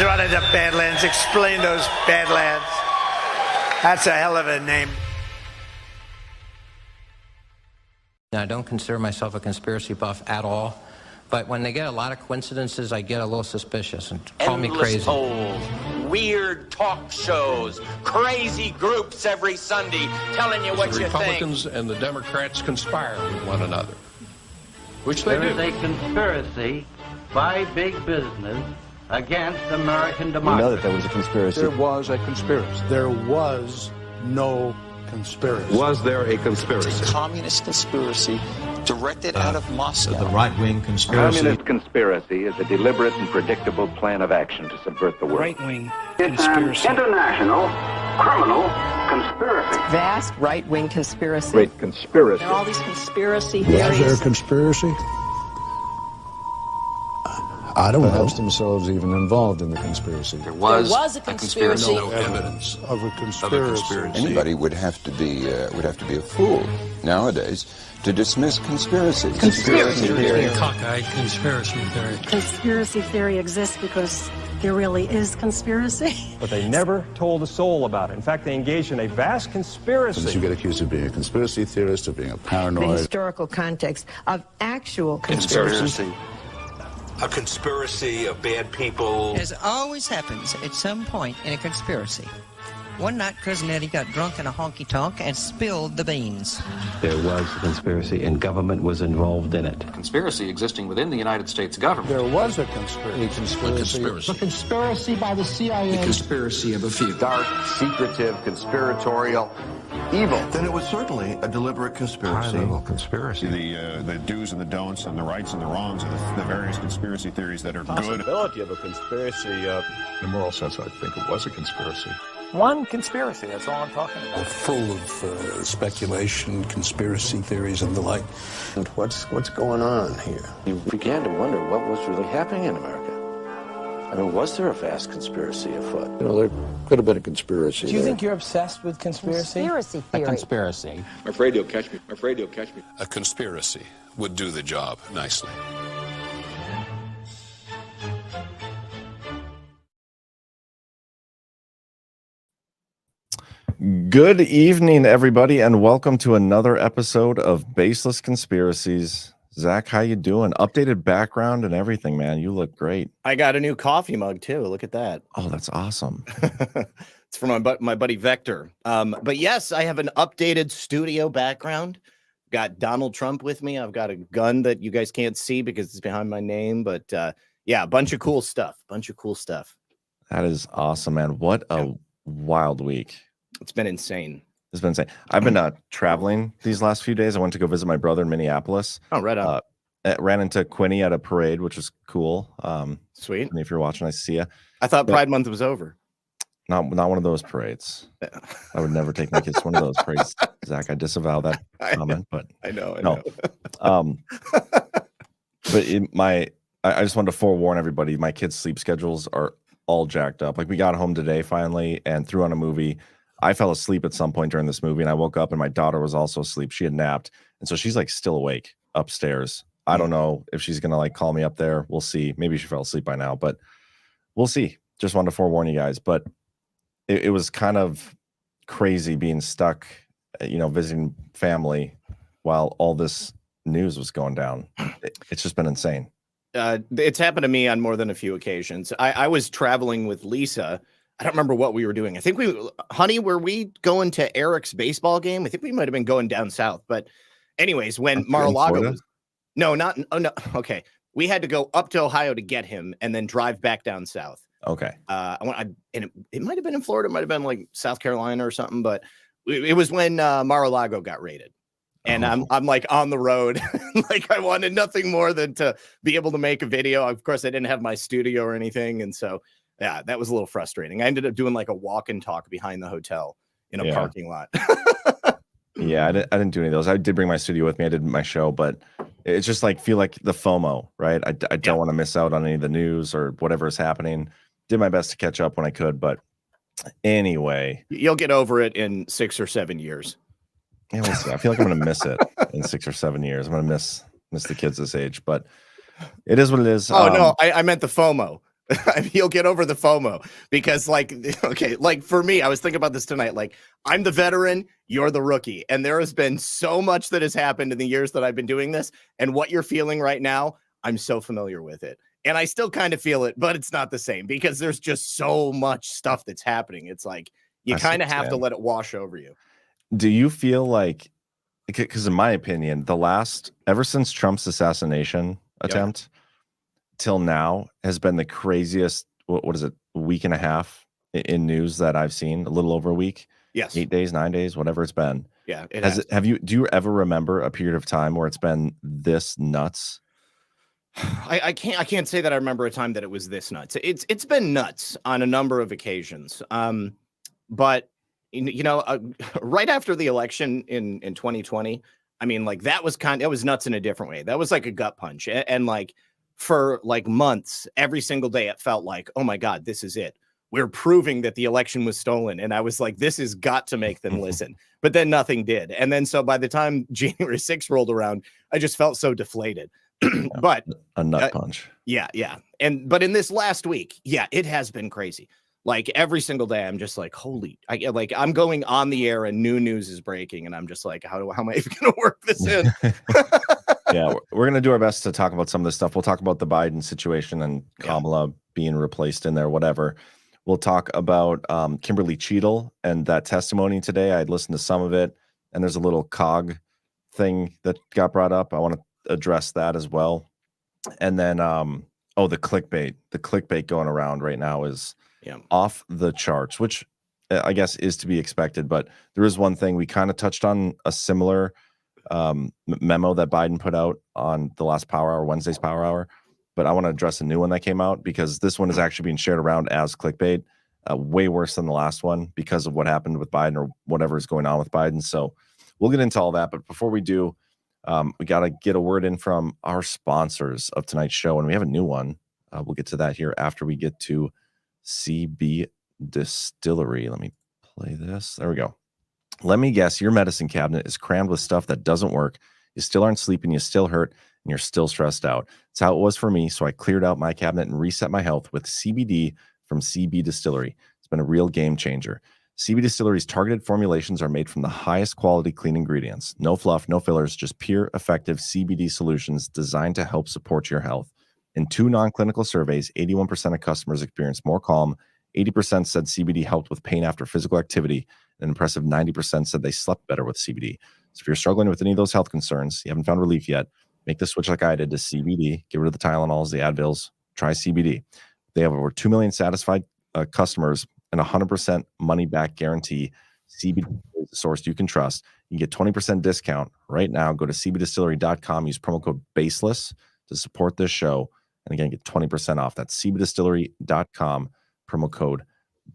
run into Badlands. Explain those Badlands. That's a hell of a name. I don't consider myself a conspiracy buff at all, but when they get a lot of coincidences, I get a little suspicious and call me crazy. Polls, weird talk shows, crazy groups every Sunday telling you what you think. The Republicans and the Democrats conspire with one another, which they do. There is a conspiracy by big business against American democracy. We know that there was a conspiracy. There was a conspiracy. There was no conspiracy. Was there a conspiracy? It's a communist conspiracy directed out of Moscow. The right-wing conspiracy. Communist conspiracy is a deliberate and predictable plan of action to subvert the world. Right-wing conspiracy. It's an international criminal conspiracy. Vast right-wing conspiracy. Great conspiracy. There are all these conspiracy Was theories. there a conspiracy? I don't know. Perhaps themselves even involved in the conspiracy. There was a conspiracy. No evidence of a conspiracy. Anybody would have to be a fool nowadays to dismiss conspiracies. Conspiracy theory. Cockeyed conspiracy theory. Conspiracy theory exists because there really is conspiracy. But they never told a soul about it. In fact, they engaged in a vast conspiracy. Since you get accused of being a conspiracy theorist, of being a paranoid. The historical context of actual Conspiracy. A conspiracy of bad people. As always happens at some point in a conspiracy. One night, Cousin Eddie got drunk in a honky-tonk and spilled the beans. There was a conspiracy, and government was involved in it. Conspiracy existing within the United States government. There was a conspiracy. A conspiracy by the CIA. The conspiracy of a few. Dark, secretive, conspiratorial, evil. Then it was certainly a deliberate conspiracy. High-level conspiracy. The do's and the don'ts and the rights and the wrongs of the various conspiracy theories that are good. Possibility of a conspiracy. In a moral sense, I think it was a conspiracy. One conspiracy, that's all I'm talking about. Full of speculation, conspiracy theories, and the like. And what's going on here? You began to wonder what was really happening in America. I mean, was there a vast conspiracy afoot? You know, there could have been a conspiracy. Do you think you're obsessed with conspiracy? Conspiracy theory. A conspiracy. I'm afraid you'll catch me. I'm afraid you'll catch me. A conspiracy would do the job nicely. Good evening, everybody, and welcome to another episode of Baseless Conspiracies. Zach, how you doing? Updated background and everything, man. You look great. I got a new coffee mug too. Look at that. Oh, that's awesome. It's from my buddy Vector. But yes, I have an updated studio background. Got Donald Trump with me. I've got a gun that you guys can't see because it's behind my name. But yeah, a bunch of cool stuff. That is awesome, man. What a wild week. It's been insane. It's been insane. I've been traveling these last few days. I went to go visit my brother in Minneapolis. Oh, right on. Ran into Quinny at a parade, which was cool. Sweet. If you're watching, I see you. I thought Pride Month was over. Not one of those parades. I would never take my kids to one of those parades. Zach, I disavow that comment, but I know. But I just wanted to forewarn everybody. My kids' sleep schedules are all jacked up. Like, we got home today finally and threw on a movie. I fell asleep at some point during this movie, and I woke up and my daughter was also asleep. She had napped, and so she's like still awake upstairs. I don't know if she's gonna like call me up there. We'll see. Maybe she fell asleep by now, but we'll see. Just wanted to forewarn you guys. But it was kind of crazy being stuck, visiting family while all this news was going down. It's just been insane. It's happened to me on more than a few occasions. I was traveling with Lisa. I don't remember what we were doing. I think honey, were we going to Eric's baseball game? I think we might have been going down south. But anyways, when Mar-a-Lago was, no. Okay. We had to go up to Ohio to get him and then drive back down south. Okay. It might have been in Florida. It might have been like South Carolina or something, but it was when Mar-a-Lago got raided. And I'm like on the road. Like, I wanted nothing more than to be able to make a video. Of course, I didn't have my studio or anything. And so, yeah, that was a little frustrating. I ended up doing like a walk and talk behind the hotel in a parking lot. Yeah, I didn't do any of those. I did bring my studio with me. I did my show, but it's just like, feel like the FOMO, right? I don't want to miss out on any of the news or whatever is happening. Did my best to catch up when I could, but anyway. You'll get over it in 6 or 7 years. Yeah, we'll see. I feel like I'm going to miss it in 6 or 7 years. I'm going to miss the kids this age, but it is what it is. Oh, no, I meant the FOMO. He'll get over the FOMO because like, okay, like for me, I was thinking about this tonight. Like I'm the veteran, you're the rookie. And there has been so much that has happened in the years that I've been doing this. And what you're feeling right now, I'm so familiar with it. And I still kind of feel it, but it's not the same because there's just so much stuff that's happening. It's like, you kind of have to let it wash over you. Do you feel like, because in my opinion, ever since Trump's assassination attempt till now has been the craziest, what is it, week and a half in news that I've seen, a little over a week. Yes. 8 days, 9 days, whatever it's been. Yeah. Do you ever remember a period of time where it's been this nuts? I can't say that I remember a time that it was this nuts. It's been nuts on a number of occasions. But right after the election in 2020, I mean, like that was nuts in a different way. That was like a gut punch. And like for like months, every single day, it felt like, oh my God, this is it. We're proving that the election was stolen. And I was like, this has got to make them listen. But then nothing did. And then so by the time January 6th rolled around, I just felt so deflated. But a nut punch. Yeah. But in this last week, it has been crazy. Like every single day, I'm just like, I'm going on the air and new news is breaking. And I'm just like, how am I even going to work this in? Yeah, we're going to do our best to talk about some of this stuff. We'll talk about the Biden situation and Kamala being replaced in there, whatever. We'll talk about Kimberly Cheadle and that testimony today. I'd listened to some of it, and there's a little cog thing that got brought up. I want to address that as well. And then, the clickbait going around right now is off the charts, which I guess is to be expected. But there is one thing we kind of touched on, a similar memo that Biden put out on the last Power Hour, Wednesday's Power Hour. But I want to address a new one that came out because this one is actually being shared around as clickbait, way worse than the last one because of what happened with Biden or whatever is going on with Biden. So we'll get into all that. But before we do, we got to get a word in from our sponsors of tonight's show. And we have a new one. We'll get to that here after we get to CB Distillery. Let me play this. There we go. Let me guess, your medicine cabinet is crammed with stuff that doesn't work. You still aren't sleeping, you still hurt, and you're still stressed out. It's how it was for me, so I cleared out my cabinet and reset my health with CBD from CB Distillery. It's been a real game changer. CB Distillery's targeted formulations are made from the highest quality clean ingredients. No fluff, no fillers, just pure, effective CBD solutions designed to help support your health. In 2 non-clinical surveys, 81% of customers experienced more calm, 80% said CBD helped with pain after physical activity, and an impressive 90% said they slept better with CBD. So if you're struggling with any of those health concerns, you haven't found relief yet, make the switch like I did to CBD. Get rid of the Tylenols, the Advils. Try CBD. They have over 2 million satisfied customers and 100% money-back guarantee. CBD is the source you can trust. You get 20% discount right now. Go to cbdistillery.com. Use promo code Baseless to support this show. And again, get 20% off. That's cbdistillery.com. Promo code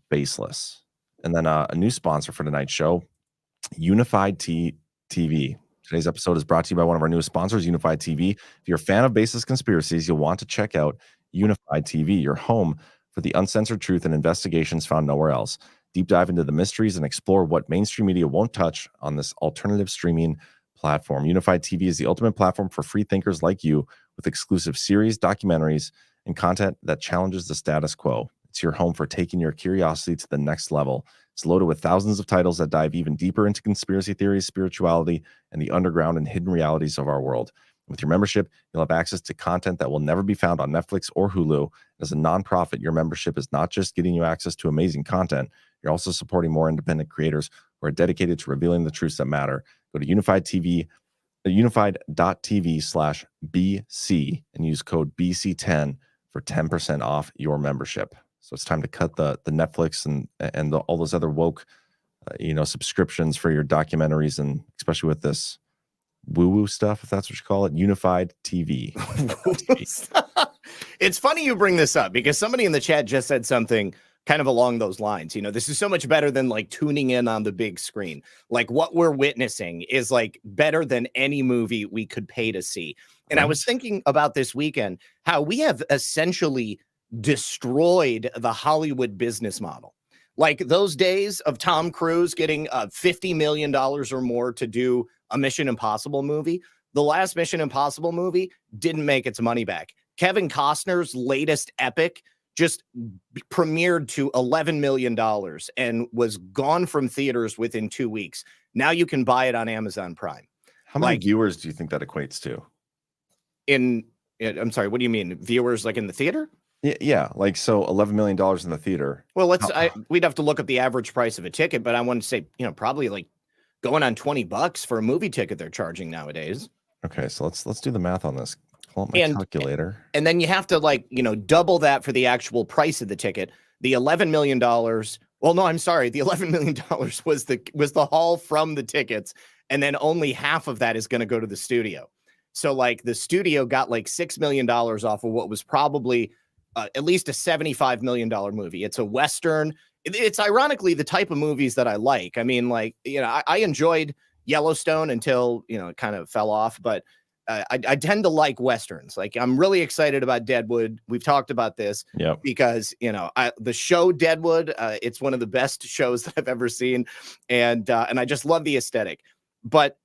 Baseless. And then a new sponsor for tonight's show, Unified TV. Today's episode is brought to you by one of our newest sponsors, Unified TV. If you're a fan of Baseless Conspiracies, you'll want to check out Unified TV, your home for the uncensored truth and investigations found nowhere else. Deep dive into the mysteries and explore what mainstream media won't touch on this alternative streaming platform. Unified TV is the ultimate platform for free thinkers like you, with exclusive series, documentaries, and content that challenges the status quo. It's your home for taking your curiosity to the next level. It's loaded with thousands of titles that dive even deeper into conspiracy theories, spirituality, and the underground and hidden realities of our world. With your membership, you'll have access to content that will never be found on Netflix or Hulu. As a nonprofit, your membership is not just getting you access to amazing content, you're also supporting more independent creators who are dedicated to revealing the truths that matter. Go to unified.tv/BC and use code BC10 for 10% off your membership. So it's time to cut the Netflix and all those other woke, subscriptions for your documentaries, and especially with this woo-woo stuff, if that's what you call it, Unified TV. It's funny you bring this up because somebody in the chat just said something kind of along those lines. This is so much better than like tuning in on the big screen. Like what we're witnessing is like better than any movie we could pay to see. And I was thinking about this weekend, how we have essentially destroyed the Hollywood business model. Like those days of Tom Cruise getting $50 million or more to do a Mission Impossible movie. The last Mission Impossible movie didn't make its money back. Kevin Costner's latest epic just premiered to $11 million and was gone from theaters within 2 weeks. Now you can buy it on Amazon Prime. How many viewers do you think that equates to? I'm sorry, what do you mean? Viewers like in the theater? Yeah, like so $11 million in the theater. Well, we'd have to look up the average price of a ticket, but I want to say, probably like going on $20 for a movie ticket they're charging nowadays. Okay, so let's do the math on this. Pull up my calculator. And then you have to double that for the actual price of the ticket. The $11 million. Well, no, I'm sorry. The $11 million was the haul from the tickets. And then only half of that is going to go to the studio. So like the studio got like $6 million off of what was probably at least a $75 million movie. It's a Western. It's ironically the type of movies that I like. I mean, like, I enjoyed Yellowstone until, it kind of fell off, but I tend to like Westerns. Like, I'm really excited about Deadwood. We've talked about this because, the show Deadwood, it's one of the best shows that I've ever seen. And I just love the aesthetic. But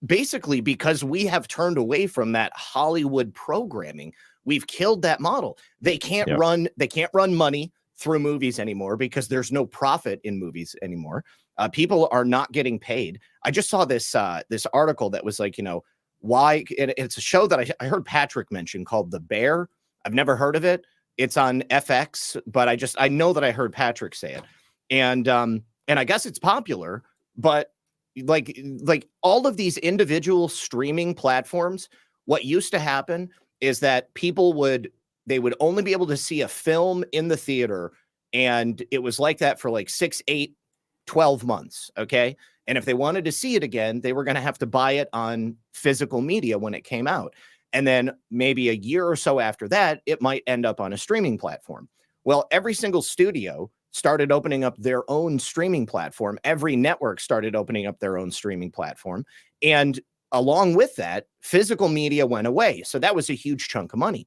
basically, because we have turned away from that Hollywood programming, we've killed that model. They can't run money through movies anymore because there's no profit in movies anymore. People are not getting paid. I just saw this article that was like, why it's a show that I heard Patrick mention called The Bear. I've never heard of it. It's on FX, but I know that I heard Patrick say it. And I guess it's popular, but like all of these individual streaming platforms, what used to happen is that people would only be able to see a film in the theater. And it was like that for like 6, 8, 12 months. Okay. And if they wanted to see it again, they were going to have to buy it on physical media when it came out. And then maybe a year or so after that, it might end up on a streaming platform. Well, every single studio started opening up their own streaming platform. Every network started opening up their own streaming platform. And along with that, physical media went away. So that was a huge chunk of money.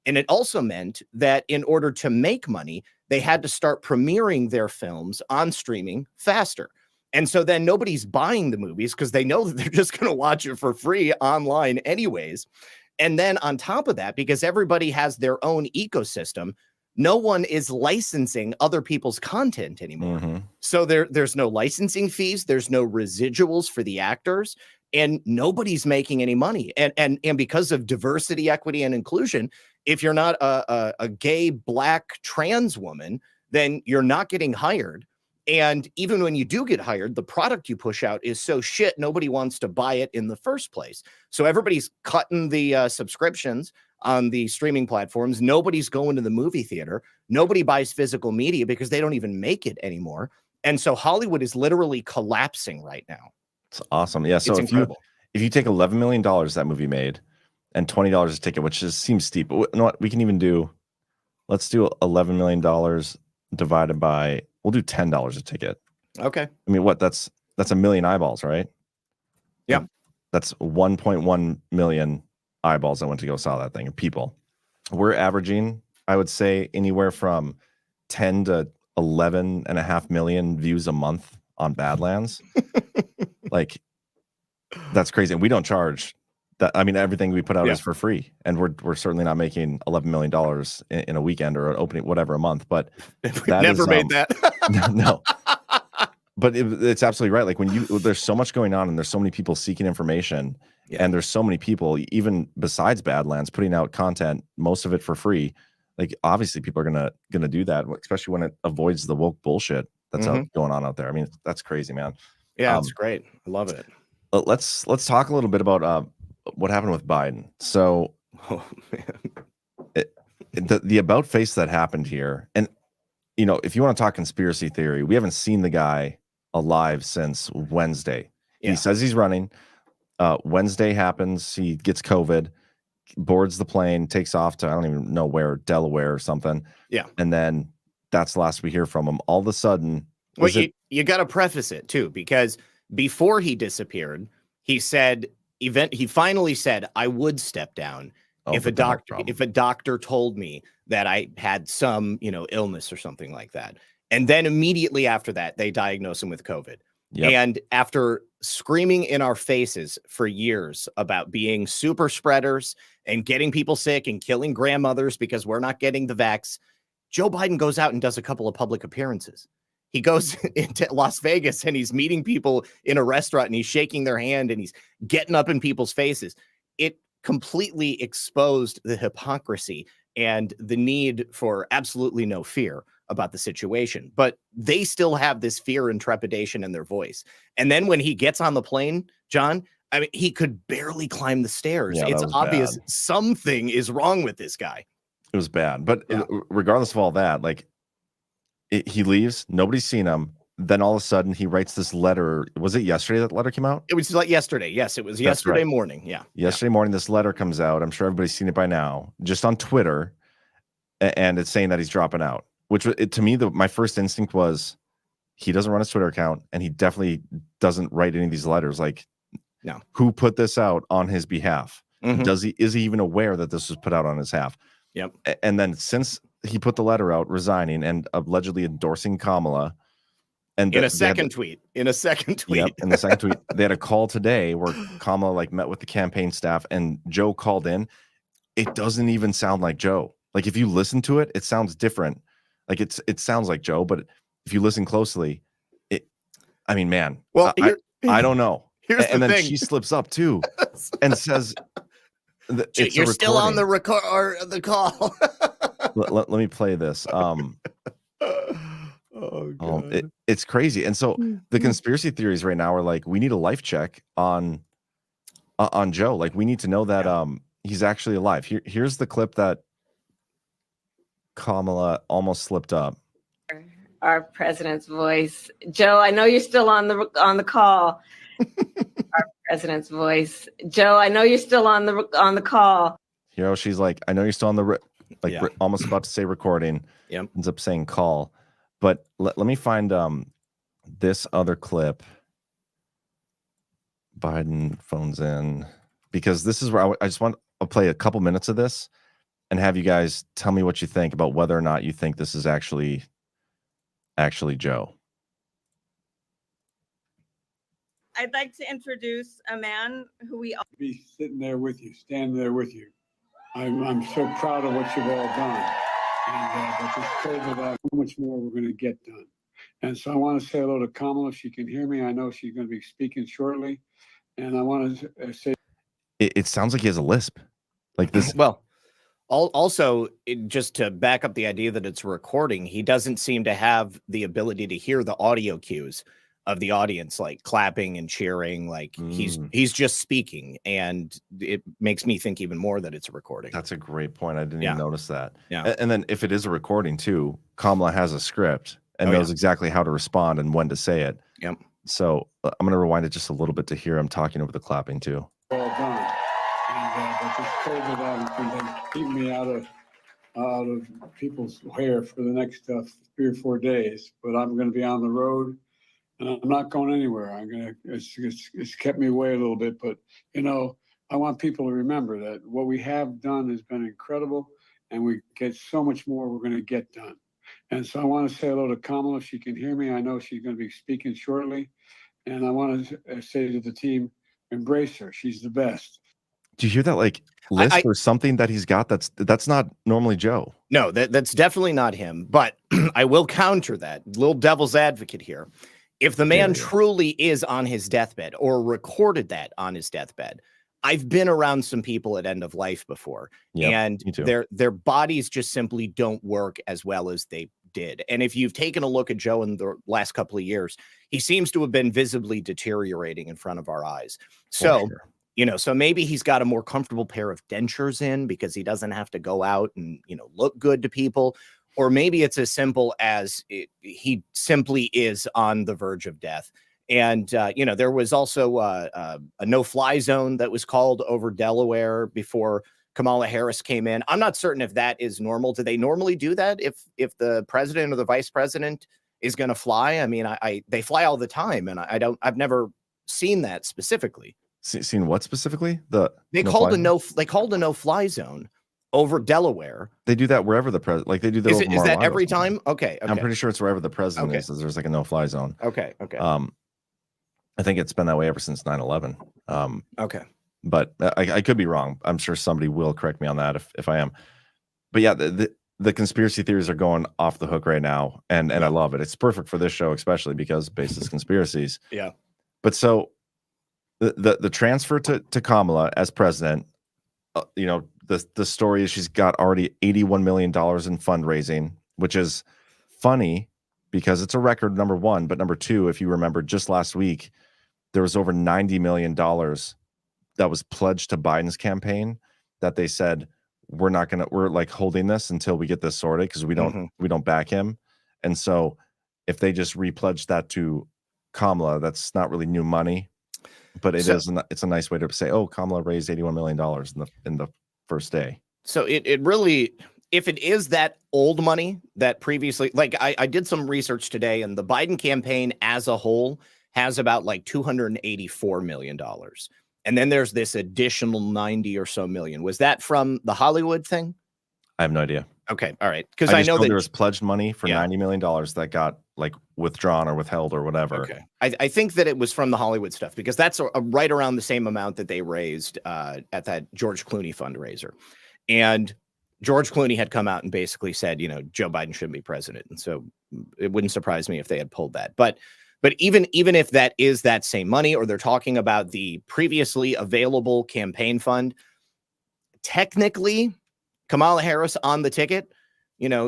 And it also meant that in order to make money, they had to start premiering their films on streaming faster. And so then nobody's buying the movies because they know that they're just going to watch it for free online anyways. And then on top of that, because everybody has their own ecosystem, no one is licensing other people's content anymore. Mm-hmm. So there's no licensing fees. There's no residuals for the actors, and nobody's making any money. And because of diversity, equity, and inclusion, if you're not a gay, black, trans woman, then you're not getting hired. And even when you do get hired, the product you push out is so shit, nobody wants to buy it in the first place. So everybody's cutting the subscriptions on the streaming platforms. Nobody's going to the movie theater. Nobody buys physical media because they don't even make it anymore. And so Hollywood is literally collapsing right now. It's awesome. Yeah. So if you take $11 million that movie made and $20 a ticket, which just seems steep, but you know what? We can even do, let's do $11 million divided by, we'll do $10 a ticket. Okay. I mean, that's a million eyeballs, right? Yeah. That's 1.1 million eyeballs that went to go saw that thing. People, we're averaging, I would say, anywhere from 10 to 11.5 million views a month on Badlands. Like, that's crazy. And we don't charge that. I mean, everything we put out is for free, and we're certainly not making $11 million in a weekend or an opening, whatever, a month. But that never made that. No. But it's absolutely right. Like there's so much going on, and there's so many people seeking information, and there's so many people, even besides Badlands, putting out content, most of it for free. Like, obviously, people are gonna do that, especially when it avoids the woke bullshit that's going on out there. I mean, that's crazy, man. Yeah, it's great. I love it. Let's talk a little bit about what happened with Biden. So, the about face that happened here, and if you want to talk conspiracy theory, we haven't seen the guy alive since Wednesday. Yeah. He says he's running. Wednesday happens. He gets COVID, boards the plane, takes off to I don't even know where, Delaware or something. Yeah, and then that's the last we hear from him. All of a sudden, well, you got to preface it too, because before he disappeared, he finally said, "I would step down if a doctor told me that I had some, illness or something like that." And then immediately after that, they diagnosed him with COVID. Yep. And after screaming in our faces for years about being super spreaders and getting people sick and killing grandmothers because we're not getting the vax, Joe Biden goes out and does a couple of public appearances. He goes into Las Vegas and he's meeting people in a restaurant and he's shaking their hand and he's getting up in people's faces. It completely exposed the hypocrisy and the need for absolutely no fear about the situation. But they still have this fear and trepidation in their voice. And then when he gets on the plane, John, I mean, he could barely climb the stairs. Yeah, it's obvious bad. something is wrong with this guy. It was bad. But regardless of all that, like he leaves, nobody's seen him. Then all of a sudden he writes this letter. Was it yesterday that letter came out? It was like yesterday. Yes, it was yesterday morning. Yeah. Yesterday morning, this letter comes out. I'm sure everybody's seen it by now, just on Twitter. And it's saying that he's dropping out, which to me, my first instinct was he doesn't run his Twitter account and he definitely doesn't write any of these letters. Like, no, who put this out on his behalf? Mm-hmm. Is he even aware that this was put out on his behalf? Yep. And then since he put the letter out resigning and allegedly endorsing Kamala, and in a second tweet, yep, in the second tweet, they had a call today where Kamala like met with the campaign staff and Joe called in. It doesn't even sound like Joe. Like if you listen to it, it sounds different. Like it sounds like Joe, but if you listen closely, I mean, man, well, I don't know. And then thing. she slips up too and says, "You're still on the record or the call." let me play this. It's crazy. And so the conspiracy theories right now are like, we need a life check on Joe. Like we need to know that he's actually alive. Here's the clip that Kamala almost slipped up. Our president's voice. Joe, I know you're still on the call. Our president's voice. Joe, I know you're still on the call. You know, she's like, I know you're still on the almost about to say recording. Yep. Ends up saying call. But let me find this other clip. Biden phones in, because this is where I just want to play a couple minutes of this and have you guys tell me what you think about whether or not you think this is actually Joe. I'd like to introduce a man who we all be sitting there with you, standing there with you. I'm so proud of what you've all done. And but just pray that how much more we're going to get done. And so I want to say hello to Kamala. If she can hear me, I know she's going to be speaking shortly. And I want to say, it sounds like he has a lisp, like this. Well, also, just to back up the idea that it's a recording, he doesn't seem to have the ability to hear the audio cues of the audience, like clapping and cheering. Like he's just speaking, and it makes me think even more that it's a recording. That's a great point. I didn't even notice that. Yeah. And then if it is a recording too, Kamala has a script and knows exactly how to respond and when to say it. Yep. So I'm going to rewind it just a little bit to hear him talking over the clapping too. all done. And but this COVID can keep me out of people's hair for the next 3 or 4 days. But I'm going to be on the road, and I'm not going anywhere. It's kept me away a little bit, but you know, I want people to remember that what we have done has been incredible, and we get so much more we're going to get done. And so I want to say hello to Kamala. If she can hear me, I know she's going to be speaking shortly. And I want to say to the team, embrace her. She's the best. Do you hear that like list or something that he's got? That's not normally Joe. No, that's definitely not him. But I will counter that. Little devil's advocate here. If the man truly is on his deathbed or recorded that on his deathbed, I've been around some people at end of life before, and their bodies just simply don't work as well as they did. And if you've taken a look at Joe in the last couple of years, he seems to have been visibly deteriorating in front of our eyes. So, so maybe he's got a more comfortable pair of dentures in because he doesn't have to go out and, look good to people. Or maybe it's as simple as he simply is on the verge of death. And, there was also a no-fly zone that was called over Delaware before Kamala Harris came in. I'm not certain if that is normal. Do they normally do that if the president or the vice president is going to fly? I mean, they fly all the time, and I've never seen that specifically. Seen what specifically? They called a no-fly zone over Delaware. They do that wherever the president, like they do that. Is that every time? Okay. I'm pretty sure it's wherever the president is. There's like a no-fly zone. Okay. I think it's been that way ever since 9/11. Okay. But I could be wrong. I'm sure somebody will correct me on that if I am. But yeah, the conspiracy theories are going off the hook right now, and I love it. It's perfect for this show, especially because Baseless Conspiracies. Yeah. But so the transfer to Kamala as president, the story is she's got already $81 million in fundraising, which is funny because it's a record, number one. But number two, if you remember, just last week there was over $90 million that was pledged to Biden's campaign that they said we're like holding this until we get this sorted because we don't back him. And so if they just repledge that to Kamala, that's not really new money, but it's a nice way to say, oh, Kamala raised $81 million in the first day. So it really, if it is that old money that previously, like I did some research today, and the Biden campaign as a whole has about like $284 million. And then there's this additional 90 or so million. Was that from the Hollywood thing? I have no idea. Okay. All right. Because I know that there was pledged money for $90 million that got like withdrawn or withheld or whatever. Okay. I think that it was from the Hollywood stuff because that's right around the same amount that they raised at that George Clooney fundraiser. And George Clooney had come out and basically said, Joe Biden shouldn't be president. And so it wouldn't surprise me if they had pulled that. But even if that is that same money, or they're talking about the previously available campaign fund, technically Kamala Harris on the ticket,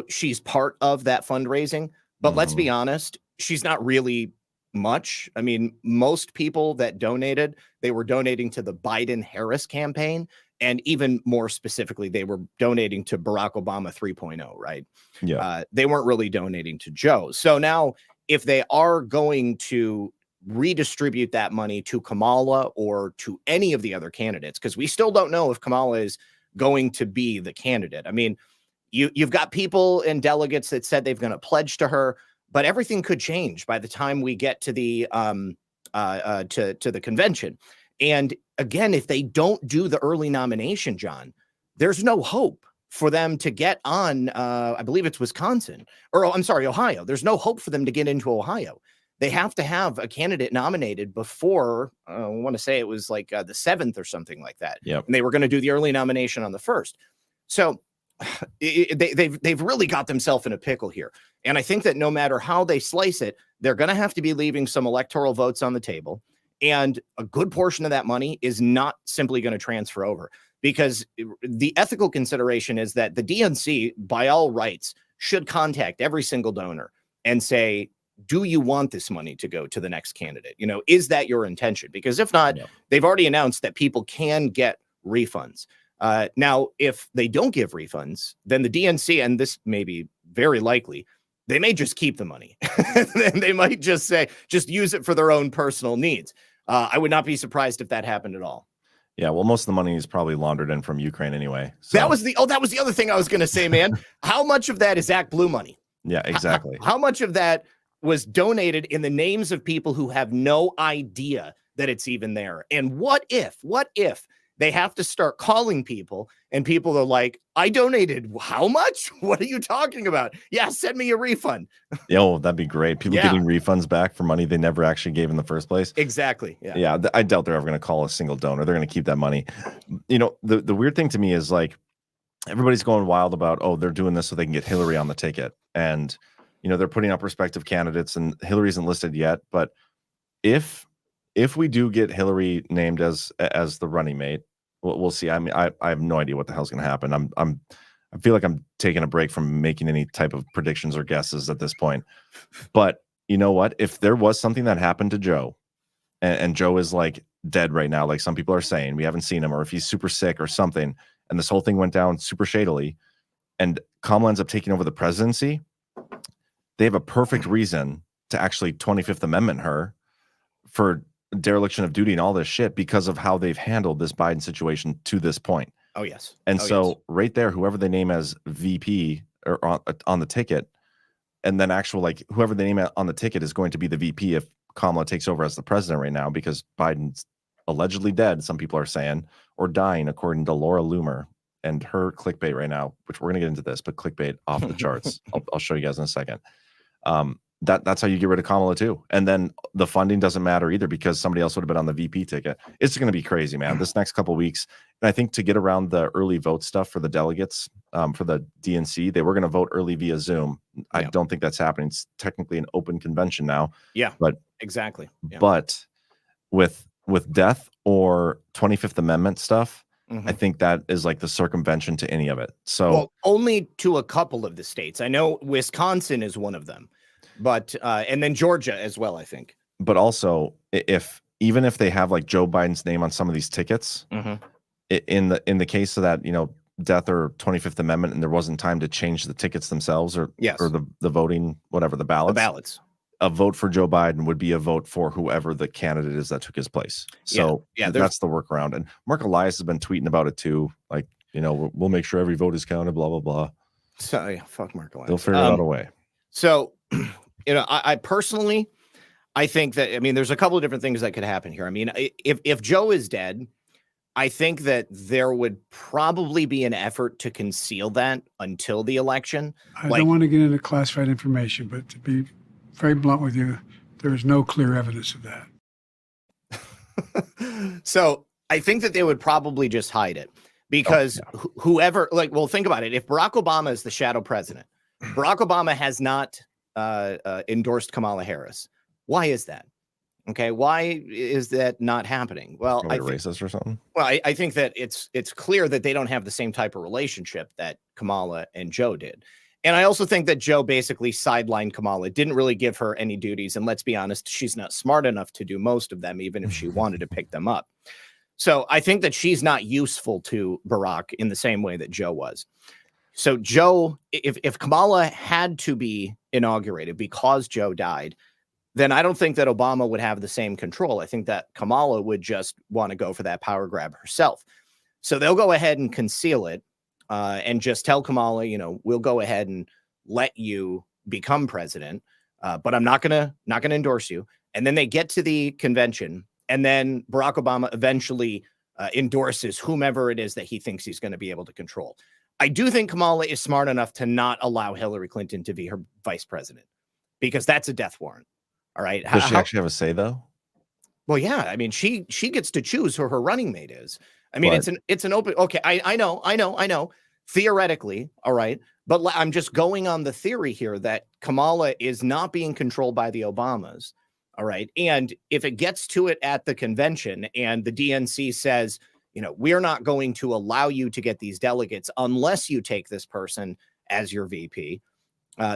she's part of that fundraising, but let's be honest, she's not really much. I mean, most people that donated, they were donating to the Biden-Harris campaign. And even more specifically, they were donating to Barack Obama 3.0, right? Yeah. They weren't really donating to Joe. So now if they are going to redistribute that money to Kamala or to any of the other candidates, because we still don't know if Kamala is going to be the candidate. I mean, you've got people and delegates that said they're going to pledge to her, but everything could change by the time we get to the to the convention. And again, if they don't do the early nomination, John, there's no hope for them to get on, I believe it's Wisconsin, or I'm sorry, Ohio. There's no hope for them to get into Ohio. They have to have a candidate nominated before, I want to say it was like the 7th or something like that. Yep. And they were going to do the early nomination on the 1st. So they've really got themselves in a pickle here. And I think that no matter how they slice it, they're going to have to be leaving some electoral votes on the table. And a good portion of that money is not simply going to transfer over, because the ethical consideration is that the DNC, by all rights, should contact every single donor and say, do you want this money to go to the next candidate? Is that your intention? Because if not, they've already announced that people can get refunds. Now, if they don't give refunds, then the DNC, and this may be very likely, they may just keep the money. They might just say, just use it for their own personal needs. I would not be surprised if that happened at all. Yeah, well, most of the money is probably laundered in from Ukraine anyway. So. That was the other thing I was going to say, man. How much of that is ActBlue money? Yeah, exactly. How much of that was donated in the names of people who have no idea that it's even there? And what if they have to start calling people and people are like, I donated how much? What are you talking about? Yeah, send me a refund. Yo, that'd be great. People getting refunds back for money they never actually gave in the first place. Exactly. Yeah, I doubt they're ever going to call a single donor. They're going to keep that money. The weird thing to me is like everybody's going wild about, oh, they're doing this so they can get Hillary on the ticket. And, they're putting up respective candidates and Hillary isn't listed yet. But if we do get Hillary named as the running mate, we'll see. I mean, I have no idea what the hell's going to happen. I feel like I'm taking a break from making any type of predictions or guesses at this point. But you know what? If there was something that happened to Joe, and Joe is like dead right now, like some people are saying, we haven't seen him, or if he's super sick or something, and this whole thing went down super shadily, and Kamala ends up taking over the presidency, they have a perfect reason to actually 25th Amendment her for dereliction of duty and all this shit because of how they've handled this Biden situation to this point. Oh, yes. And right there, whoever they name as VP or on the ticket, and then whoever they name on the ticket is going to be the VP if Kamala takes over as the president right now, because Biden's allegedly dead, some people are saying, or dying, according to Laura Loomer and her clickbait right now, which we're going to get into this, but clickbait off the charts. I'll show you guys in a second. That's how you get rid of Kamala too. And then the funding doesn't matter either because somebody else would have been on the VP ticket. It's going to be crazy, man. This next couple of weeks. And I think to get around the early vote stuff for the delegates, for the DNC. They were going to vote early via Zoom. I don't think that's happening. It's technically an open convention now. Yeah, but exactly. Yeah. But with death or 25th Amendment stuff, I think that is like the circumvention to any of it. So only to a couple of the states. I know Wisconsin is one of them, but and then Georgia as well, I think. But also, even if they have like Joe Biden's name on some of these tickets, in the case of that, death or 25th Amendment, and there wasn't time to change the tickets themselves or the voting, whatever, the ballots. A vote for Joe Biden would be a vote for whoever the candidate is that took his place. So that's the workaround. And Mark Elias has been tweeting about it too. Like, we'll make sure every vote is counted, blah, blah, blah. So fuck Mark Elias. They'll figure out a way. So, I personally, I think that, there's a couple of different things that could happen here. If Joe is dead, I think that there would probably be an effort to conceal that until the election. I don't want to get into classified information, but to be very blunt with you, there is no clear evidence of that. So I think that they would probably just hide it because whoever, think about it. If Barack Obama is the shadow president, Barack Obama has not endorsed Kamala Harris. Why is that? Okay, why is that not happening? Well, racist or something. Well, I think that it's clear that they don't have the same type of relationship that Kamala and Joe did. And I also think that Joe basically sidelined Kamala, didn't really give her any duties. And let's be honest, she's not smart enough to do most of them, even if she wanted to pick them up. So I think that she's not useful to Barack in the same way that Joe was. So Joe, if Kamala had to be inaugurated because Joe died, then I don't think that Obama would have the same control. I think that Kamala would just want to go for that power grab herself. So they'll go ahead and conceal it. And just tell Kamala, we'll go ahead and let you become president, but I'm not gonna endorse you. And then they get to the convention, and then Barack Obama eventually endorses whomever it is that he thinks he's going to be able to control. I do think Kamala is smart enough to not allow Hillary Clinton to be her vice president, because that's a death warrant. All right. Does she actually have a say though? Well, yeah. She gets to choose who her running mate is. It's an open. Okay, I know. Theoretically, all right, but I'm just going on the theory here that Kamala is not being controlled by the Obamas, all right. And if it gets to it at the convention and the DNC says, we're not going to allow you to get these delegates unless you take this person as your VP,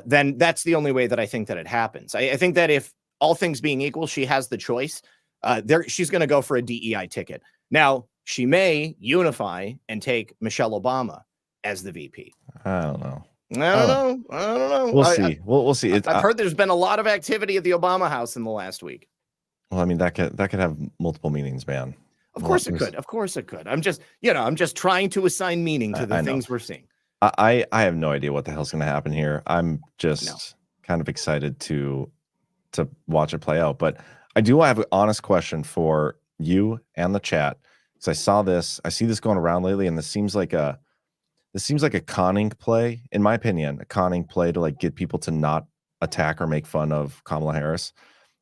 then that's the only way that I think that it happens. I think that if all things being equal, she has the choice. She's going to go for a DEI ticket. Now, she may unify and take Michelle Obama as the VP. I don't know. I don't know. We'll see. We'll see. I've heard there's been a lot of activity at the Obama house in the last week. Well, that could have multiple meanings, man. Of course it could. Of course it could. I'm just trying to assign meaning to the things we're seeing. I have no idea what the hell's going to happen here. I'm just kind of excited to watch it play out. But I do have an honest question for you and the chat. So I see this going around lately, and this seems like a conning play, in my opinion, a conning play to get people to not attack or make fun of Kamala Harris.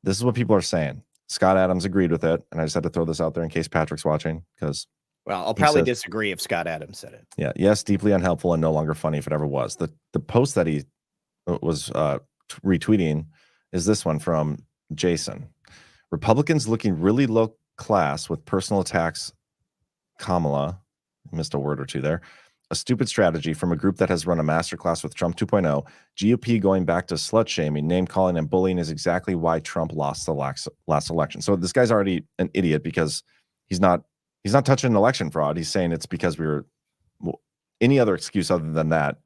This is what people are saying. Scott Adams agreed with it, and I just had to throw this out there in case Patrick's watching, because I'll probably disagree if Scott Adams said it. Yeah, yes, deeply unhelpful and no longer funny if it ever was. The post that he was retweeting is this one from Jason. Republicans looking really low class with personal attacks. Kamala, missed a word or two there. A stupid strategy from a group that has run a masterclass with Trump 2.0. GOP going back to slut shaming, name calling, and bullying is exactly why Trump lost the last election. So this guy's already an idiot because he's not touching election fraud. He's saying it's because any other excuse other than that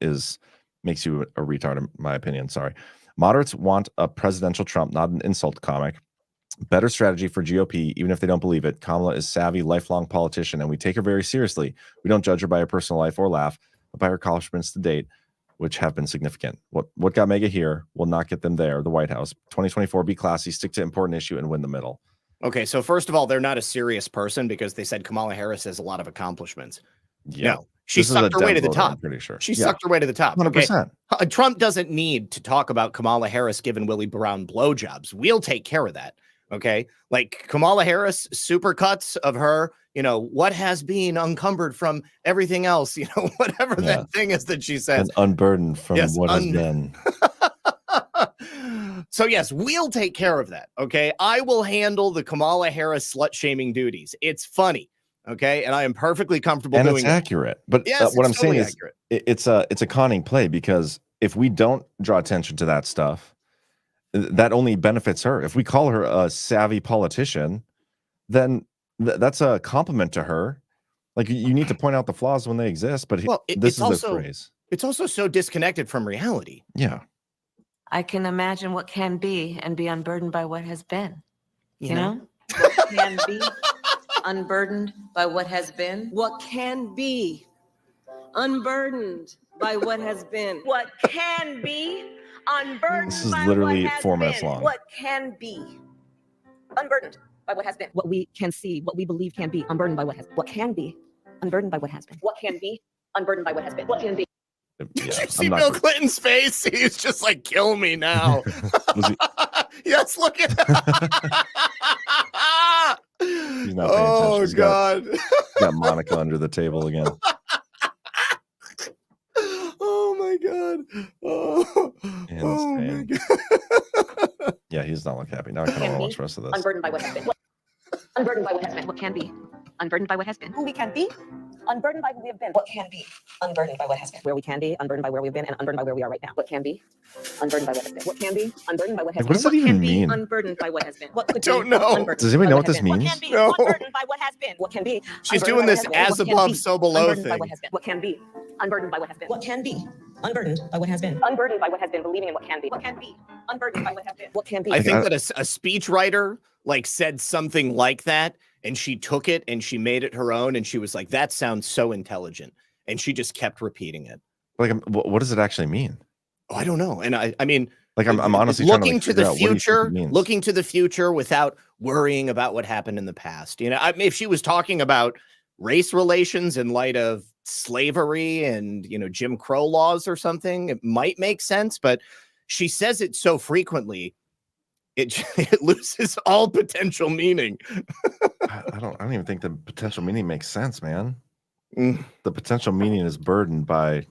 makes you a retard, in my opinion. Sorry. Moderates want a presidential Trump, not an insult comic. Better strategy for GOP, even if they don't believe it. Kamala is savvy, lifelong politician, and we take her very seriously. We don't judge her by her personal life or laugh, but by her accomplishments to date, which have been significant. What got Mega here will not get them there, the White House. 2024, be classy, stick to important issue, and win the middle. Okay, so first of all, they're not a serious person because they said Kamala Harris has a lot of accomplishments. Yeah. No, she sucked her way to the top. I'm pretty sure. She sucked her way to the top. 100%. Okay. Trump doesn't need to talk about Kamala Harris giving Willie Brown blowjobs. We'll take care of that. Okay. Like Kamala Harris, supercuts of her, what has been uncumbered from everything else, whatever that thing is that she says. And unburdened from what has been. So yes, we'll take care of that. Okay. I will handle the Kamala Harris slut shaming duties. It's funny. Okay. And I am perfectly comfortable and doing it's it. accurate. But yes, what I'm totally saying accurate. is it's a conning play, because if we don't draw attention to that stuff, that only benefits her. If we call her a savvy politician, then that's a compliment to her. Like, you need to point out the flaws when they exist, but this is the phrase. It's also so disconnected from reality. Yeah. I can imagine what can be and be unburdened by what has been. You know? What can be unburdened by what has been? What can be unburdened by what has been? What can be unburdened This is by literally what has 4 minutes been? long. What can be unburdened by what has been? What we can see, what we believe can be unburdened by what has. What can be unburdened by what has been? What can be unburdened by what has been? What can be? Did you see Bill Clinton's face? He's just like, kill me now. Yes, look at that. He's not paying attention. He's God. Got Monica under the table again. Oh my God. Oh my God. Yeah, he's not looking happy. Now I kind of want to watch the rest of this. Unburdened by what has been. Unburdened by what has been. What can be unburdened by what has been? Who we can be, unburdened by who we have been. What can be unburdened by what has been. Where we can be unburdened by where we've been and unburdened by where we are right now. What can be unburdened by what has been. What can be unburdened by what has Like, what been. does that even mean? Unburdened by what has been. What could don't know. Does anybody know what this means? What can be unburdened by what has been. What can be? She's doing this as above, so below thing. What can be unburdened by what has been. What can be unburdened by what has been. Unburdened by what has been. Believing in what can be. What can be unburdened by what has been. What can be. I think that a speechwriter said something like that, and she took it and she made it her own, and she was like, that sounds so intelligent, and she just kept repeating it. Like, what does it actually mean? Oh, I don't know. And I mean, like, I'm honestly looking trying to the future, looking to the future without worrying about what happened in the past. If she was talking about race relations in light of slavery and, Jim Crow laws or something, it might make sense, but she says it so frequently, it loses all potential meaning. I don't even think the potential meaning makes sense, man. The potential meaning is burdened by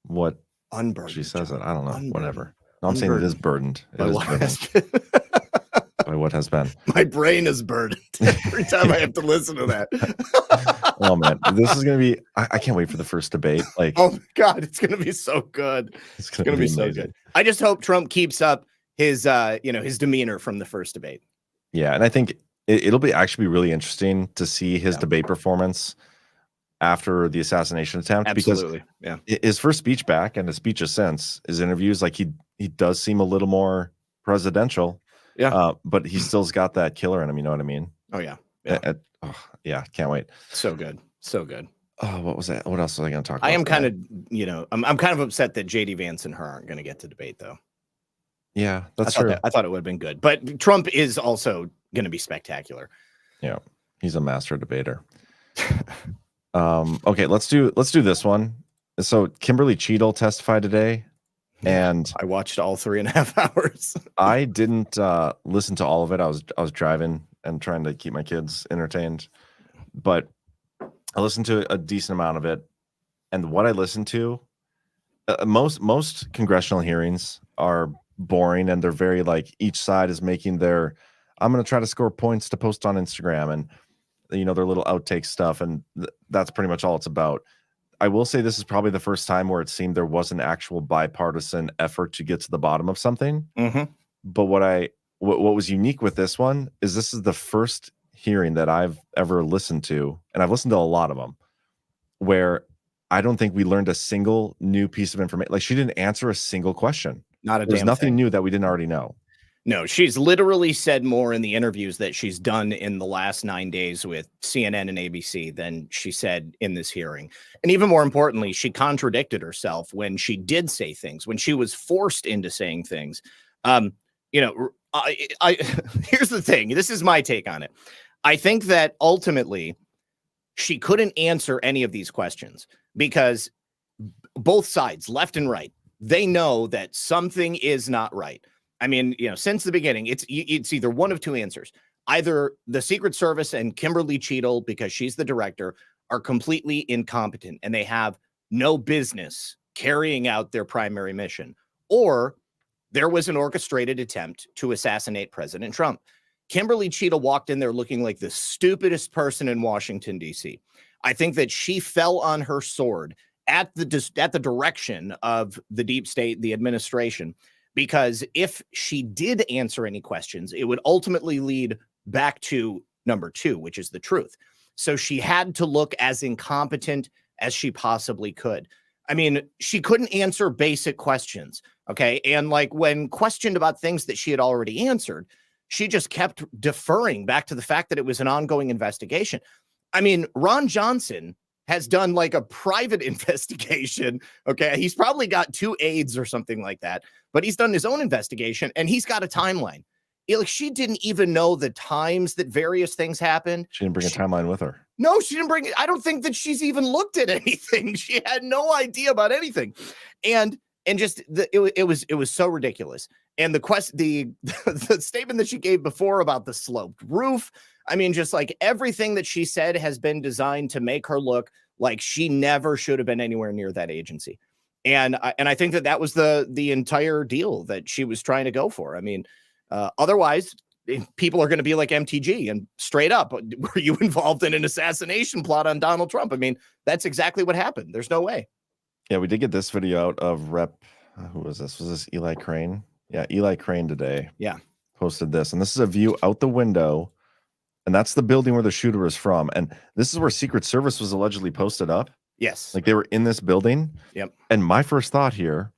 what unburdened. She says it. I don't know. Unburdened. Whatever. No, I'm saying it is burdened. It By is what burdened has been. by what has been. My brain is burdened every time I have to listen to that. Oh man, this is gonna be. I can't wait for the first debate. Like, oh my God, it's gonna be so good. It's gonna be so good. I just hope Trump keeps up his his demeanor from the first debate. Yeah, and I think it'll be actually really interesting to see his debate performance after the assassination attempt. Absolutely. Because his first speech back and his speeches since his interviews, like he does seem a little more presidential. Yeah. But he still's got that killer in him. You know what I mean? Oh yeah. Yeah. Can't wait. So good. So good. Oh, what was that? What else was I going to talk about? I am kind of, I'm kind of upset that JD Vance and her aren't going to get to debate though. Yeah, that's true. I thought it would have been good, but Trump is also going to be spectacular. Yeah, he's a master debater. Okay, let's do this one. So Kimberly Cheadle testified today, and I watched all 3.5 hours. I didn't listen to all of it. I was driving and trying to keep my kids entertained, but I listened to a decent amount of it. And what I listened to, most congressional hearings are boring, and they're very like each side is making their, I'm going to try to score points to post on Instagram, and their little outtake stuff, and that's pretty much all it's about. I will say this is probably the first time where it seemed there was an actual bipartisan effort to get to the bottom of something. Mm-hmm. But what was unique with this one is this is the first hearing that I've ever listened to, and I've listened to a lot of them, where I don't think we learned a single new piece of information. Like, she didn't answer a single question. There's nothing new that we didn't already know. No, she's literally said more in the interviews that she's done in the last 9 days with CNN and ABC than she said in this hearing. And even more importantly, she contradicted herself when she did say things, when she was forced into saying things. I here's the thing. This is my take on it. I think that ultimately she couldn't answer any of these questions because both sides, left and right, they know that something is not right. I mean, since the beginning, it's either one of two answers. Either the Secret Service and Kimberly Cheadle, because she's the director, are completely incompetent and they have no business carrying out their primary mission, or there was an orchestrated attempt to assassinate President Trump. Kimberly Cheadle walked in there looking like the stupidest person in Washington, D.C. I think that she fell on her sword at the direction of the deep state, the administration, because if she did answer any questions, it would ultimately lead back to number two, which is the truth. So she had to look as incompetent as she possibly could. I mean, she couldn't answer basic questions, okay? And like when questioned about things that she had already answered, she just kept deferring back to the fact that it was an ongoing investigation. I mean, Ron Johnson has done like a private investigation, okay? He's probably got 2 aides or something like that, but he's done his own investigation and he's got a timeline. She didn't even know the times that various things happened. She didn't bring a timeline with her. No, she didn't bring it. I don't think that she's even looked at anything. She had no idea about anything. And just it was so ridiculous. And the statement that she gave before about the sloped roof, I mean, just like everything that she said has been designed to make her look like she never should have been anywhere near that agency. And I think that was the entire deal that she was trying to go for. I mean, otherwise, people are going to be like MTG and straight up, were you involved in an assassination plot on Donald Trump? I mean, that's exactly what happened. There's no way. Yeah, we did get this video out of Rep. Who was this? Was this Eli Crane? Yeah, Eli Crane today. Yeah. Posted this. And this is a view out the window. And that's the building where the shooter is from. And this is where Secret Service was allegedly posted up. Yes. Like they were in this building. Yep. And my first thought here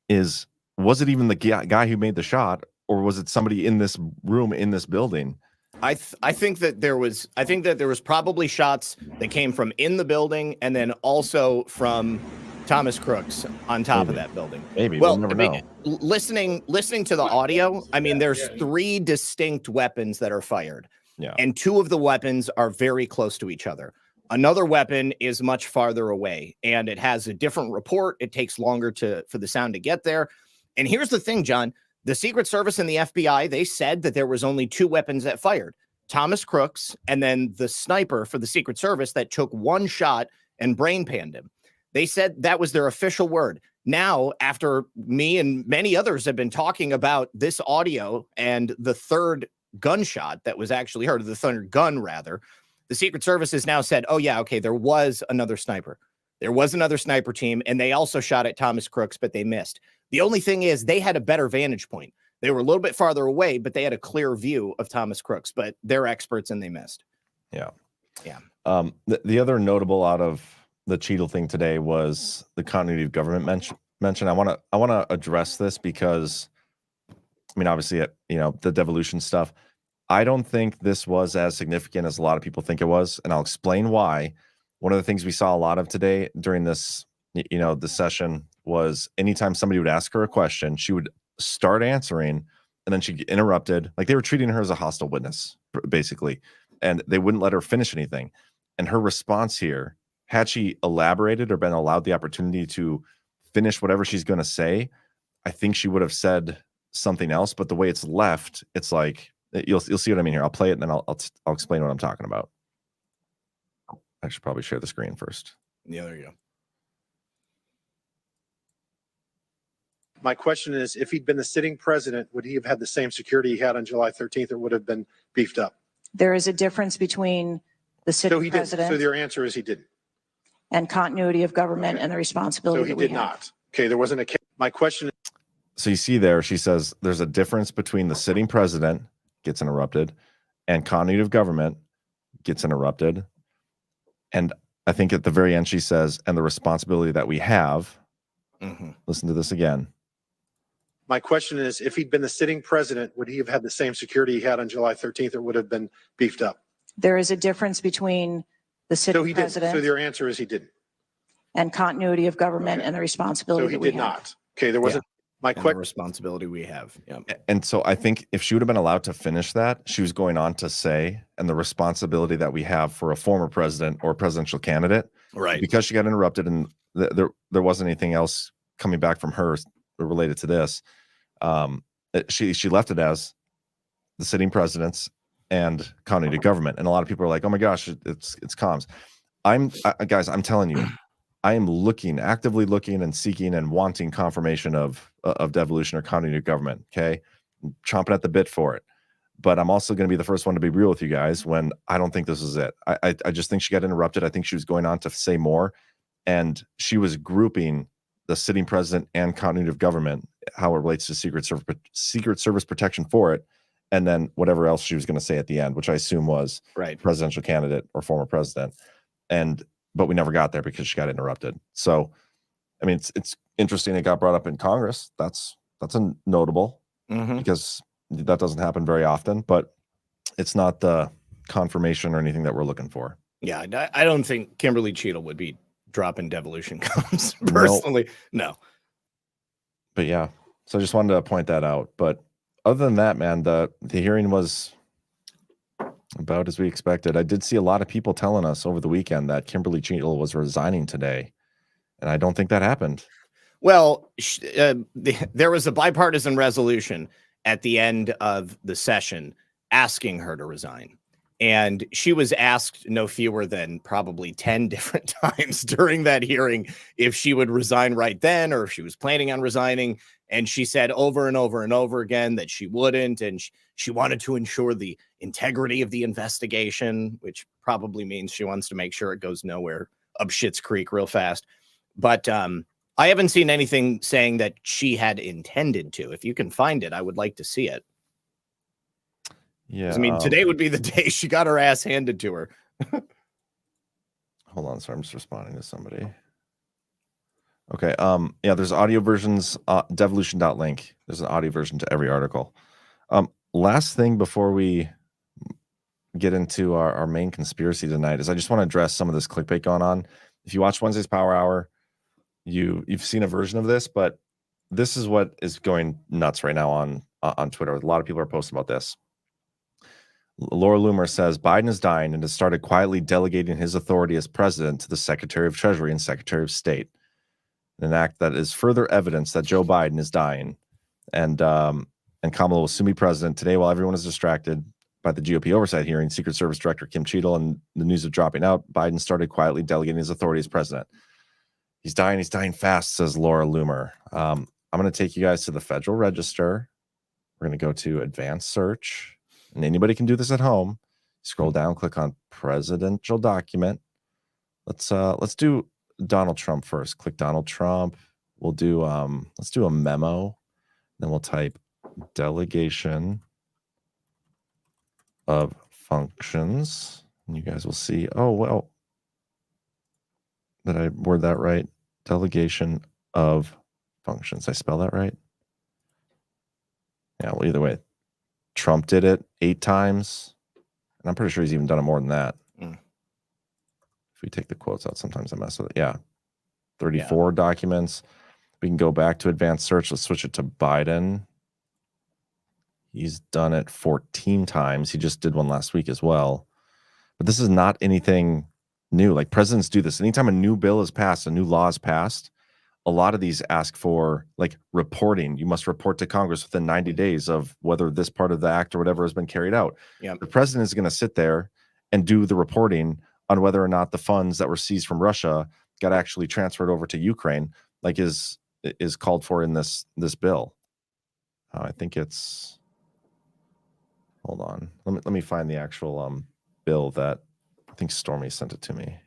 is, was it even the guy who made the shot? Or was it somebody in this room in this building? I think that there was probably shots that came from in the building and then also from Thomas Crooks on top of that building. Maybe. Well, we'll never know. Listening to the audio, I mean, there's 3 distinct weapons that are fired. Yeah. And 2 of the weapons are very close to each other. Another weapon is much farther away and it has a different report. It takes longer for the sound to get there. And here's the thing, John. The Secret Service and the FBI, they said that there was only 2 weapons that fired. Thomas Crooks and then the sniper for the Secret Service that took 1 shot and brain panned him. They said that was their official word. Now, after me and many others have been talking about this audio and the 3rd gunshot that was actually heard, the 3rd gun rather, the Secret Service has now said, oh yeah, okay, there was another sniper. There was another sniper team and they also shot at Thomas Crooks, but they missed. The only thing is they had a better vantage point. They were a little bit farther away, but they had a clear view of Thomas Crooks, but they're experts and they missed. Yeah. Yeah. The other notable out of the Cheadle thing today was the continuity of government mention. I want to address this because, I mean, obviously, the devolution stuff. I don't think this was as significant as a lot of people think it was, and I'll explain why. One of the things we saw a lot of today during this, the session was anytime somebody would ask her a question, she would start answering and then she'd get interrupted. Like they were treating her as a hostile witness, basically, and they wouldn't let her finish anything. And her response here, had she elaborated or been allowed the opportunity to finish whatever she's going to say, I think she would have said something else. But the way it's left, it's like, you'll see what I mean here. I'll play it and then I'll explain what I'm talking about. I should probably share the screen first. Yeah, there you go. My question is, if he'd been the sitting president, would he have had the same security he had on July 13th or would have been beefed up? There is a difference between the sitting president. So your answer is he didn't. And continuity of government and the responsibility. So he did not. Okay, there wasn't a. My question. So you see there, she says there's a difference between the sitting president gets interrupted and continuity of government gets interrupted. And I think at the very end, she says, and the responsibility that we have. Listen to this again. My question is, if he'd been the sitting president, would he have had the same security he had on July 13th or would have been beefed up? There is a difference between the sitting president. So your answer is he didn't. And continuity of government and the responsibility. So he did not. Okay, there wasn't. My question. Responsibility we have. Yeah. And so I think if she would have been allowed to finish that, she was going on to say, and the responsibility that we have for a former president or presidential candidate, right? Because she got interrupted and there wasn't anything else coming back from her related to this. she left it as the sitting presidents and continuity of government. And a lot of people are like, oh my gosh, it's comms. Guys, I'm telling you, I am actively looking and seeking and wanting confirmation of devolution or continuity of government. Okay. I'm chomping at the bit for it. But I'm also going to be the first one to be real with you guys when I don't think this is it. I just think she got interrupted. I think she was going on to say more. And she was grouping the sitting president and continuity of government, how it relates to Secret Service protection for it. And then whatever else she was going to say at the end, which I assume was presidential candidate or former president. But we never got there because she got interrupted. So, I mean, it's interesting. It got brought up in Congress. That's a notable because that doesn't happen very often, but it's not the confirmation or anything that we're looking for. Yeah, I don't think Kimberly Cheadle would be dropping devolution comms personally. No. But yeah, so I just wanted to point that out. But other than that, man, the hearing was about as we expected. I did see a lot of people telling us over the weekend that Kimberly Cheadle was resigning today, and I don't think that happened. Well, there was a bipartisan resolution at the end of the session asking her to resign. And she was asked no fewer than probably 10 different times during that hearing if she would resign right then or if she was planning on resigning. And she said over and over and over again that she wouldn't. And she wanted to ensure the integrity of the investigation, which probably means she wants to make sure it goes nowhere up Schitt's Creek real fast. But I haven't seen anything saying that she had intended to. If you can find it, I would like to see it. Yeah. I mean, today would be the day she got her ass handed to her. Hold on. Sorry, I'm just responding to somebody. Okay. Yeah, there's audio versions, devolution.link. There's an audio version to every article. Last thing before we get into our main conspiracy tonight is I just want to address some of this clickbait going on. If you watch Wednesday's Power Hour, you've seen a version of this, but this is what is going nuts right now on Twitter. A lot of people are posting about this. Laura Loomer says Biden is dying and has started quietly delegating his authority as president to the Secretary of Treasury and Secretary of State. An act that is further evidence that Joe Biden is dying. And Kamala will soon be president. Today, while everyone is distracted by the GOP oversight hearing, Secret Service Director Kim Cheadle and the news of dropping out, Biden started quietly delegating his authority as president. He's dying fast, says Laura Loomer. I'm going to take you guys to the Federal Register. We're going to go to advanced search. And anybody can do this at home. Scroll down, click on presidential document. Let's do Donald Trump first. Click Donald Trump. We'll do let's do a memo. Then we'll type delegation of functions. And you guys will see. Oh, well, did I word that right? Delegation of functions. Did I spell that right? Yeah, well, either way. Trump did it 8 times, and I'm pretty sure he's even done it more than that. If we take the quotes out, sometimes I mess with it. Yeah, 34 documents. We can go back to advanced search. Let's switch it to Biden. He's done it 14 times. He just did one last week as well. But this is not anything new. Like, presidents do this. Anytime a new bill is passed, a new law is passed, a lot of these ask for like reporting. You must report to Congress within 90 days of whether this part of the act or whatever has been carried out. Yeah. The president is going to sit there and do the reporting on whether or not the funds that were seized from Russia got actually transferred over to Ukraine, like is called for in this bill. I think it's, hold on. Let me find the actual bill that I think Stormy sent it to me,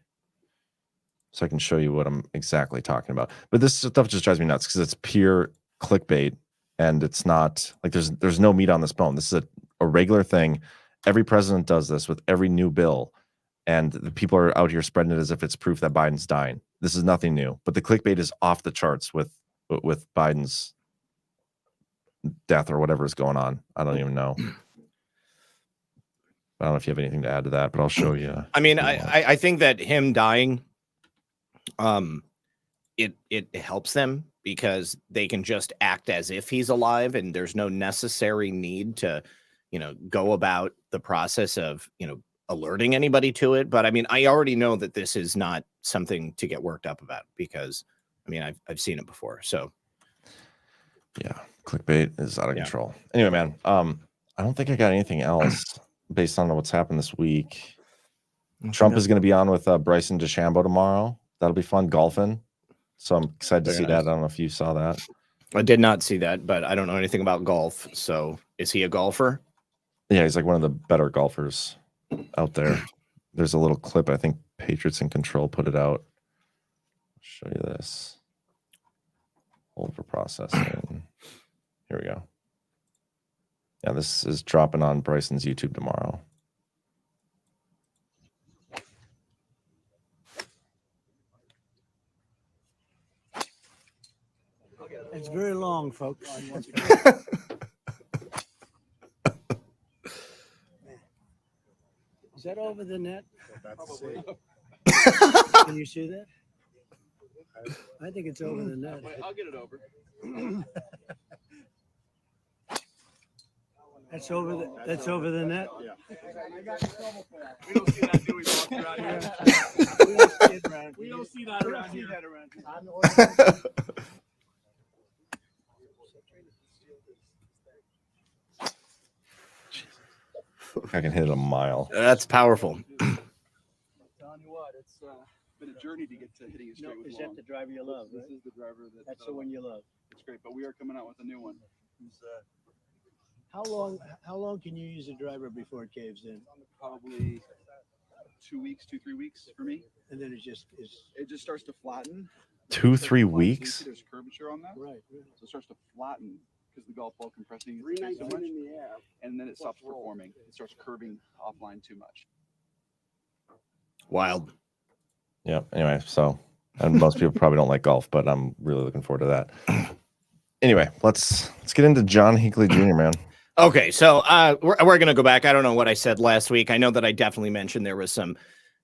so I can show you what I'm exactly talking about. But this stuff just drives me nuts because it's pure clickbait, and it's not like there's no meat on this bone. This is a regular thing. Every president does this with every new bill, and the people are out here spreading it as if it's proof that Biden's dying. This is nothing new, but the clickbait is off the charts with Biden's death or whatever is going on. I don't even know. I don't know if you have anything to add to that, but I'll show you. I mean, I think that him dying, it helps them because they can just act as if he's alive, and there's no necessary need to, go about the process of, alerting anybody to it. But I mean, I already know that this is not something to get worked up about because, I mean, I've seen it before. So Yeah, clickbait is out of control. Anyway, man, I don't think I got anything else based on what's happened this week. Trump is going to be on with Bryson DeChambeau tomorrow. That'll be fun golfing. So I'm excited to see that. I don't know if you saw that. I did not see that, but I don't know anything about golf. So is he a golfer? Yeah, he's like one of the better golfers out there. There's a little clip. I think Patriots in Control put it out. I'll show you this. Hold for processing. Here we go. Yeah, this is dropping on Bryson's YouTube tomorrow. It's very long, folks. Is that over the net? Can you see that? I think it's over the net. I'll get it over. That's over the net. Yeah. We don't see that, do we, boss, around here? We don't see that around here. I can hit it a mile. That's powerful. Telling you what, it's been a journey to get to hitting it straight with Is that the driver you love? This is the driver That's the one you love. It's great, but we are coming out with a new one. How long can you use a driver before it caves in? Probably 2 weeks, 2-3 weeks for me. And then it just starts to flatten. 2-3 weeks. There's curvature on that. Right. So it starts to flatten because the golf ball compressing so much, and then it stops performing. It starts curving offline too much. Wild. Yeah. Anyway, so and most people probably don't like golf, but I'm really looking forward to that. Anyway, let's get into John Hinckley Jr., man. Okay, so we're going to go back. I don't know what I said last week. I know that I definitely mentioned there was some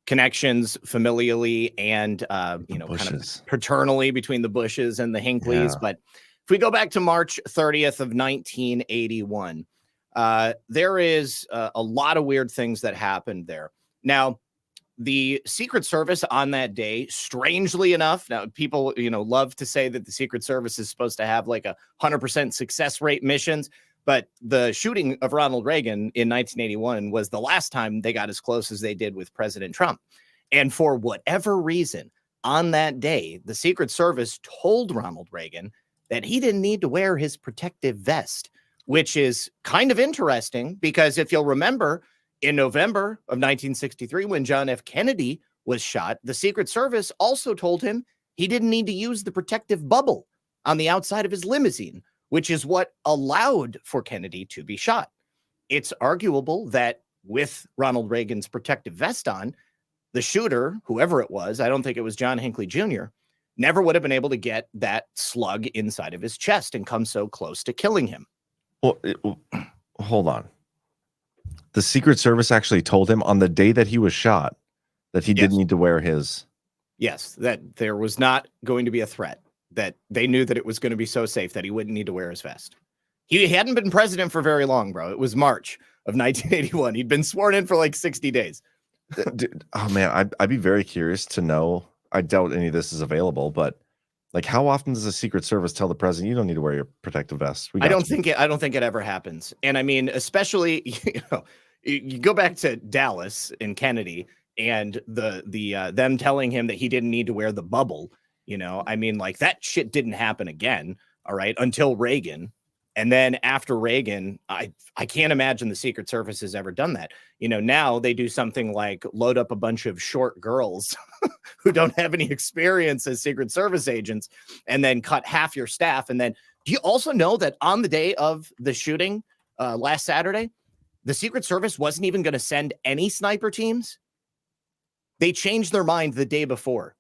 connections familially and kind of paternally between the Bushes and the Hinkleys. Yeah. But if we go back to March 30th of 1981, there is a lot of weird things that happened there. Now, the Secret Service on that day, strangely enough, now people, love to say that the Secret Service is supposed to have like 100% success rate missions, but the shooting of Ronald Reagan in 1981 was the last time they got as close as they did with President Trump. And for whatever reason, on that day, the Secret Service told Ronald Reagan that he didn't need to wear his protective vest, which is kind of interesting because if you'll remember, in November of 1963, when John F. Kennedy was shot, the Secret Service also told him he didn't need to use the protective bubble on the outside of his limousine, which is what allowed for Kennedy to be shot. It's arguable that with Ronald Reagan's protective vest on, the shooter, whoever it was, I don't think it was John Hinckley Jr., never would have been able to get that slug inside of his chest and come so close to killing him. Well, hold on. The Secret Service actually told him on the day that he was shot that he didn't need to wear his. Yes, that there was not going to be a threat, that they knew that it was going to be so safe that he wouldn't need to wear his vest. He hadn't been president for very long, bro. It was March of 1981. He'd been sworn in for like 60 days. Dude, oh man, I'd be very curious to know. I doubt any of this is available, but like, how often does the Secret Service tell the president you don't need to wear your protective vest? I don't think it ever happens. And I mean, especially, you go back to Dallas and Kennedy and them telling him that he didn't need to wear the bubble. I mean, like that shit didn't happen again. All right. Until Reagan. And then after Reagan, I can't imagine the Secret Service has ever done that. Now they do something like load up a bunch of short girls who don't have any experience as Secret Service agents and then cut half your staff. And then do you also know that on the day of the shooting last Saturday, the Secret Service wasn't even going to send any sniper teams? They changed their mind the day before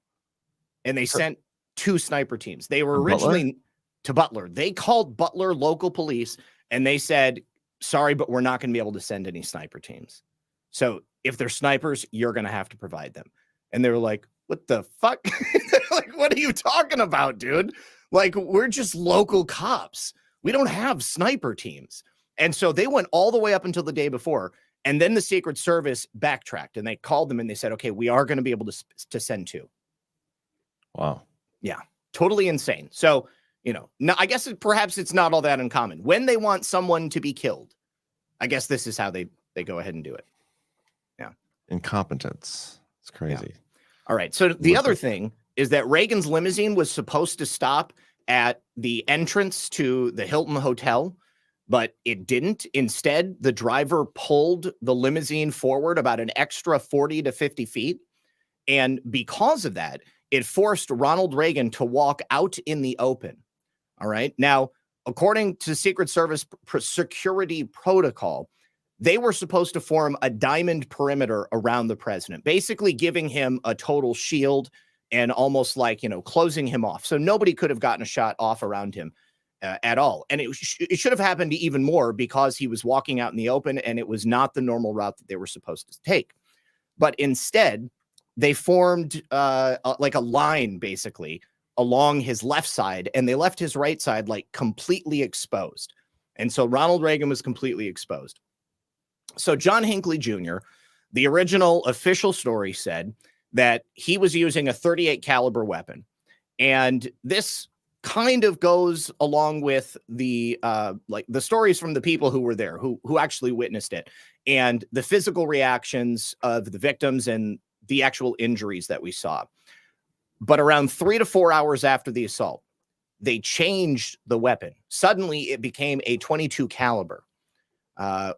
and they sent 2 sniper teams. They were originally to Butler. They called Butler local police and they said, sorry, but we're not going to be able to send any sniper teams. So if they're snipers, you're going to have to provide them. And they were like, what the fuck? Like, what are you talking about, dude? Like, we're just local cops. We don't have sniper teams. And so they went all the way up until the day before. And then the Secret Service backtracked and they called them and they said, okay, we are going to be able to send 2. Wow. Yeah, totally insane. So You know, no, I guess perhaps it's not all that uncommon. When they want someone to be killed, I guess this is how they go ahead and do it. Yeah. Incompetence. It's crazy. Yeah. All right. So the other thing is that Reagan's limousine was supposed to stop at the entrance to the Hilton Hotel, but it didn't. Instead, the driver pulled the limousine forward about an extra 40 to 50 feet. And because of that, it forced Ronald Reagan to walk out in the open. All right. Now, according to Secret Service security protocol, they were supposed to form a diamond perimeter around the president, basically giving him a total shield and almost like, you know, closing him off. So nobody could have gotten a shot off around him at all. And it should have happened even more because he was walking out in the open and it was not the normal route that they were supposed to take. But instead, they formed like a line basically along his left side, and they left his right side like completely exposed. And so Ronald Reagan was completely exposed. So John Hinckley Jr., the original official story said that he was using a .38 caliber weapon. And this kind of goes along with the like the stories from the people who were there, who actually witnessed it, and the physical reactions of the victims and the actual injuries that we saw. But around 3 to 4 hours after the assault, they changed the weapon. Suddenly it became a .22 caliber,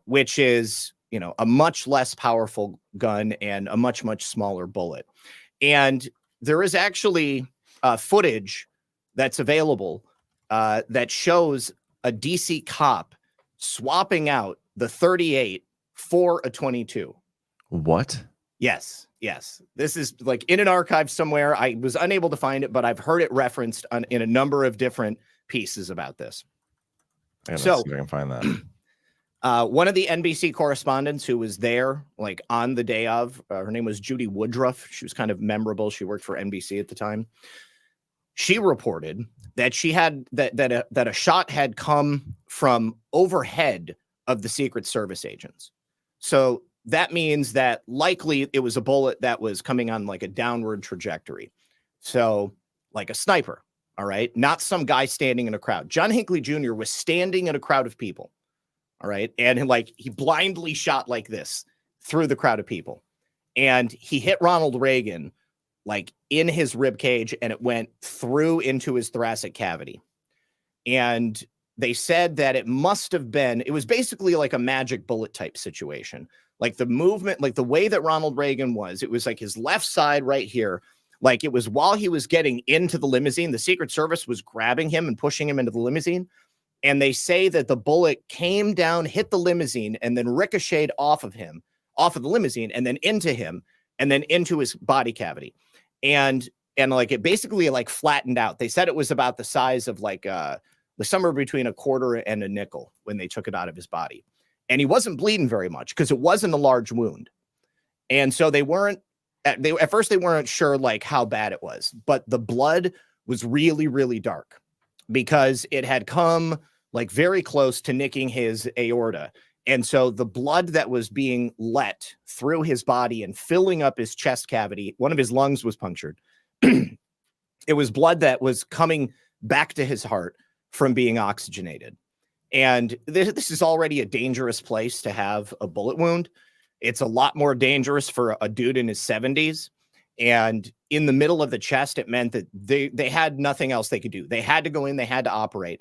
which is, you know, a much less powerful gun and a much, much smaller bullet. And there is actually footage that's available that shows a DC cop swapping out the .38 for a .22. What? Yes. Yes. This is like in an archive somewhere. I was unable to find it, but I've heard it referenced in a number of different pieces about this. So see if I can find that. One of the NBC correspondents who was there, like on the day of, her name was Judy Woodruff. She was kind of memorable. She worked for NBC at the time. She reported that she had that a shot had come from overhead of the Secret Service agents. So that means that likely it was a bullet that was coming on like a downward trajectory. So like a sniper. All right. Not some guy standing in a crowd. John Hinckley Jr. was standing in a crowd of people. All right. And like he blindly shot like this through the crowd of people. And he hit Ronald Reagan like in his rib cage, and it went through into his thoracic cavity. And they said that it must have been, it was basically like a magic bullet type situation. Like the movement, like the way that Ronald Reagan was, it was like his left side right here. Like it was while he was getting into the limousine, the Secret Service was grabbing him and pushing him into the limousine. And they say that the bullet came down, hit the limousine, and then ricocheted off of him, off of the limousine, and then into him, and then into his body cavity. And like it basically like flattened out. They said it was about the size of like somewhere between a quarter and a nickel when they took it out of his body. And he wasn't bleeding very much because it wasn't a large wound. And so they weren't, at first they weren't sure like how bad it was, but the blood was really, really dark because it had come like very close to nicking his aorta. And so the blood that was being let through his body and filling up his chest cavity, one of his lungs was punctured. It was blood that was coming back to his heart from being oxygenated. And this is already a dangerous place to have a bullet wound. It's a lot more dangerous for a dude in his 70s. And in the middle of the chest, it meant that they had nothing else they could do. They had to go in, they had to operate.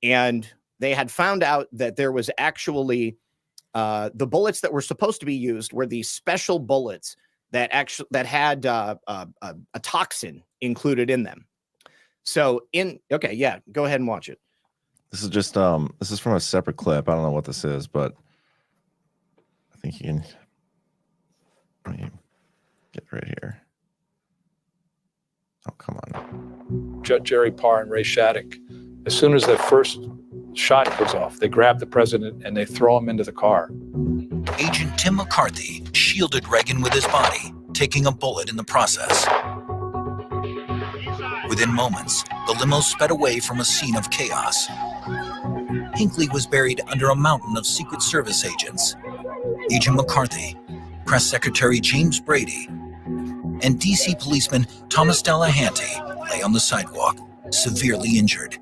And they had found out that there was actually the bullets that were supposed to be used were these special bullets that had a toxin included in them. So okay, yeah, go ahead and watch it. This is just this is from a separate clip. I don't know what this is, but I think you can let me get right here. Oh, come on. Jerry Parr and Ray Shattuck, as soon as that first shot goes off, they grab the president and they throw him into the car. Agent Tim McCarthy shielded Reagan with his body, taking a bullet in the process. Within moments, the limo sped away from a scene of chaos. Hinckley was buried under a mountain of Secret Service agents. Agent McCarthy, Press Secretary James Brady, and DC policeman Thomas Delahanty lay on the sidewalk, severely injured.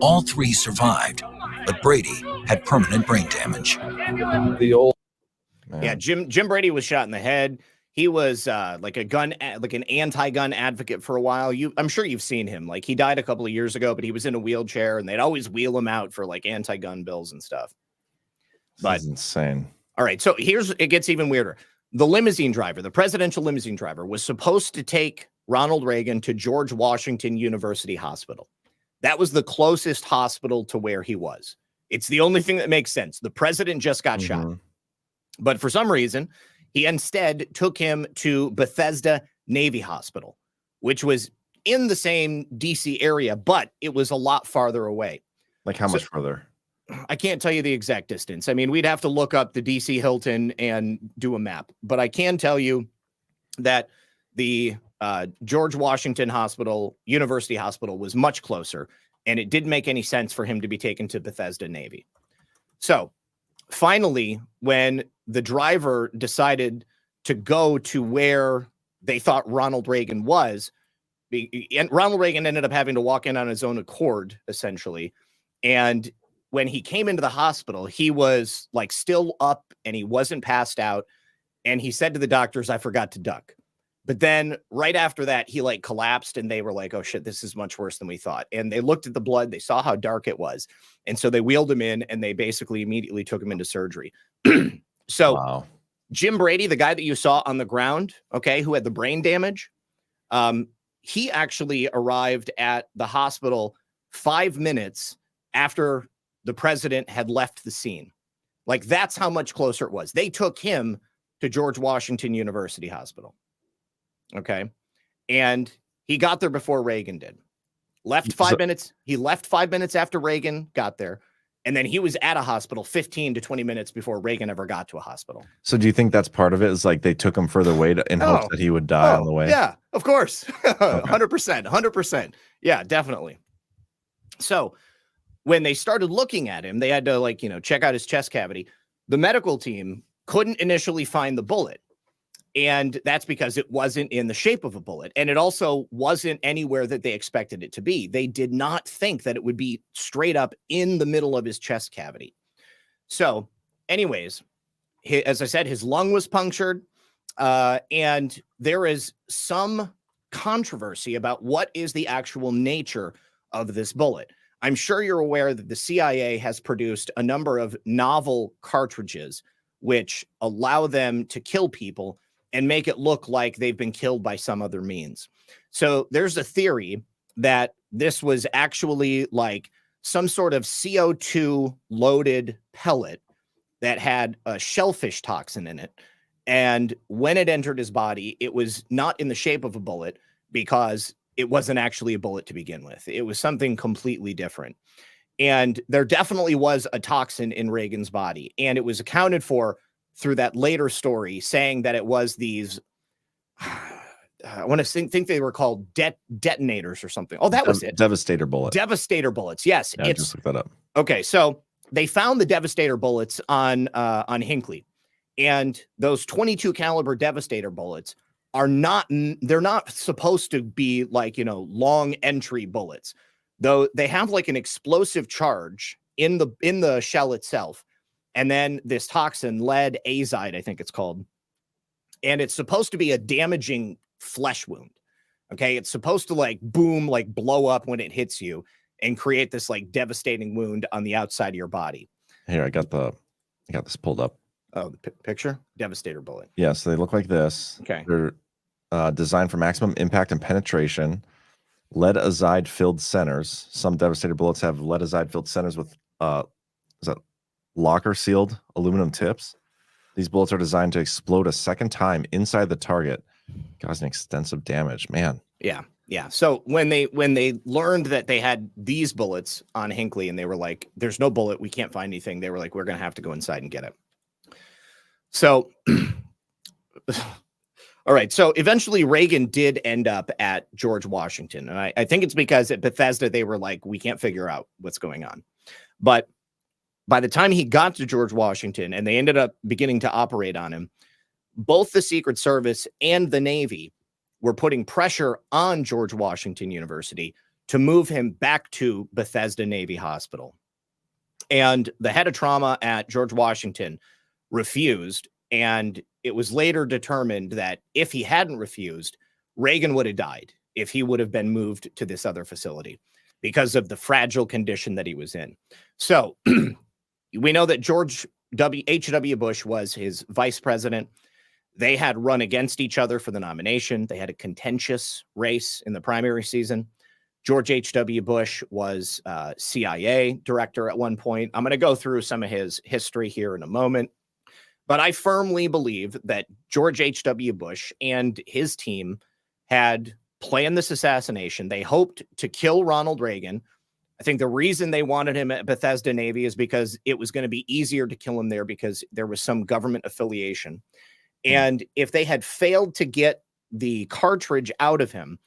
All three survived, but Brady had permanent brain damage. The old Yeah, Jim Brady was shot in the head. He was like an anti-gun advocate for a while. I'm sure you've seen him. Like, he died a couple of years ago, but he was in a wheelchair, and they'd always wheel him out for like anti-gun bills and stuff. But This is insane. all right, so it gets even weirder. The limousine driver, the presidential limousine driver, was supposed to take Ronald Reagan to George Washington University Hospital. That was the closest hospital to where he was. It's the only thing that makes sense. The president just got shot. But for some reason, he instead took him to Bethesda Navy Hospital, which was in the same DC area, but it was a lot farther away. Like how much further? I can't tell you the exact distance. I mean, we'd have to look up the DC Hilton and do a map, but I can tell you that the George Washington Hospital, University Hospital, was much closer, and it didn't make any sense for him to be taken to Bethesda Navy. So finally, when the driver decided to go to where they thought Ronald Reagan was, and Ronald Reagan ended up having to walk in on his own accord, essentially. And when he came into the hospital, he was like still up and he wasn't passed out. And he said to the doctors, "I forgot to duck." But then right after that, he like collapsed and they were like, "Oh shit, this is much worse than we thought." And they looked at the blood, they saw how dark it was. And so they wheeled him in and they basically immediately took him into surgery. So wow. Jim Brady, the guy that you saw on the ground, okay, who had the brain damage, he actually arrived at the hospital 5 minutes after the president had left the scene. Like, that's how much closer it was. They took him to George Washington University Hospital. Okay. And he got there before Reagan did. Left 5 minutes. He left 5 minutes after Reagan got there. And then he was at a hospital 15 to 20 minutes before Reagan ever got to a hospital. So do you think that's part of it? Is like they took him further away in hopes that he would die on the way? Yeah, of course. 100%. 100%. Yeah, definitely. So when they started looking at him, they had to, like, check out his chest cavity. The medical team couldn't initially find the bullet. And that's because it wasn't in the shape of a bullet. And it also wasn't anywhere that they expected it to be. They did not think that it would be straight up in the middle of his chest cavity. So anyways, as I said, his lung was punctured. And there is some controversy about what is the actual nature of this bullet. I'm sure you're aware that the CIA has produced a number of novel cartridges which allow them to kill people and make it look like they've been killed by some other means. So there's a theory that this was actually like some sort of CO2 loaded pellet that had a shellfish toxin in it. And when it entered his body, it was not in the shape of a bullet because it wasn't actually a bullet to begin with. It was something completely different. And there definitely was a toxin in Reagan's body. And it was accounted for through that later story saying that it was these, I want to think they were called detonators or something. Oh, that was it. Devastator bullet. Devastator bullets. Yes. Yeah, just look that up. Okay. So they found the Devastator bullets on Hinckley, and those 22 caliber Devastator bullets are not, they're not supposed to be like, long entry bullets, though they have like an explosive charge in the shell itself. And then this toxin, lead azide, I think it's called. And it's supposed to be a damaging flesh wound. Okay. It's supposed to like boom, like blow up when it hits you and create this like devastating wound on the outside of your body. Here, I got this pulled up. Oh, the picture? Devastator bullet. Yeah. So they look like this. Okay. They're designed for maximum impact and penetration. Lead azide filled centers. Some Devastator bullets have lead azide filled centers with, is that locker sealed aluminum tips. These bullets are designed to explode a second time inside the target, causing extensive damage. Man. Yeah. Yeah. So when they learned that they had these bullets on Hinckley and they were like, "There's no bullet, we can't find anything," they were like, "We're going to have to go inside and get it." So, all right. So eventually Reagan did end up at George Washington. And I think it's because at Bethesda, they were like, "We can't figure out what's going on." But by the time he got to George Washington and they ended up beginning to operate on him, both the Secret Service and the Navy were putting pressure on George Washington University to move him back to Bethesda Navy Hospital. And the head of trauma at George Washington refused. And it was later determined that if he hadn't refused, Reagan would have died if he would have been moved to this other facility because of the fragile condition that he was in. So we know that George H.W. Bush was his vice president. They had run against each other for the nomination. They had a contentious race in the primary season. George H.W. Bush was CIA director at one point. I'm going to go through some of his history here in a moment. But I firmly believe that George H.W. Bush and his team had planned this assassination. They hoped to kill Ronald Reagan. I think the reason they wanted him at Bethesda Navy is because it was going to be easier to kill him there because there was some government affiliation. And if they had failed to get the cartridge out of him,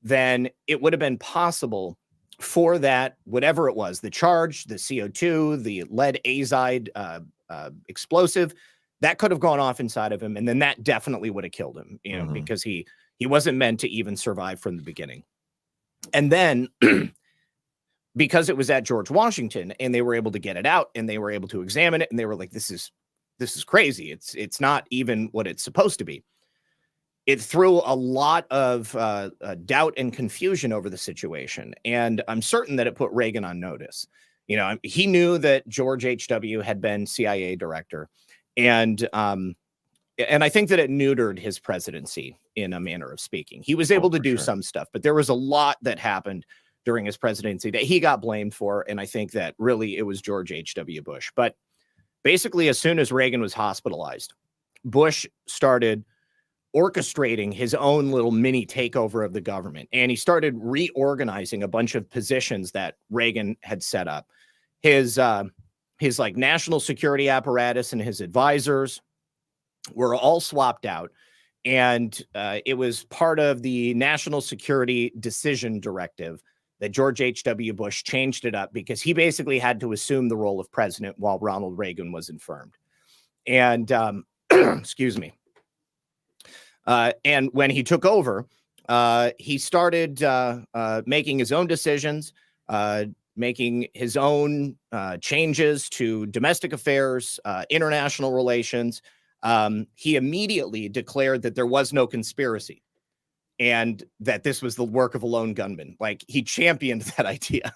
then it would have been possible for that, whatever it was, the charge, the CO2, the lead azide explosive, that could have gone off inside of him. And then that definitely would have killed him, you know, because he wasn't meant to even survive from the beginning. And then because it was at George Washington and they were able to get it out and they were able to examine it and they were like, this is crazy. It's not even what it's supposed to be. It threw a lot of doubt and confusion over the situation. And I'm certain that it put Reagan on notice. You know, he knew that George H.W. had been CIA director. And I think that it neutered his presidency in a manner of speaking. He was able to do some stuff, but there was a lot that happened during his presidency that he got blamed for. And I think that really it was George H.W. Bush. But basically, as soon as Reagan was hospitalized, Bush started orchestrating his own little mini takeover of the government. And he started reorganizing a bunch of positions that Reagan had set up. His like national security apparatus and his advisors were all swapped out. And it was part of the National Security Decision Directive that George H.W. Bush changed it up because he basically had to assume the role of president while Ronald Reagan was infirmed. And excuse me. And when he took over, he started making his own decisions, making his own changes to domestic affairs, international relations. He immediately declared that there was no conspiracy and that this was the work of a lone gunman. Like, he championed that idea.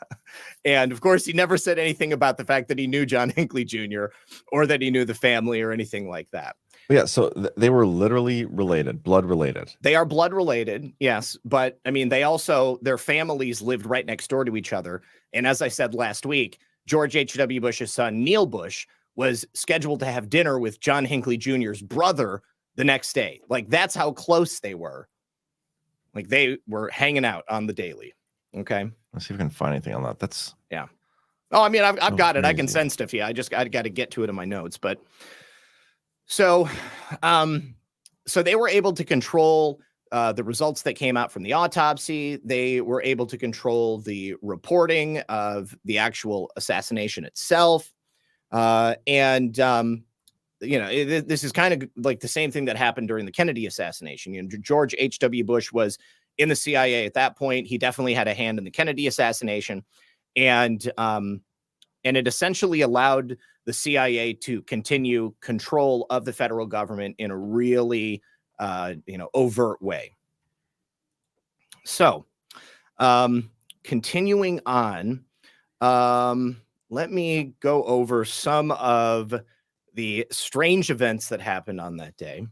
And of course, he never said anything about the fact that he knew John Hinckley Jr. or that he knew the family or anything like that. Yeah, so they were literally related, blood related. They are blood related, yes. But I mean, they also, their families lived right next door to each other. And as I said last week, George H.W. Bush's son, Neil Bush, was scheduled to have dinner with John Hinckley Jr.'s brother the next day. Like, that's how close they were. Like, they were hanging out on the daily. Okay. Let's see if we can find anything on that. That's, yeah. Oh, I mean, I've got it. I can send stuff. Yeah. I got to get to it in my notes. But so they were able to control the results that came out from the autopsy. They were able to control the reporting of the actual assassination itself. You know, this is kind of like the same thing that happened during the Kennedy assassination. You know, George H.W. Bush was in the CIA at that point. He definitely had a hand in the Kennedy assassination. And it essentially allowed the CIA to continue control of the federal government in a really, overt way. So, continuing on, let me go over some of the strange events that happened on that day.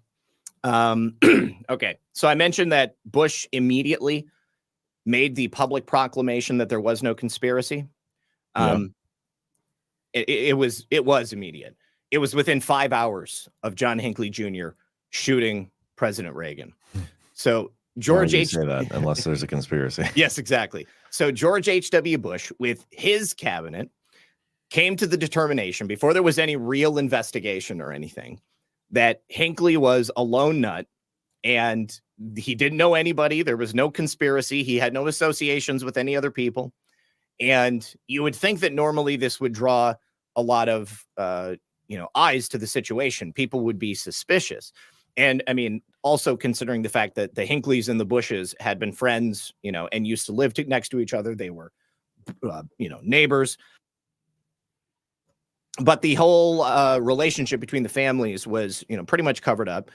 Okay, so I mentioned that Bush immediately made the public proclamation that there was no conspiracy. It was immediate. It was within 5 hours of John Hinckley Jr. shooting President Reagan. So George H. say that unless there's a conspiracy. Yes, exactly. So George H.W. Bush, with his cabinet, came to the determination, before there was any real investigation or anything, that Hinckley was a lone nut and he didn't know anybody. There was no conspiracy. He had no associations with any other people. And you would think that normally this would draw a lot of, eyes to the situation. People would be suspicious. And I mean, also considering the fact that the Hinkleys and the Bushes had been friends, and used to live next to each other. They were, neighbors. But the whole relationship between the families was, pretty much covered up.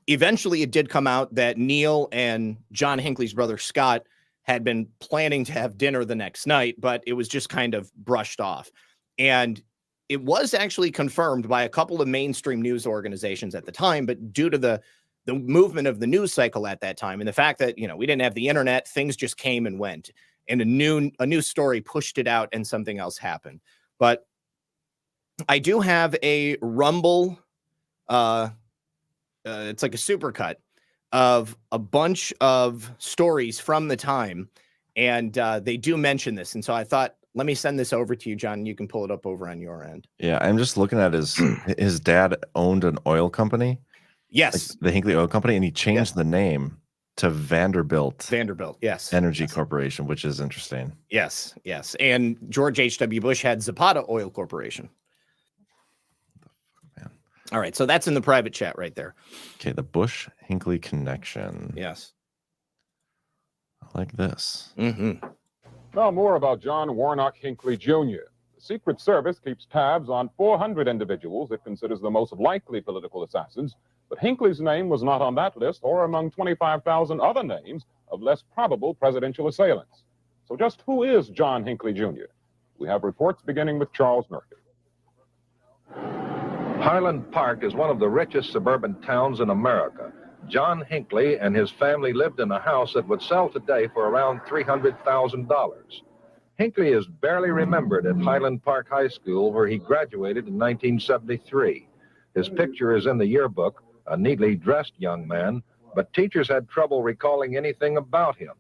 Eventually, it did come out that Neil and John Hinckley's brother Scott had been planning to have dinner the next night, but it was just kind of brushed off. And it was actually confirmed by a couple of mainstream news organizations at the time, but due to the movement of the news cycle at that time and the fact that, we didn't have the internet, things just came and went, and a new story pushed it out and something else happened. But I do have a Rumble, it's like a supercut of a bunch of stories from the time, and they do mention this. And so I thought, let me send this over to you, John, and you can pull it up over on your end. Yeah, I'm just looking at his dad owned an oil company. Yes. Like the Hinckley Oil Company, and he changed the name to Vanderbilt, yes. Energy Corporation, which is interesting. Yes. And George H.W. Bush had Zapata Oil Corporation. All right, so that's in the private chat right there. Okay, the Bush-Hinckley connection. Yes. I like this. Mm-hmm. Now more about John Warnock Hinckley Jr. The Secret Service keeps tabs on 400 individuals it considers the most likely political assassins, but Hinckley's name was not on that list or among 25,000 other names of less probable presidential assailants. So just who is John Hinckley Jr.? We have reports beginning with Charles Murphy. Highland Park is one of the richest suburban towns in America. John Hinckley and his family lived in a house that would sell today for around $300,000. Hinckley is barely remembered at Highland Park High School, where he graduated in 1973. His picture is in the yearbook, a neatly dressed young man, but teachers had trouble recalling anything about him.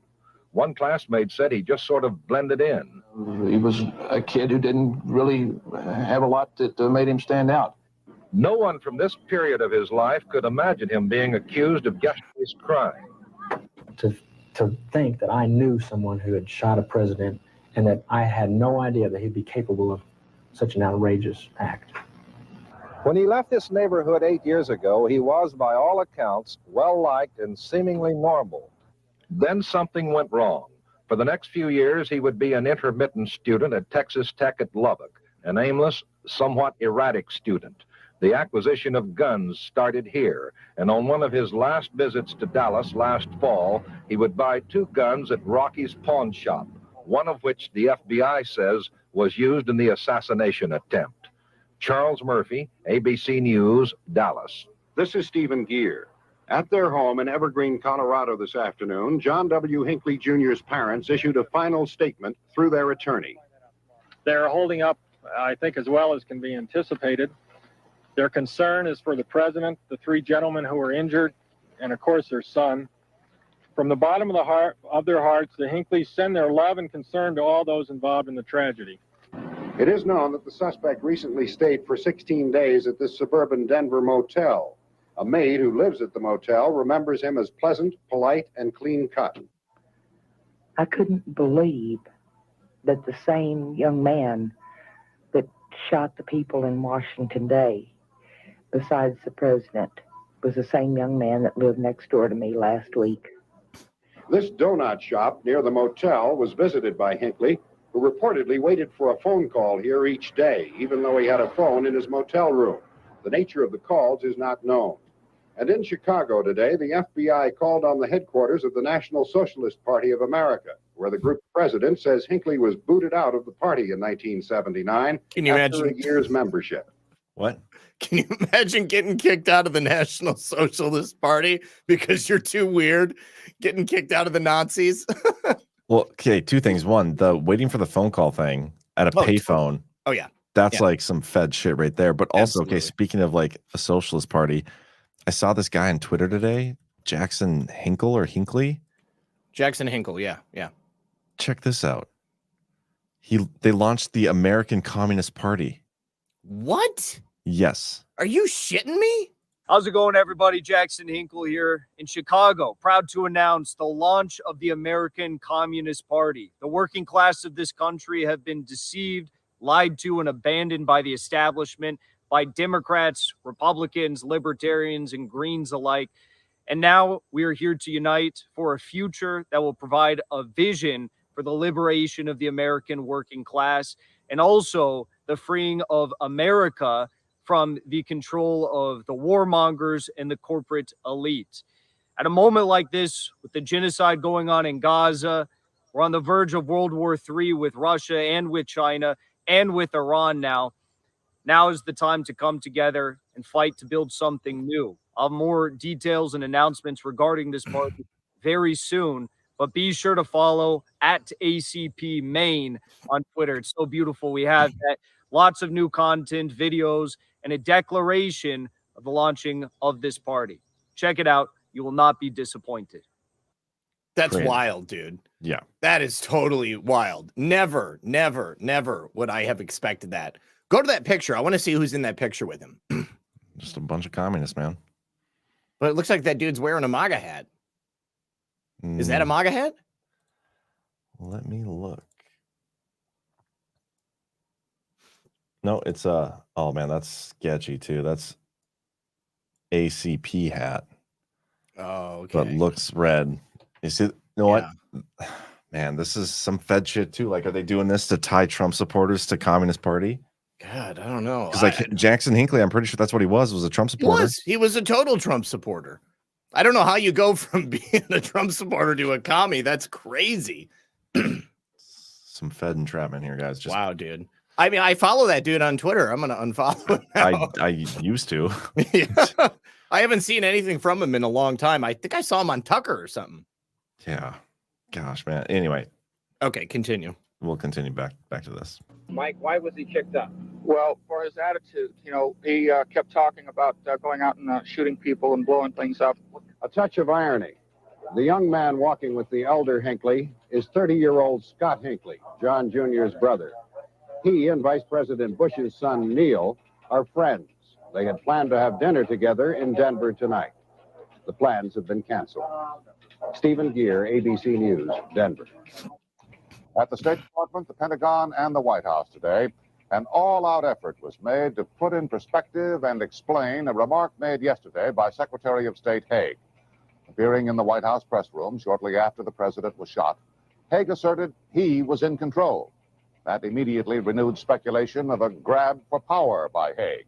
One classmate said he just sort of blended in. He was a kid who didn't really have a lot that made him stand out. No one from this period of his life could imagine him being accused of yesterday's crime. To think that I knew someone who had shot a president and that I had no idea that he'd be capable of such an outrageous act. When he left this neighborhood 8 years ago, he was, by all accounts, well-liked and seemingly normal. Then something went wrong. For the next few years, he would be an intermittent student at Texas Tech at Lubbock, an aimless, somewhat erratic student. The acquisition of guns started here, and on one of his last visits to Dallas last fall, he would buy 2 guns at Rocky's pawn shop, one of which the FBI says was used in the assassination attempt. Charles Murphy, ABC News, Dallas. This is Stephen Gear. At their home in Evergreen, Colorado this afternoon, John W. Hinckley Jr.'s parents issued a final statement through their attorney. They're holding up, I think, as well as can be anticipated. Their concern is for the president, the 3 gentlemen who were injured, and of course their son. From the bottom of their hearts, the Hinckley's send their love and concern to all those involved in the tragedy. It is known that the suspect recently stayed for 16 days at this suburban Denver motel. A maid who lives at the motel remembers him as pleasant, polite, and clean-cut. I couldn't believe that the same young man that shot the people in Washington Day, besides the president, was the same young man that lived next door to me last week. This donut shop near the motel was visited by Hinckley, who reportedly waited for a phone call here each day, even though he had a phone in his motel room. The nature of the calls is not known. And in Chicago today, the FBI called on the headquarters of the National Socialist Party of America, where the group president says Hinckley was booted out of the party in 1979 Can you after imagine? a year's membership. What? Can you imagine getting kicked out of the National Socialist Party because you're too weird? Getting kicked out of the Nazis? Well, okay, 2 things. One, the waiting for the phone call thing at a payphone. Oh, yeah. That's Yeah. like some Fed shit right there. But also, Absolutely. okay, speaking of like the Socialist Party, I saw this guy on Twitter today, Jackson Hinkley. Jackson Hinkle, yeah. Check this out. They launched the American Communist Party. What? Yes. Are you shitting me? How's it going, everybody? Jackson Hinkle here in Chicago, proud to announce the launch of the American Communist Party. The working class of this country have been deceived, lied to, and abandoned by the establishment, by Democrats, Republicans, Libertarians, and Greens alike. And now we are here to unite for a future that will provide a vision for the liberation of the American working class and also the freeing of America from the control of the warmongers and the corporate elite. At a moment like this, with the genocide going on in Gaza, we're on the verge of World War III with Russia and with China and with Iran now. Now is the time to come together and fight to build something new. I'll have more details and announcements regarding this party very soon, but be sure to follow at ACP Maine on Twitter. It's so beautiful. We have that. Lots of new content, videos, and a declaration of the launching of this party. Check it out. You will not be disappointed. That's Crazy. wild, dude. Yeah. That is totally wild. Never, never, never would I have expected that. Go to that picture. I want to see who's in that picture with him. Just a bunch of communists, man. But it looks like that dude's wearing a MAGA hat. Is that a MAGA hat? Let me look. No, it's a, oh man, that's sketchy too. That's ACP hat. Oh, okay. But looks red. You see, you know what? Man, this is some Fed shit too. Like, are they doing this to tie Trump supporters to Communist Party? God, I don't know. Because like Jackson Hinkley, I'm pretty sure that's what he was a Trump supporter. He was a total Trump supporter. I don't know how you go from being a Trump supporter to a commie. That's crazy. Some Fed entrapment here, guys. Just, wow, dude. I mean, I follow that dude on Twitter. I'm gonna unfollow him now. I used to. Yeah. I haven't seen anything from him in a long time. I think I saw him on Tucker or something. Yeah. Gosh, man. Anyway. Okay, continue. We'll continue back to this. Mike, why was he kicked up? Well, for his attitude, you know, he kept talking about going out and shooting people and blowing things up. A touch of irony. The young man walking with the elder Hinckley is 30-year-old Scott Hinckley, John Jr.'s brother. He and Vice President Bush's son, Neil, are friends. They had planned to have dinner together in Denver tonight. The plans have been canceled. Stephen Gear, ABC News, Denver. At the State Department, the Pentagon, and the White House today, an all-out effort was made to put in perspective and explain a remark made yesterday by Secretary of State Haig. Appearing in the White House press room shortly after the president was shot, Haig asserted he was in control. That immediately renewed speculation of a grab for power by Haig.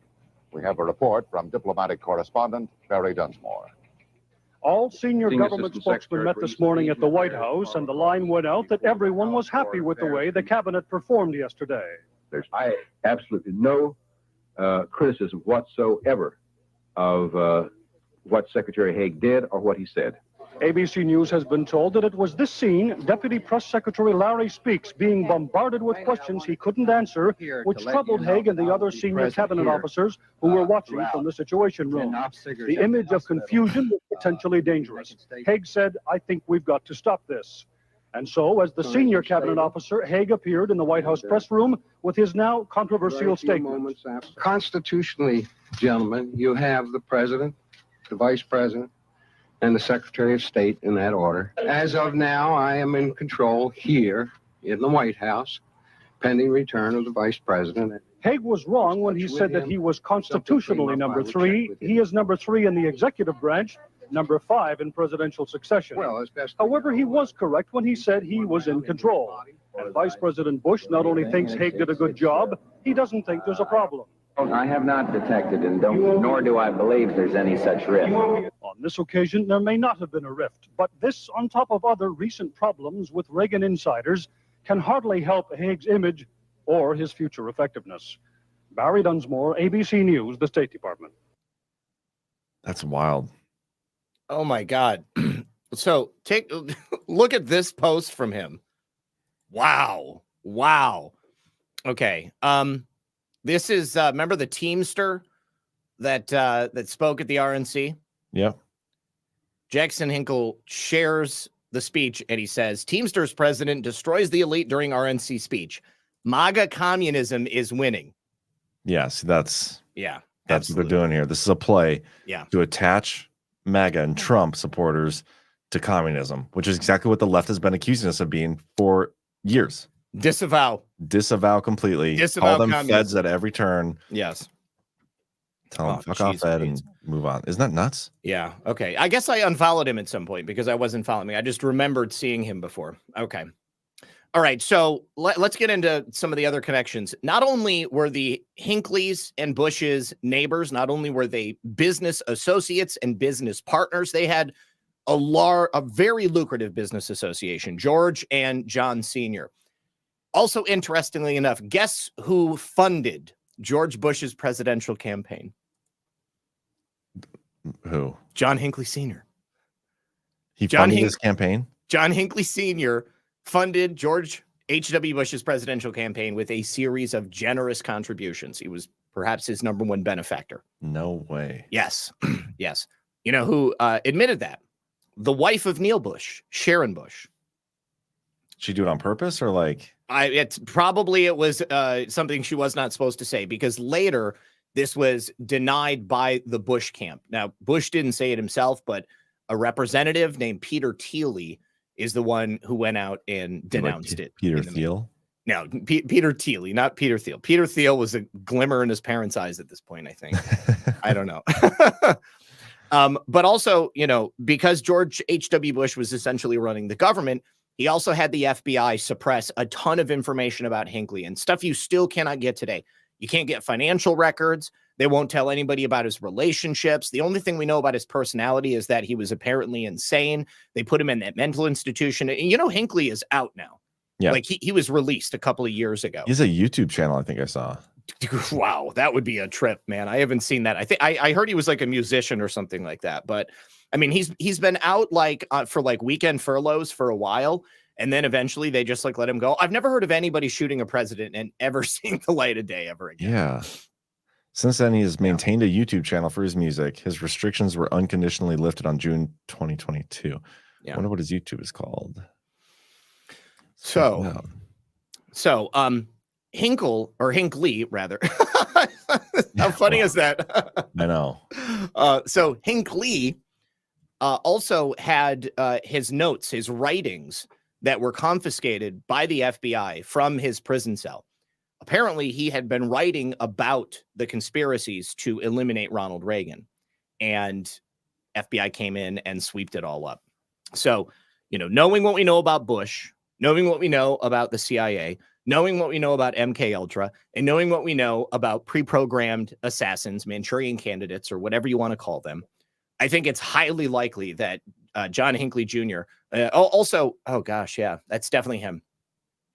We have a report from diplomatic correspondent Barry Dunsmore. All senior government spokesmen met this morning at the White House, and the line went out that everyone was happy with the way the cabinet performed yesterday. There's absolutely no criticism whatsoever of what Secretary Haig did or what he said. ABC News has been told that it was this scene, Deputy Press Secretary Larry Speaks being bombarded with questions he couldn't answer, which troubled Haig and the other senior cabinet officers who were watching from the Situation Room. The image of confusion was potentially dangerous. Haig said, "I think we've got to stop this." And so, as the senior cabinet officer, Haig appeared in the White House press room with his now controversial statement. Constitutionally, gentlemen, you have the president, the vice president, and the Secretary of State in that order. As of now, I am in control here in the White House, pending return of the vice president. Haig was wrong when he said that he was constitutionally number 3. He is number 3 in the executive branch, number 5 in presidential succession. However, he was correct when he said he was in control. And Vice President Bush not only thinks Haig did a good job, he doesn't think there's a problem. I have not detected and nor do I believe there's any such rift. On this occasion, there may not have been a rift, but this, on top of other recent problems with Reagan insiders, can hardly help Haig's image or his future effectiveness. Barry Dunsmore, ABC News, the State Department. That's wild. Oh my God. So look at this post from him. Wow. Wow. Okay. This is remember the Teamster that spoke at the RNC? Yeah. Jackson Hinkle shares the speech and he says, Teamsters president destroys the elite during RNC speech. MAGA communism is winning. Yes, that's absolutely what they're doing here. This is a play to attach MAGA and Trump supporters to communism, which is exactly what the left has been accusing us of being for years. Disavow completely. Disavow Call them communism. feds at every turn. Yes. Tell him Oh, fuck off, geez, Ed, Louise. and move on. Isn't that nuts? Yeah. Okay. I guess I unfollowed him at some point because I wasn't following me. I just remembered seeing him before. Okay. All right. So let's get into some of the other connections. Not only were the Hinkleys and Bushes neighbors, not only were they business associates and business partners, they had a very lucrative business association, George and John Sr. Also, interestingly enough, guess who funded George Bush's presidential campaign? Who? John Hinckley Sr. He funded his campaign? John Hinckley Sr. funded George H.W. Bush's presidential campaign with a series of generous contributions. He was perhaps his number one benefactor. No way. Yes. Yes. You know who admitted that? The wife of Neil Bush, Sharon Bush. She do it on purpose or like? It was something she was not supposed to say, because later this was denied by the Bush camp. Now, Bush didn't say it himself, but a representative named Peter Thiele is the one who went out and denounced it. Peter Thiele? No, Peter Thiele, not Peter Thiele. Peter Thiele was a glimmer in his parents' eyes at this point, I think. I don't know. But also, you know, because George H.W. Bush was essentially running the government, he also had the FBI suppress a ton of information about Hinckley and stuff you still cannot get today. You can't get financial records. They won't tell anybody about his relationships. The only thing we know about his personality is that he was apparently insane. They put him in that mental institution. And you know, Hinckley is out now. Yeah. Like he was released a couple of years ago. He has a YouTube channel, I think I saw. Wow, that would be a trip, man. I haven't seen that. I think I heard he was like a musician or something like that. But I mean, he's been out like for like weekend furloughs for a while. And then eventually they just like let him go. I've never heard of anybody shooting a president and ever seeing the light of day ever again. Yeah. Since then, he has maintained a YouTube channel for his music. His restrictions were unconditionally lifted on June 2022. Yeah. I wonder what his YouTube is called. So Hinckley, rather. How funny is that? I know. So Hinckley also had his notes, his writings that were confiscated by the FBI from his prison cell. Apparently, he had been writing about the conspiracies to eliminate Ronald Reagan, and FBI came in and swept it all up. So, you know, knowing what we know about Bush, knowing what we know about the CIA, knowing what we know about MK Ultra, and knowing what we know about pre-programmed assassins, Manchurian candidates, or whatever you want to call them, I think it's highly likely that John Hinckley Jr. Oh gosh, yeah, that's definitely him.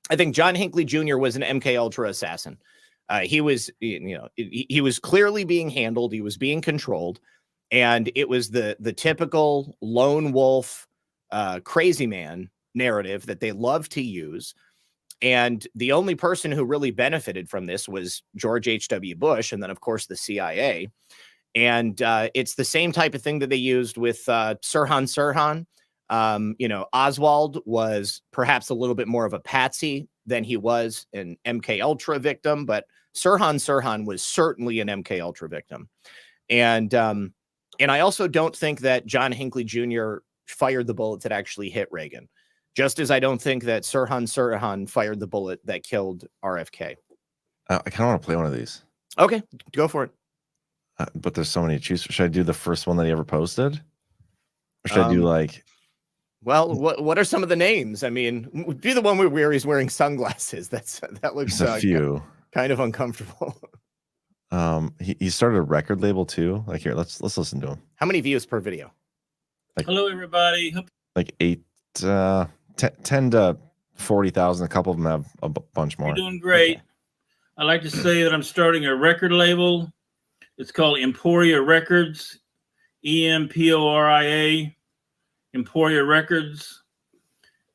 I think John Hinckley Jr. was an MK Ultra assassin. He was, you know, he was clearly being handled. He was being controlled, and it was the typical lone wolf, crazy man narrative that they love to use. And the only person who really benefited from this was George H.W. Bush, and then of course the CIA. And it's the same type of thing that they used with Sirhan Sirhan. You know, Oswald was perhaps a little bit more of a patsy than he was an MK Ultra victim, but Sirhan Sirhan was certainly an MK Ultra victim. And I also don't think that John Hinckley Jr. fired the bullet that actually hit Reagan, just as I don't think that Sirhan Sirhan fired the bullet that killed RFK. I kind of want to play one of these. Okay, go for it. But there's so many to choose. Should I do the first one that he ever posted? Or should I do like... Well, what are some of the names? I mean, do the one where he's wearing sunglasses. That looks There's a few. Kind of uncomfortable. He started a record label too. Like here, let's listen to him. How many views per video? Hello, everybody. Like 10 to 40,000. A couple of them have a bunch more. You're doing great. Okay. I'd like to say that I'm starting a record label. It's called Emporia Records, EMPORIA, Emporia Records.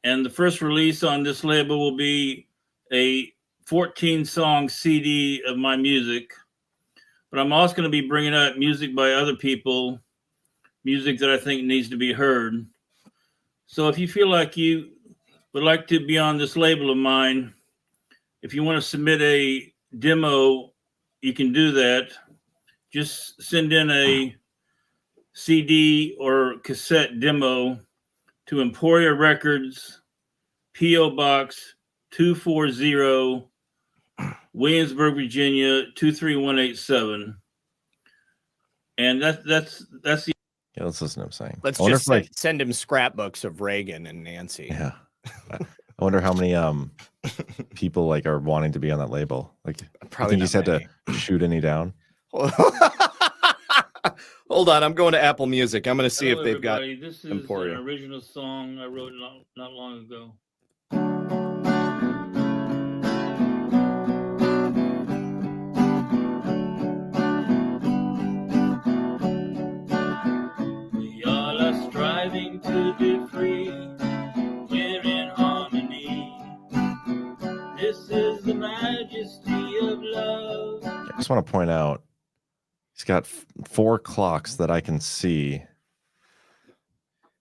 And the first release on this label will be a 14-song CD of my music. But I'm also going to be bringing out music by other people, music that I think needs to be heard. So if you feel like you would like to be on this label of mine, if you want to submit a demo, you can do that. Just send in a CD or cassette demo to Emporia Records, P.O. Box 240, Williamsburg, Virginia 23187. And that's the. Yeah, let's listen to him saying. Let's I wonder just if, send him scrapbooks of Reagan and Nancy. Yeah. I wonder how many people like are wanting to be on that label. Like, Probably I think he not said to shoot any down. Hold on, I'm going to Apple Music. I'm going to see Hello, if they've got everybody. This is Emporia. an original song I wrote not long ago. We all are striving to be free. We're in harmony. This is the majesty of love. I just want to point out he's got 4 clocks that I can see.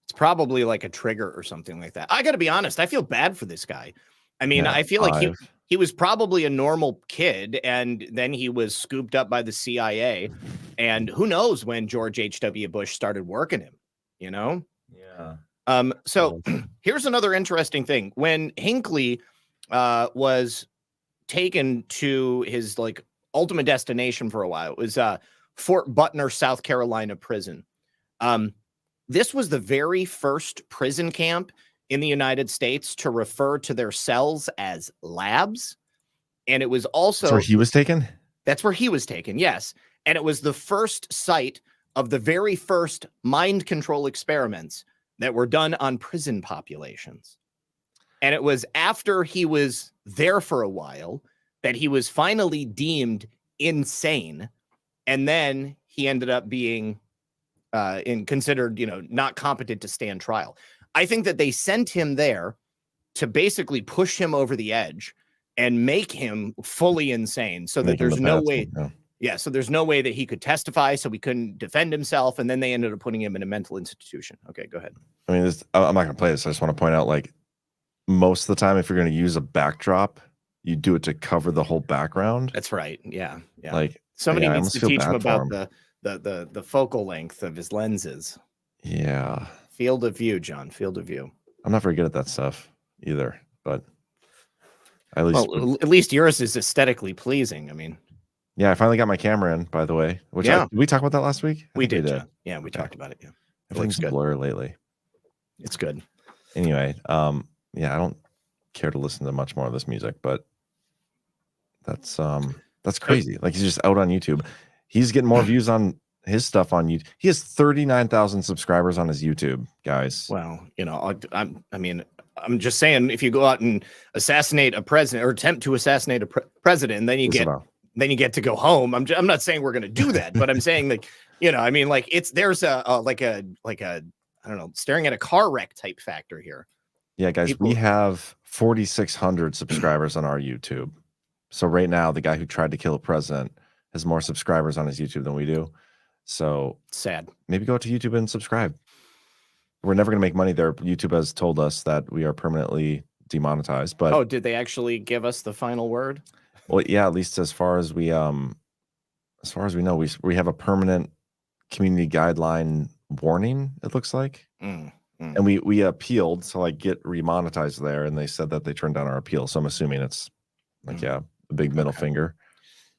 It's probably like a trigger or something like that. I got to be honest. I feel bad for this guy. I mean, Yeah, I feel like 5. he was probably a normal kid, and then he was scooped up by the CIA. And who knows when George H.W. Bush started working him, you know? Yeah. So here's another interesting thing. When Hinckley was taken to his like ultimate destination for a while, it was Fort Butner, South Carolina prison. This was the very first prison camp in the United States to refer to their cells as labs. And it was also... That's where he was taken? That's where he was taken, yes. And it was the first site of the very first mind control experiments that were done on prison populations. And it was after he was there for a while that he was finally deemed insane. And then he ended up being considered, not competent to stand trial. I think that they sent him there to basically push him over the edge and make him fully insane so that there's no way. Yeah. So there's no way that he could testify. So he couldn't defend himself. And then they ended up putting him in a mental institution. Okay, go ahead. I mean, I'm not going to play this. I just want to point out, like, most of the time, if you're going to use a backdrop, you do it to cover the whole background. That's right. Yeah. Yeah. Like, somebody needs to teach him about him. the focal length of his lenses. Yeah. Field of view, John. Field of view. I'm not very good at that stuff either, but at least, at least yours is aesthetically pleasing. I mean, yeah, I finally got my camera in, by the way. Which did we talk about that last week? We did. John. Yeah, we talked about it. Yeah, everything's a blur lately. It's good. Anyway, yeah, I don't care to listen to much more of this music, but that's crazy. Like, he's just out on YouTube. He's getting more views on his stuff on YouTube. He has 39,000 subscribers on his YouTube, guys. Well, I'm just saying, if you go out and assassinate a president or attempt to assassinate a president, then you get to go home. I'm not saying we're going to do that, but I'm saying that, there's a I don't know, staring at a car wreck type factor here. Yeah, guys, we have 4,600 subscribers on our YouTube. So right now, the guy who tried to kill a president has more subscribers on his YouTube than we do. So sad. Maybe go to YouTube and subscribe. We're never going to make money there. YouTube has told us that we are permanently demonetized. But did they actually give us the final word? Well, yeah, at least as far as we know, we have a permanent community guideline warning. It looks like, and we appealed to like get remonetized there, and they said that they turned down our appeal. So I'm assuming it's like a big middle finger.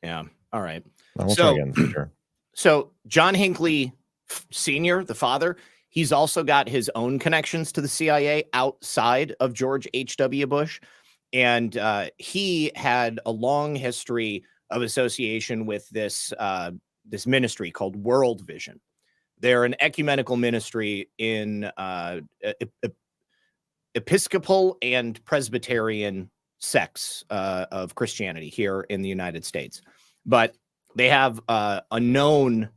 Yeah. All right. We'll try again for sure. So John Hinckley Sr., the father, he's also got his own connections to the CIA outside of George H.W. Bush. And he had a long history of association with this ministry called World Vision. They're an ecumenical ministry in Episcopal and Presbyterian sects of Christianity here in the United States. But they have a known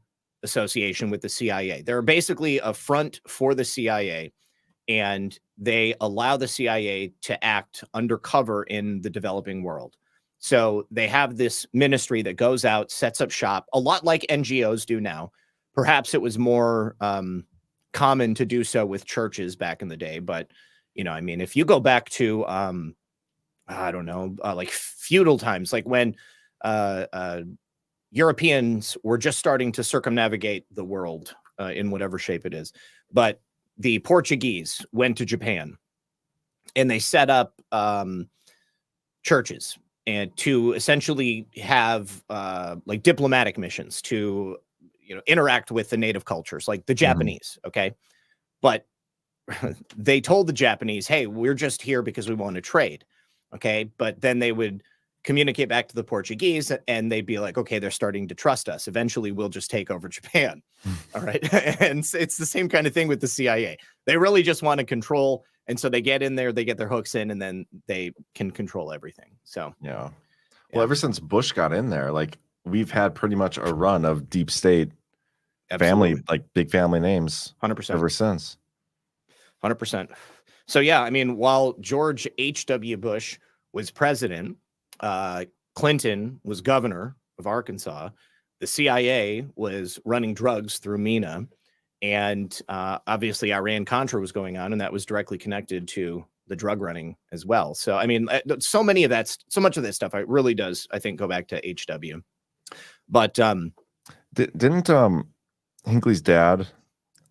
association with the CIA. They're basically a front for the CIA, and they allow the CIA to act undercover in the developing world. So they have this ministry that goes out, sets up shop, a lot like NGOs do now. Perhaps it was more common to do so with churches back in the day. But, if you go back to, I don't know, like feudal times, like when Europeans were just starting to circumnavigate the world in whatever shape it is. But the Portuguese went to Japan and they set up churches and to essentially have like diplomatic missions to, interact with the native cultures, like the Japanese. Okay. But they told the Japanese, hey, we're just here because we want to trade. Okay. But then they would communicate back to the Portuguese and they'd be like, okay, they're starting to trust us. Eventually we'll just take over Japan. All right. And it's the same kind of thing with the CIA. They really just want to control. And so they get in there, they get their hooks in, and then they can control everything. So, yeah. Well, ever since Bush got in there, like we've had pretty much a run of deep state family, like big family names 100% ever since. 100%. So, yeah, I mean, while George H.W. Bush was president, Clinton was governor of Arkansas, the CIA was running drugs through MENA, and obviously Iran-Contra was going on, and that was directly connected to the drug running as well. So, I mean, so much of this stuff, it really does, I think, go back to H.W. But didn't Hinckley's dad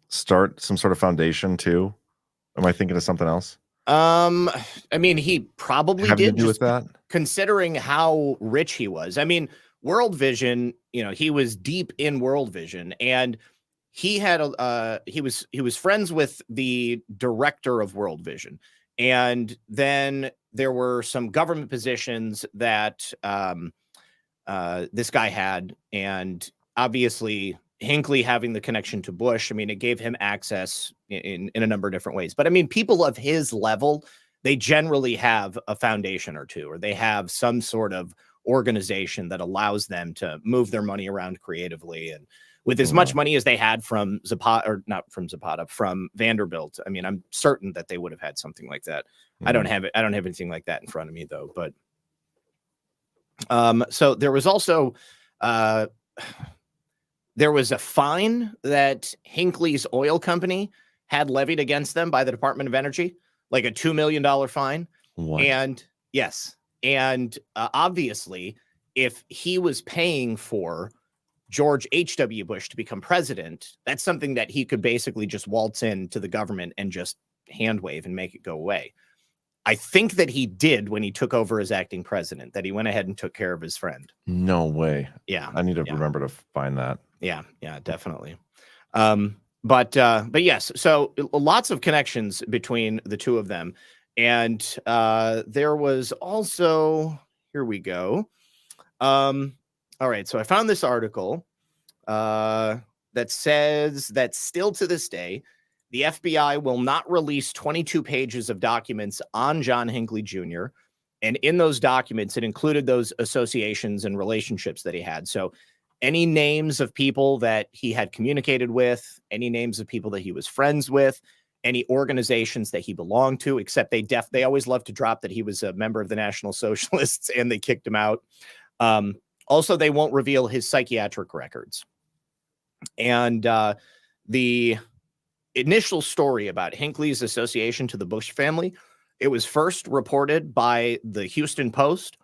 start some sort of foundation too? Am I thinking of something else? I mean, he probably Having did, to do with that, considering how rich he was. I mean, World Vision, he was deep in World Vision, and he had he was friends with the director of World Vision, and then there were some government positions that this guy had, and obviously Hinckley having the connection to Bush, I mean, it gave him access in a number of different ways. But I mean, people of his level, they generally have a foundation or two, or they have some sort of organization that allows them to move their money around creatively. And with as much money as they had from from Vanderbilt, I mean, I'm certain that they would have had something like that. I don't have anything like that in front of me though. But so there was also there was a fine that Hinkley's oil company had levied against them by the Department of Energy, like a $2 million fine. What? And yes. And obviously, if he was paying for George H.W. Bush to become president, that's something that he could basically just waltz into the government and just hand wave and make it go away. I think that he did when he took over as acting president, that he went ahead and took care of his friend. No way. Yeah. I need to remember to find that. Yeah, definitely. But yes, so lots of connections between the two of them. And there was also, here we go. All right, so I found this article that says that still to this day, the FBI will not release 22 pages of documents on John Hinckley Jr. And in those documents, it included those associations and relationships that he had. So any names of people that he had communicated with, any names of people that he was friends with, any organizations that he belonged to, except they always loved to drop that he was a member of the National Socialists and they kicked him out. Also, they won't reveal his psychiatric records. And the initial story about Hinckley's association to the Bush family, it was first reported by the Houston Post.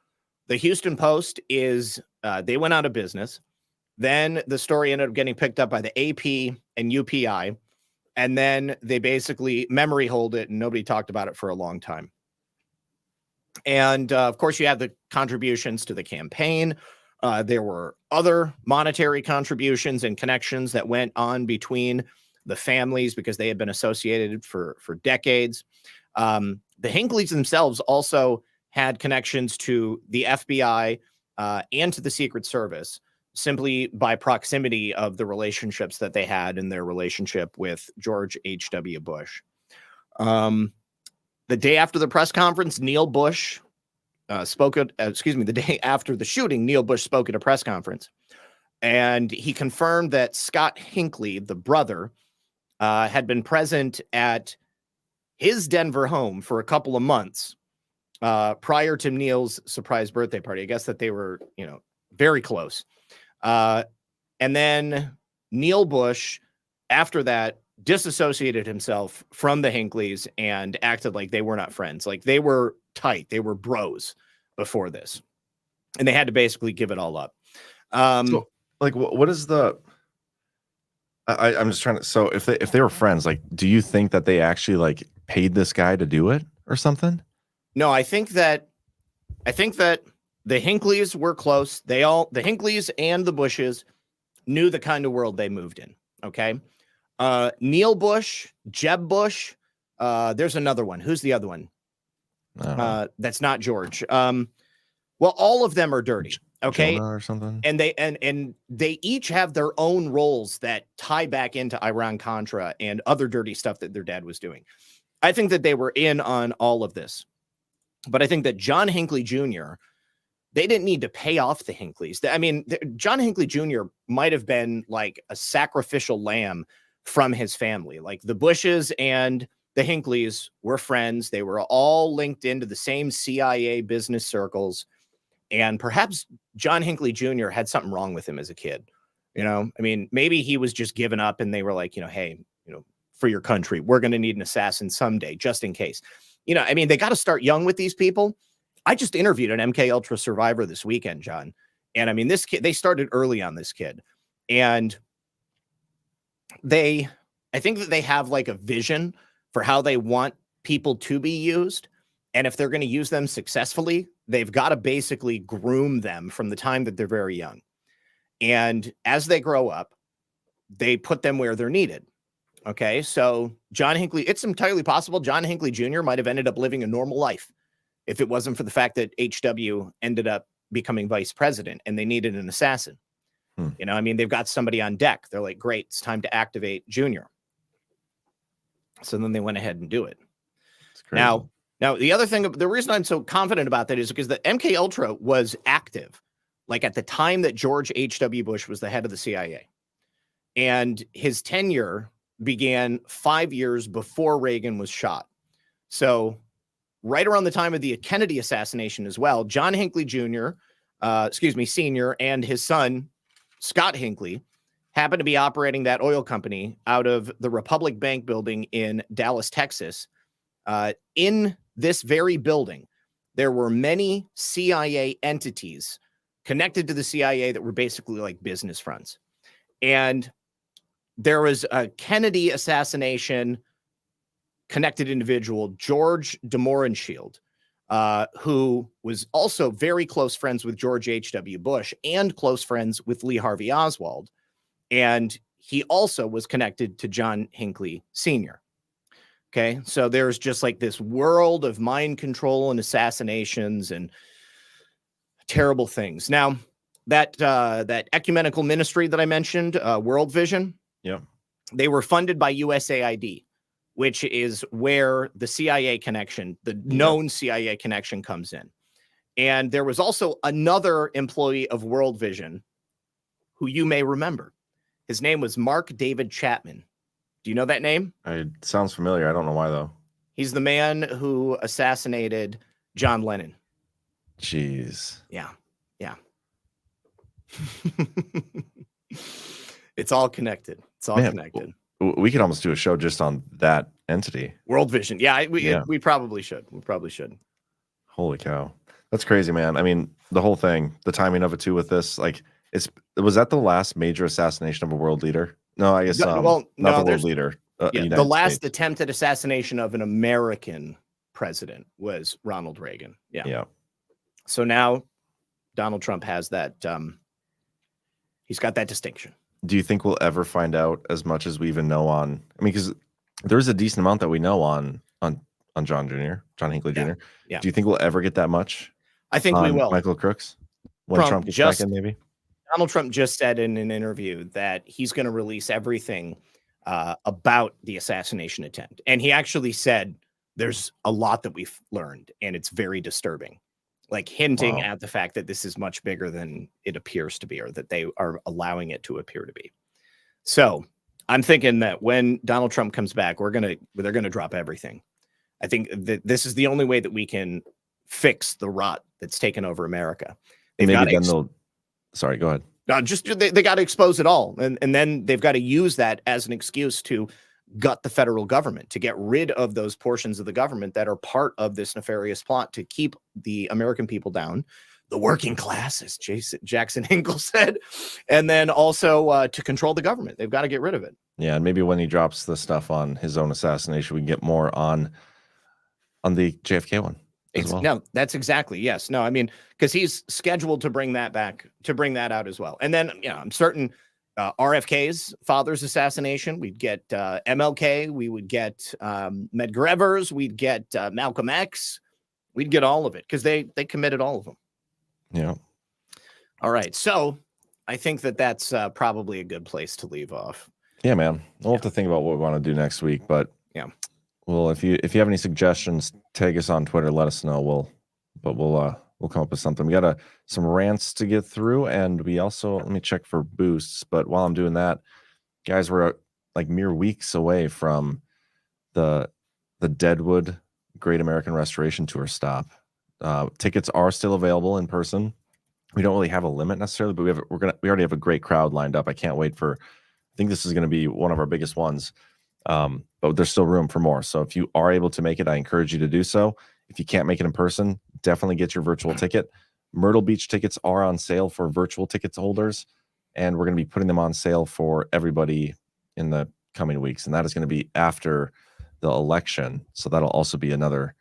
The Houston Post they went out of business. Then the story ended up getting picked up by the AP and UPI. And then they basically memory hold it and nobody talked about it for a long time. And of course, you have the contributions to the campaign. There were other monetary contributions and connections that went on between the families because they had been associated for decades. The Hinkleys themselves also had connections to the FBI and to the Secret Service, simply by proximity of the relationships that they had in their relationship with George H.W. Bush. The day after the press conference, Neil Bush the day after the shooting, Neil Bush spoke at a press conference, and he confirmed that Scott Hinckley, the brother, had been present at his Denver home for a couple of months prior to Neil's surprise birthday party. I guess that they were, very close. And then Neil Bush, after that, disassociated himself from the Hinkleys and acted like they were not friends. Like they were tight. They were bros before this. And they had to basically give it all up. So, like, what is the... I'm just trying to... So if they were friends, like, do you think that they actually, like, paid this guy to do it or something? No, I think that the Hinkleys were close. The Hinkleys and the Bushes knew the kind of world they moved in. Okay. Neil Bush, Jeb Bush. There's another one. Who's the other one? That's not George. Well, all of them are dirty. Okay. Jonah or something. And they each have their own roles that tie back into Iran-Contra and other dirty stuff that their dad was doing. I think that they were in on all of this. But I think that John Hinckley Jr., they didn't need to pay off the Hinkleys. I mean, John Hinckley Jr. might have been like a sacrificial lamb from his family. Like the Bushes and the Hinkleys were friends. They were all linked into the same CIA business circles. And perhaps John Hinckley Jr. had something wrong with him as a kid. You know, I mean, maybe he was just giving up and they were like, hey, for your country, we're going to need an assassin someday, just in case. I mean, they got to start young with these people. I just interviewed an MK Ultra survivor this weekend, John. And I mean, this kid, they started early on this kid. And I think that they have like a vision for how they want people to be used. And if they're going to use them successfully, they've got to basically groom them from the time that they're very young. And as they grow up, they put them where they're needed. Okay, so John Hinckley, it's entirely possible John Hinckley Jr. might have ended up living a normal life if it wasn't for the fact that HW ended up becoming vice president and they needed an assassin. I mean, they've got somebody on deck. They're like, great, it's time to activate Junior. So then they went ahead and do it. Now, the other thing, the reason I'm so confident about that is because the MK Ultra was active, like at the time that George H.W. Bush was the head of the CIA. And his tenure began 5 years before Reagan was shot. So right around the time of the Kennedy assassination as well, John Hinckley Sr., and his son, Scott Hinckley, happened to be operating that oil company out of the Republic Bank building in Dallas, Texas. In this very building, there were many CIA entities connected to the CIA that were basically like business fronts. And there was a Kennedy assassination connected individual, George de Mohrenschildt, who was also very close friends with George H.W. Bush and close friends with Lee Harvey Oswald. And he also was connected to John Hinckley Sr. Okay, so there's just like this world of mind control and assassinations and terrible things. Now, that ecumenical ministry that I mentioned, World Vision, they were funded by USAID, which is where the CIA connection, the known CIA connection, comes in. And there was also another employee of World Vision who you may remember. His name was Mark David Chapman. Do you know that name? It sounds familiar. I don't know why, though. He's the man who assassinated John Lennon. Jeez. Yeah. It's all connected. It's all connected. We could almost do a show just on that entity. World Vision. We probably should. We probably should. Holy cow. That's crazy, man. I mean, the whole thing, the timing of it too with this, like, was that the last major assassination of a world leader? No, I guess not the world leader. The last attempted assassination of an American president was Ronald Reagan. Yeah. So now Donald Trump has that. He's got that distinction. Do you think we'll ever find out as much as we even know on? I mean, because there's a decent amount that we know on John Hinckley Jr. Yeah. Do you think we'll ever get that much? I think we will. Michael Crooks, when Trump gets back in, maybe. Donald Trump just said in an interview that he's going to release everything about the assassination attempt. And he actually said there's a lot that we've learned, and it's very disturbing, like hinting at the fact that this is much bigger than it appears to be, or that they are allowing it to appear to be. So I'm thinking that when Donald Trump comes back, they're going to drop everything. I think that this is the only way that we can fix the rot that's taken over America. Sorry, go ahead. They got to expose it all. And then they've got to use that as an excuse to gut the federal government, to get rid of those portions of the government that are part of this nefarious plot to keep the American people down, the working class, as Jackson Hinkle said, and then also to control the government. They've got to get rid of it. Yeah, and maybe when he drops the stuff on his own assassination, we can get more on the JFK one. Well. No, that's exactly. Yes. No, I mean, because he's scheduled to bring that back, to bring that out as well. And then, I'm certain RFK's father's assassination. We'd get MLK. We would get Medgar Evers. We'd get Malcolm X. We'd get all of it because they committed all of them. Yeah. All right. So I think that's probably a good place to leave off. Yeah, man. We'll have to think about what we want to do next week, but yeah. Well, if you have any suggestions, tag us on Twitter. Let us know. We'll come up with something. We got some rants to get through, and we also let me check for boosts. But while I'm doing that, guys, we're like mere weeks away from the Deadwood Great American Restoration Tour stop. Tickets are still available in person. We don't really have a limit necessarily, but we already have a great crowd lined up. I can't wait for. I think this is going to be one of our biggest ones. But there's still room for more. So if you are able to make it, I encourage you to do so. If you can't make it in person, definitely get your virtual ticket. Myrtle Beach tickets are on sale for virtual tickets holders, and we're going to be putting them on sale for everybody in the coming weeks. And that is going to be after the election. So that'll also be another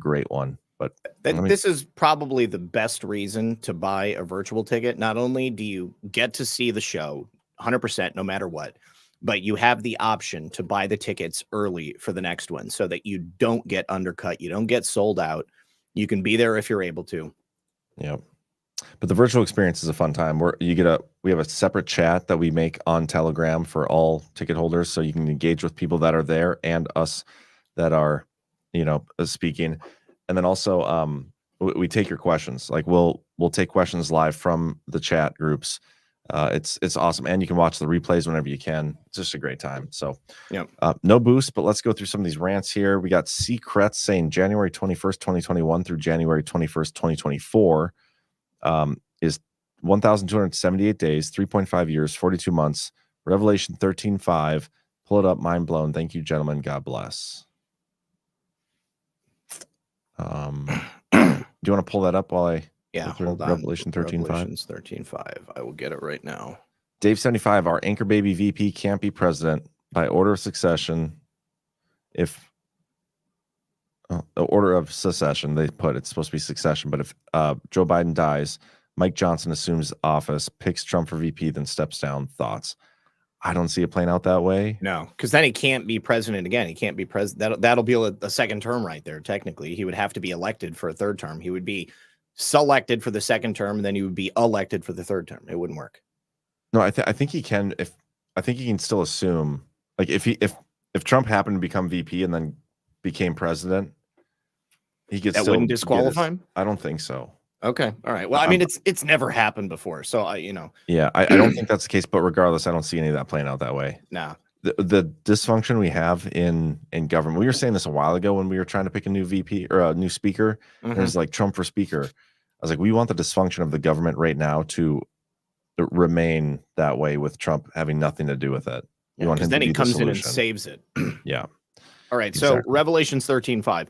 great one. But this is probably the best reason to buy a virtual ticket. Not only do you get to see the show 100% no matter what, but you have the option to buy the tickets early for the next one so that you don't get undercut. You don't get sold out. You can be there if you're able to. Yeah. But the virtual experience is a fun time. We have a separate chat that we make on Telegram for all ticket holders. So you can engage with people that are there and us that are, speaking. And then also we take your questions. Like we'll take questions live from the chat groups. It's awesome, and you can watch the replays whenever you can. It's just a great time. So, yeah, no boost, but let's go through some of these rants here. We got Secrets saying January 21st, 2021 through January 21st, 2024 is 1,278 days, 3.5 years, 42 months. Revelation 13:5. Pull it up, mind blown. Thank you, gentlemen. God bless. Do you want to pull that up while I? Yeah, hold on. Revelation 13:5. Revelations 13:5. I will get it right now. Dave 75, our anchor baby VP can't be president by order of succession. If the order of secession, they put it's supposed to be succession, but if Joe Biden dies, Mike Johnson assumes office, picks Trump for VP, then steps down. Thoughts? I don't see it playing out that way. No, because then he can't be president again. He can't be president. That'll be a second term right there. Technically, he would have to be elected for a third term. He would be selected for the second term, and then he would be elected for the third term. It wouldn't work. No, I think he can. I think he can still assume, like if Trump happened to become VP and then became president, he could. That still wouldn't disqualify him. I don't think so. Okay, all right. Well, I mean, it's never happened before, so Yeah, I don't think that's the case. But regardless, I don't see any of that playing out that way. Nah. The dysfunction we have in government. We were saying this a while ago when we were trying to pick a new VP or a new speaker. Mhm. It was like Trump for speaker. I was like, we want the dysfunction of the government right now to remain that way with Trump having nothing to do with it. We want him then to he be the comes in and solution. saves it. Yeah. All right. So Revelations 13:5.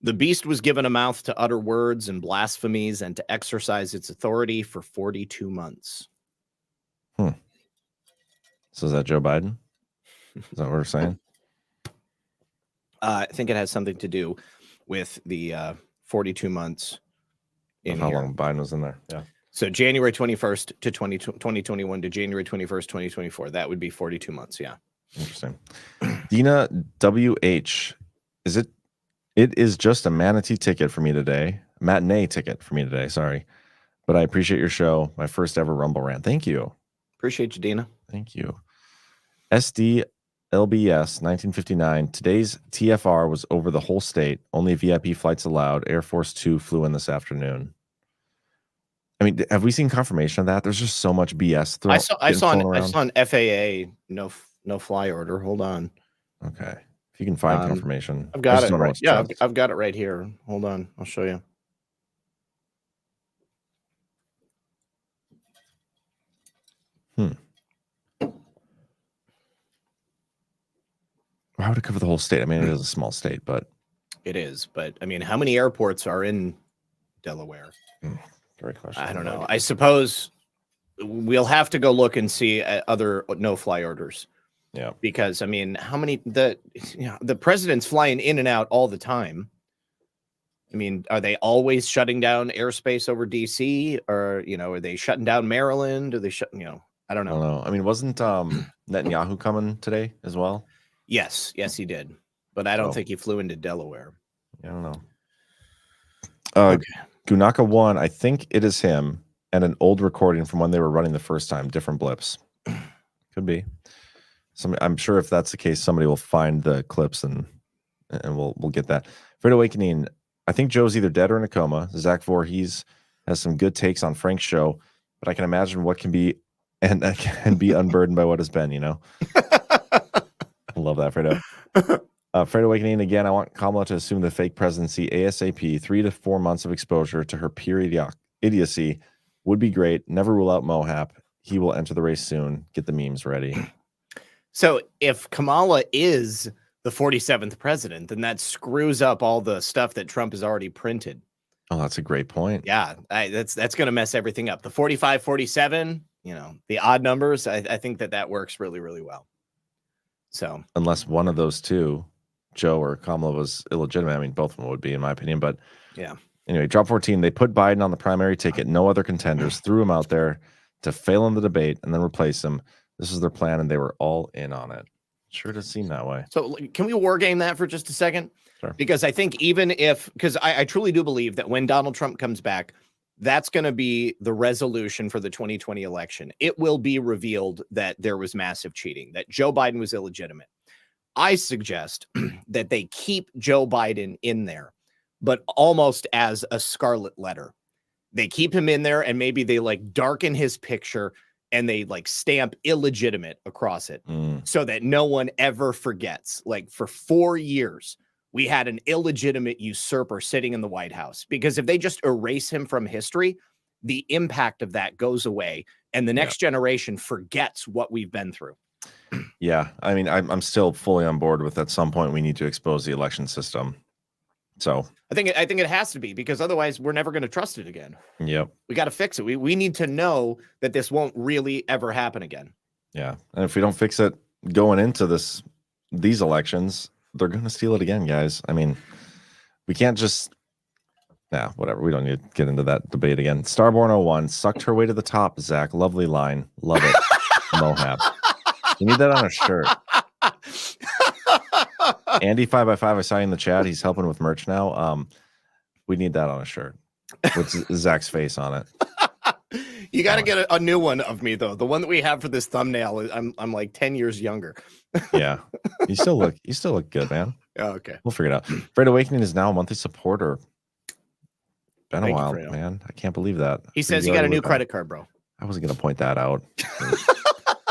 The beast was given a mouth to utter words and blasphemies and to exercise its authority for 42 months. So is that Joe Biden? Is that what we're saying? I think it has something to do with the 42 months in How here. long Biden was in there? Yeah. So January 21st to 2021 to January 21st, 2024. That would be 42 months. Yeah. Interesting. Dina WH. It is just a matinee ticket for me today. Sorry. But I appreciate your show. My first ever Rumble rant. Thank you. Appreciate you, Dina. Thank you. SD LBS 1959. Today's TFR was over the whole state. Only VIP flights allowed. Air Force 2 flew in this afternoon. I mean, have we seen confirmation of that? There's just so much BS. I saw an FAA no fly order. Hold on. Okay. If you can find confirmation. I've got it. Right. Yeah, I've got it right here. Hold on. I'll show you. How would it cover the whole state? I mean, it is a small state, but it is. But I mean, how many airports are in Delaware? Great question. I don't know. I suppose we'll have to go look and see other no-fly orders. Yeah. Because I mean, how many the president's flying in and out all the time. I mean, are they always shutting down airspace over DC, or are they shutting down Maryland? Are they I don't I don't know. know. I mean, wasn't Netanyahu coming today as well? Yes, he did. But I don't So- think he flew into Delaware. I don't know. Okay. Gunaka 1, I think it is him, and an old recording from when they were running the first time, different blips. Could be. I'm sure if that's the case, somebody will find the clips and we'll get that. Fred Awakening, I think Joe's either dead or in a coma. Zach Voorhees has some good takes on Frank's show, but I can imagine what can be and can be unburdened by what has been, you know. Love that, Fredo. Fred Awakening, again, I want Kamala to assume the fake presidency ASAP. 3 to 4 months of exposure to her pure idiocy would be great. Never rule out Mohap. He will enter the race soon. Get the memes ready. So if Kamala is the 47th president, then that screws up all the stuff that Trump has already printed. Oh, that's a great point. Yeah, that's going to mess everything up. The 45, 47, the odd numbers, I think that works really, really well. So unless one of those two, Joe or Kamala, was illegitimate, I mean, both of them would be, in my opinion. But yeah. Anyway, drop 14. They put Biden on the primary ticket. No other contenders. Threw him out there to fail in the debate and then replace him. This was their plan, and they were all in on it. Sure does seem that way. So can we war game that for just a second? Sure. Because I think because I truly do believe that when Donald Trump comes back, that's going to be the resolution for the 2020 election. It will be revealed that there was massive cheating, that Joe Biden was illegitimate. I suggest that they keep Joe Biden in there, but almost as a scarlet letter. They keep him in there, and maybe they darken his picture and they stamp illegitimate across it so that no one ever forgets. For 4 years, we had an illegitimate usurper sitting in the White House, because if they just erase him from history, the impact of that goes away and the next generation forgets what we've been through. Yeah. I mean, I'm still fully on board with at some point we need to expose the election system. So I think it has to be, because otherwise we're never going to trust it again. Yep. We got to fix it. We need to know that this won't really ever happen again. Yeah. And if we don't fix it going into these elections, they're going to steal it again, guys. I mean, we can't just, whatever. We don't need to get into that debate again. Starborn 01 sucked her way to the top, Zach. Lovely line. Love it. Mohab. You need that on a shirt. Andy 5x5, I saw you in the chat. He's helping with merch now. We need that on a shirt with Zach's face on it. You got to get a new one of me, though. The one that we have for this thumbnail, I'm like 10 years younger. Yeah. You still look good, man. Oh, okay. We'll figure it out. Fred Awakening is now a monthly supporter. Been a while, you, man. I can't believe that. He says you got a new credit card, bro. I wasn't going to point that out.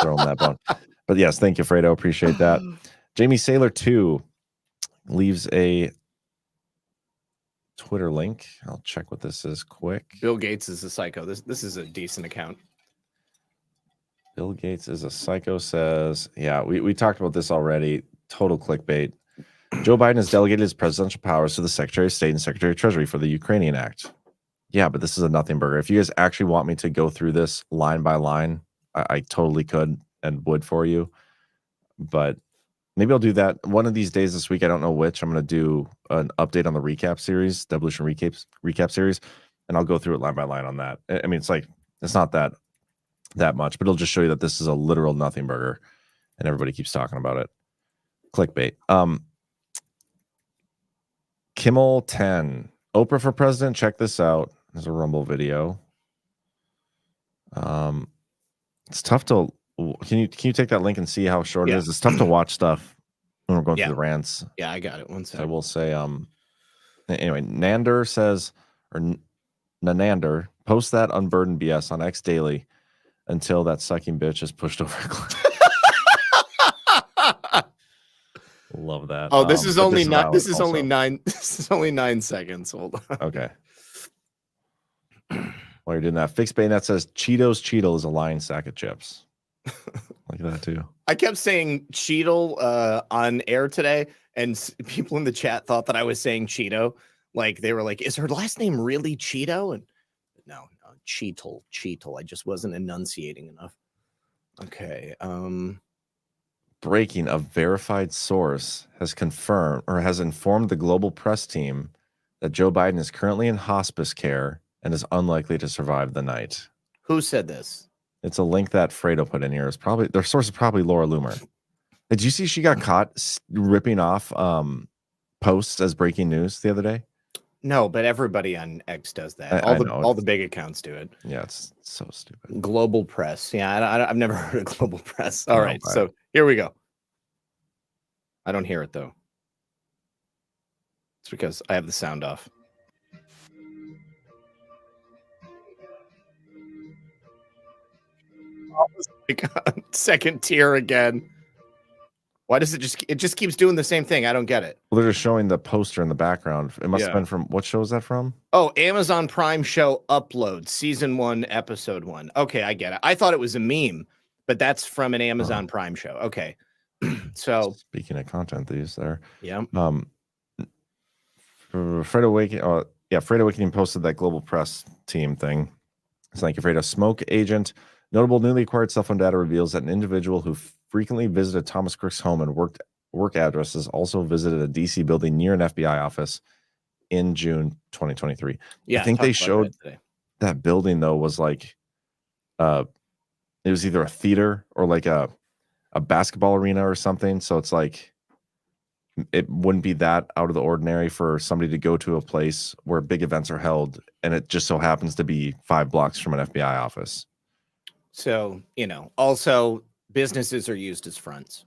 Throw him that bone. But yes, thank you, Fredo. Appreciate that. Jamie Sailor 2 leaves a Twitter link. I'll check what this is quick. Bill Gates is a psycho. This is a decent account. Bill Gates is a psycho says, yeah, we talked about this already. Total clickbait. Joe Biden has delegated his presidential powers to the Secretary of State and Secretary of Treasury for the Ukrainian Act. Yeah, but this is a nothing burger. If you guys actually want me to go through this line by line, I totally could and would for you. But maybe I'll do that one of these days this week. I don't know which. I'm going to do an update on the recap series, the Evolution recap series, and I'll go through it line by line on that. I mean, it's not that much, but it'll just show you that this is a literal nothing burger, and everybody keeps talking about it. Clickbait. Kimmel 10. Oprah for president. Check this out. There's a Rumble video. It's tough to. Can you take that link and see how short it is? It's tough to watch stuff when we're going through the rants. Yeah, I got it. One second. I will say. Anyway, Nander says, or Nanander, post that unburdened BS on X Daily until that sucking bitch is pushed over a cliff. Love that. Oh, this is only not. This is only 9. This is only 9 seconds. Hold on. Okay. While you're doing that, Fixed Bayonet says Cheetos Cheetle is a lying sack of chips. Like that too. I kept saying Cheetle on air today, and people in the chat thought that I was saying Cheeto. Like they were like, "Is her last name really Cheeto?" And no, Cheetle. I just wasn't enunciating enough. Okay. Breaking, a verified source has confirmed or has informed the global press team that Joe Biden is currently in hospice care and is unlikely to survive the night. Who said this? It's a link that Fredo put in here. It's probably their source is probably Laura Loomer. Did you see she got caught ripping off posts as breaking news the other day? No, but everybody on X does that. I know, All the big accounts do it. Yeah, it's so stupid. Global Press. Yeah, I've never heard of Global Press. All No, right, so here we go. I don't hear it though. It's because I have the sound off. Second tier again. Why does it just keeps doing the same thing? I don't get it. Well, they're just showing the poster in the background. It must have Yeah. been from what show is that from? Oh, Amazon Prime show Upload, season 1, episode 1. Okay, I get it. I thought it was a meme, but that's from an Amazon Prime show. Okay. So Speaking of content, these there. Yeah. Fredo Awakening posted that Global Press team thing. It's like Fredo smoke agent. Notable newly acquired cell phone data reveals that an individual who frequently visited Thomas Crook's home and work addresses also visited a DC building near an FBI office in June 2023. Yeah, I think talked they about showed that today. that building though was like it was either a theater or like a basketball arena or something. So it's like it wouldn't be that out of the ordinary for somebody to go to a place where big events are held, and it just so happens to be 5 blocks from an FBI office. So, also businesses are used as fronts.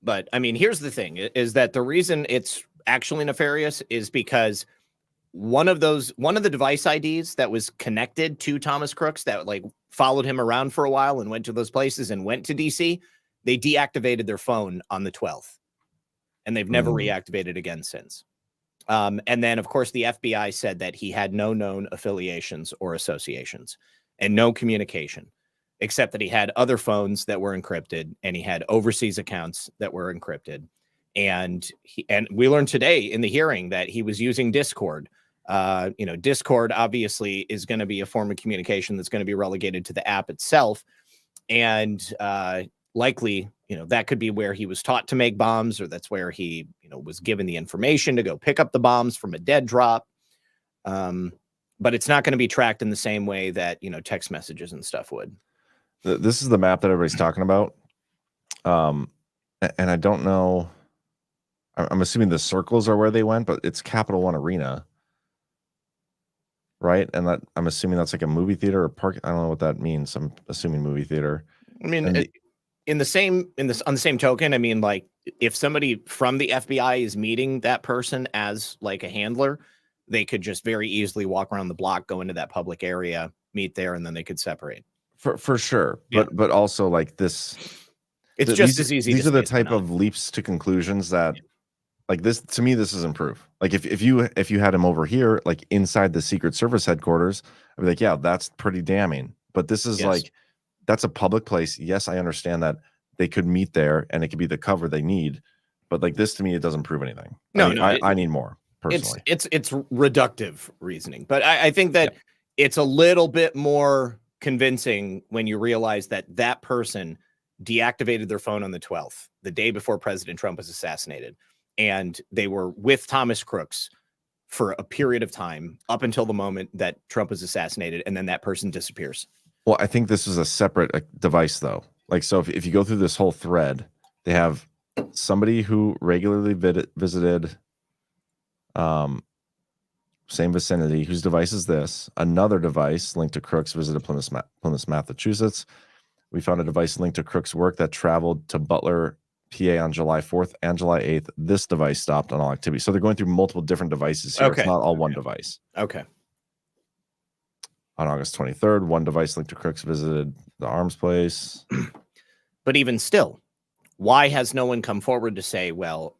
But I mean, here's the thing is that the reason it's actually nefarious is because one of the device IDs that was connected to Thomas Crooks that like followed him around for a while and went to those places and went to DC, they deactivated their phone on the 12th and they've never reactivated again since. And then of course the FBI said that he had no known affiliations or associations and no communication, except that he had other phones that were encrypted and he had overseas accounts that were encrypted. And we learned today in the hearing that he was using Discord. Discord obviously is going to be a form of communication that's going to be relegated to the app itself. And likely, that could be where he was taught to make bombs, or that's where he, was given the information to go pick up the bombs from a dead drop. But it's not going to be tracked in the same way that, text messages and stuff would. This is the map that everybody's talking about. And I don't know. I'm assuming the circles are where they went, but it's Capital One Arena. Right? And that I'm assuming that's like a movie theater or park. I don't know what that means. I'm assuming movie theater. I mean, on the same token, I mean, like if somebody from the FBI is meeting that person as like a handler, they could just very easily walk around the block, go into that public area, meet there, and then they could separate. For sure. Yeah. But also like this. It's just as easy. These are the type of leaps to conclusions that like this, to me, this is improve. Like if you had him over here, like inside the Secret Service headquarters, I'd be like, yeah, that's pretty damning. But this is like, that's a public place. Yes, I understand that they could meet there and it could be the cover they need. But like this to me, it doesn't prove anything. I need more personally. It's reductive reasoning. But I think that it's a little bit more convincing when you realize that that person deactivated their phone on the 12th, the day before President Trump was assassinated. And they were with Thomas Crooks for a period of time up until the moment that Trump was assassinated. And then that person disappears. Well, I think this is a separate device, though. Like, so if you go through this whole thread, they have somebody who regularly visited same vicinity, whose device is this. Another device linked to Crooks visited Plymouth, Massachusetts. We found a device linked to Crooks' work that traveled to Butler, PA on July 4th and July 8th. This device stopped on all activity. So they're going through multiple different devices here. Okay. It's not all one device. Okay. On August 23rd, one device linked to Crooks visited the arms place. But even still, why has no one come forward to say, well,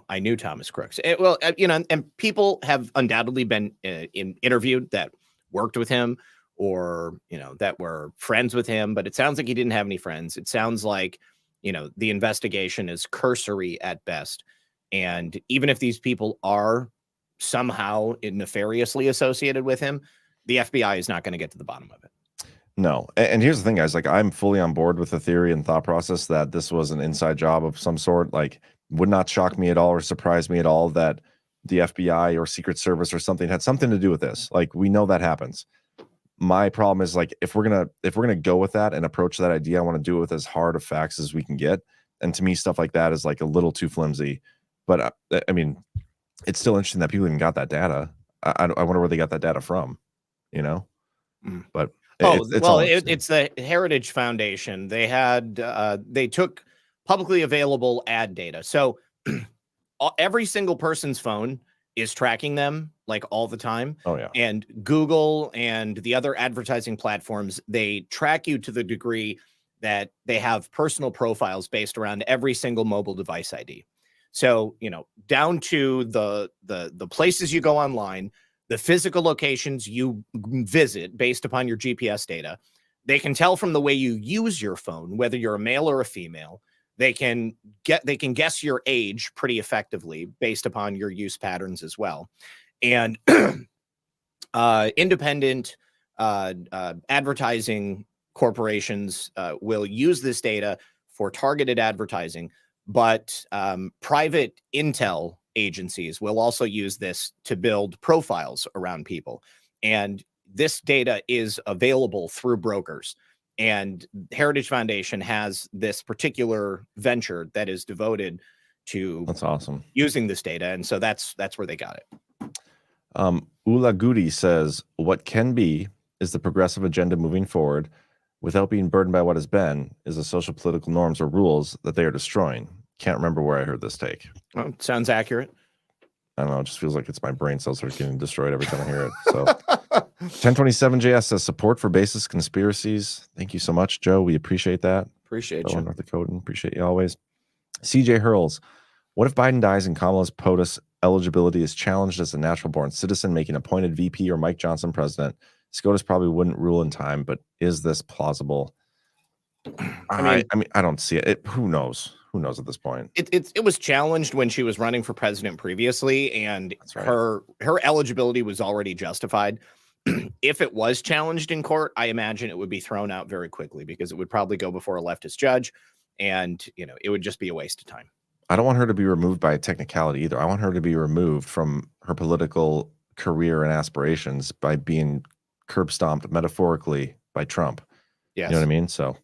I knew Thomas Crooks? And people have undoubtedly been interviewed that worked with him or, that were friends with him, but it sounds like he didn't have any friends. It sounds like, the investigation is cursory at best. And even if these people are somehow nefariously associated with him, the FBI is not going to get to the bottom of it. No. And here's the thing, guys, like I'm fully on board with the theory and thought process that this was an inside job of some sort. Like would not shock me at all or surprise me at all that the FBI or Secret Service or something had something to do with this. Like we know that happens. my problem is like if we're gonna go with that and approach that idea, I want to do it with as hard of facts as we can get. And to me, stuff like that is like a little too flimsy. But I mean, it's still interesting that people even got that data. I wonder where they got that data from, you know? But it's the Heritage Foundation. They had they took publicly available ad data. So every single person's phone is tracking them like all the time. Oh yeah. And Google and the other advertising platforms, they track you to the degree that they have personal profiles based around every single mobile device ID. So, you know, down to the places you go online, the physical locations you visit based upon your GPS data. They can tell from the way you use your phone whether you're a male or a female. They can guess your age pretty effectively based upon your use patterns as well. And independent advertising corporations will use this data for targeted advertising, but private intel agencies will also use this to build profiles around people. And this data is available through brokers. And Heritage Foundation has this particular venture that is devoted to that's awesome using this data. And so that's where they got it. Ula Gudi says, what can be is the progressive agenda moving forward without being burdened by what has been is the social political norms or rules that they are destroying. Can't remember where I heard this take. Well, sounds accurate. I don't know. It just feels like it's my brain cells that are getting destroyed every time I hear it. So 1027 JS says support for baseless conspiracies. Thank you so much, Joe. We appreciate that. Appreciate you. North Dakota. Appreciate you always. CJ Hurls. What if Biden dies and Kamala's POTUS eligibility is challenged as a natural born citizen, making appointed VP or Mike Johnson president? SCOTUS probably wouldn't rule in time, but is this plausible? I mean, I don't see it. Who knows? Who knows at this point? It was challenged when she was running for president previously, and her eligibility was already justified. If it was challenged in court, I imagine it would be thrown out very quickly because it would probably go before a leftist judge, and it would just be a waste of time. I don't want her to be removed by a technicality either. I want her to be removed from her political career and aspirations by being curb stomped metaphorically by Trump. Yes. You know what I mean? So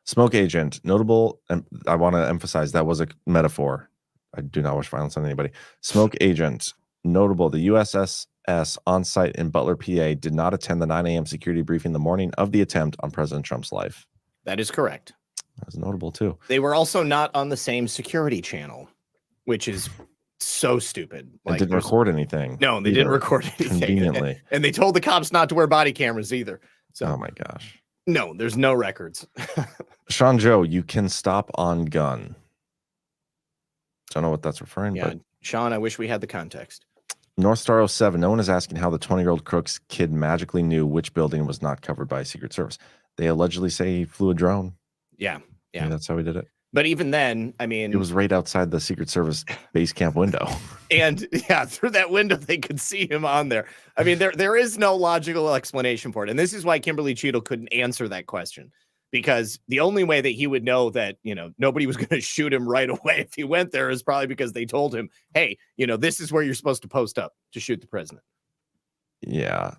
smoke agent, notable, and I want to emphasize that was a metaphor. I do not wish violence on anybody. Smoke agent, notable, the USS on site in Butler, PA did not attend the 9 a.m. security briefing the morning of the attempt on President Trump's life. That is correct. That's notable too. They were also not on the same security channel, which is so stupid. Like, didn't record anything. No, they didn't record anything. Conveniently. And they told the cops not to wear body cameras either. So, oh my gosh. No, there's no records. Sean Joe, you can stop on gun. Don't know what that's referring to. Yeah, Sean, I wish we had the context. North Star 07, no one is asking how the 20-year-old crook's kid magically knew which building was not covered by Secret Service. They allegedly say he flew a drone. Yeah. Maybe that's how he did it. But even then, I mean, it was right outside the Secret Service base camp window. And yeah, through that window, they could see him on there. I mean, there is no logical explanation for it. And this is why Kimberly Cheadle couldn't answer that question, because the only way that he would know that, nobody was going to shoot him right away if he went there is probably because they told him, hey, this is where you're supposed to post up to shoot the president. Yeah.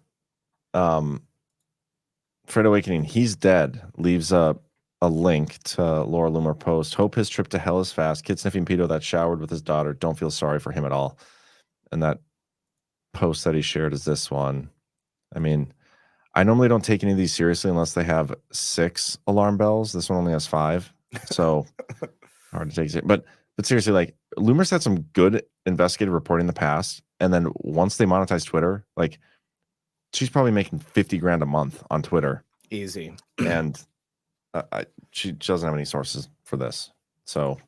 Fred Awakening, he's dead, leaves a link to Laura Loomer post. Hope his trip to hell is fast. Kid sniffing pedo that showered with his daughter. Don't feel sorry for him at all. And that post that he shared is this one. I mean, I normally don't take any of these seriously unless they have 6 alarm bells. This one only has 5. So hard to take it. But seriously, like, Loomer's had some good investigative reporting in the past. And then once they monetize Twitter, like, she's probably making $50,000 a month on Twitter. Easy. And she doesn't have any sources for this. So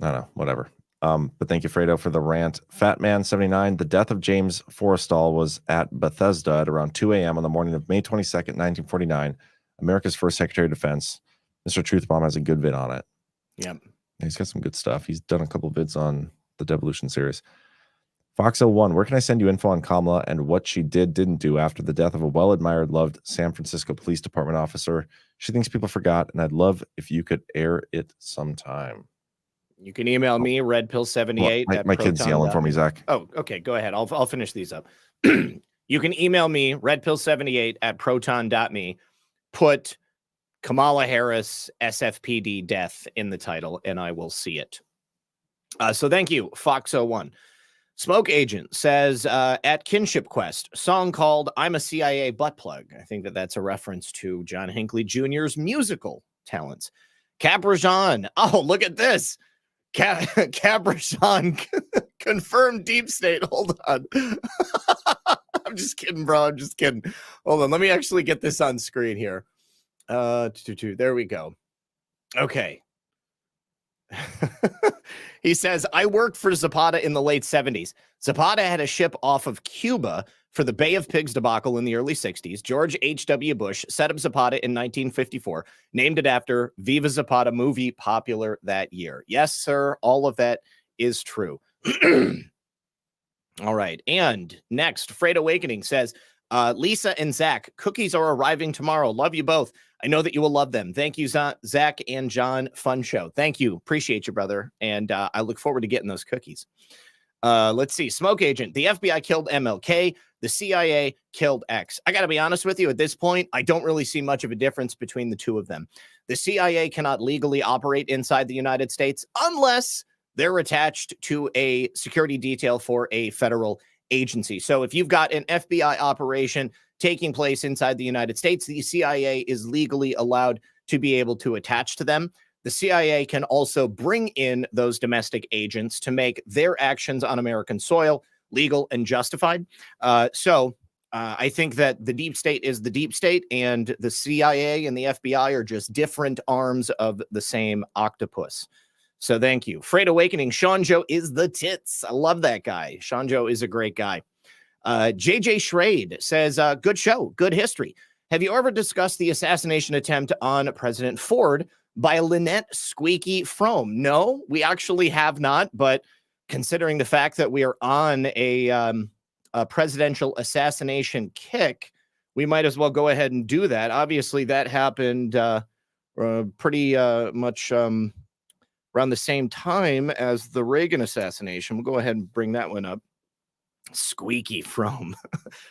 I don't know, whatever. But thank you, Fredo, for the rant. Fatman79, the death of James Forrestal was at Bethesda at around 2 a.m. on the morning of May 22nd, 1949. America's first Secretary of Defense. Mr. Truthbomb has a good vid on it. Yep. He's got some good stuff. He's done a couple vids on the Devolution series. Fox01, where can I send you info on Kamala and what she didn't do after the death of a well-admired, loved San Francisco Police Department officer? She thinks people forgot, and I'd love if you could air it sometime. You can email me, redpill78. Well, my kid's yelling for me, Zach. Oh, okay. Go ahead. I'll finish these up. You can email me, redpill78@proton.me. Put Kamala Harris SFPD death in the title, and I will see it. So thank you, Fox01. Smoke Agent says, at Kinship Quest, song called I'm a CIA butt plug. I think that's a reference to John Hinckley Jr.'s musical talents. Cabrajan. Oh, look at this. Cabrajan confirmed deep state. Hold on. I'm just kidding, bro. I'm just kidding. Hold on. Let me actually get this on screen here. There we go. Okay. He says, I worked for Zapata in the late 70s. Zapata had a ship off of Cuba for the Bay of Pigs debacle in the early 60s. George H.W. Bush set up Zapata in 1954, named it after Viva Zapata movie, popular that year. Yes, sir. All of that is true. All right. And next, Freight Awakening says, Lisa and Zach, cookies are arriving tomorrow. Love you both. I know that you will love them. Thank you, Zach and John. Fun show. Thank you. Appreciate you, brother. And I look forward to getting those cookies. Let's see. Smoke Agent. The FBI killed MLK. The CIA killed X. I got to be honest with you. At this point, I don't really see much of a difference between the two of them. The CIA cannot legally operate inside the United States unless they're attached to a security detail for a federal agency. So if you've got an FBI operation taking place inside the United States, the CIA is legally allowed to be able to attach to them. The CIA can also bring in those domestic agents to make their actions on American soil legal and justified. So I think that the deep state is the deep state, and the CIA and the FBI are just different arms of the same octopus. So thank you. Freight Awakening, Sean Joe is the tits. I love that guy. Sean Joe is a great guy. JJ Schrade says, good show, good history. Have you ever discussed the assassination attempt on President Ford by Lynette Squeaky Frome? No, we actually have not, but considering the fact that we are on a presidential assassination kick, we might as well go ahead and do that. Obviously, that happened pretty much around the same time as the Reagan assassination. We'll go ahead and bring that one up. Squeaky Frome.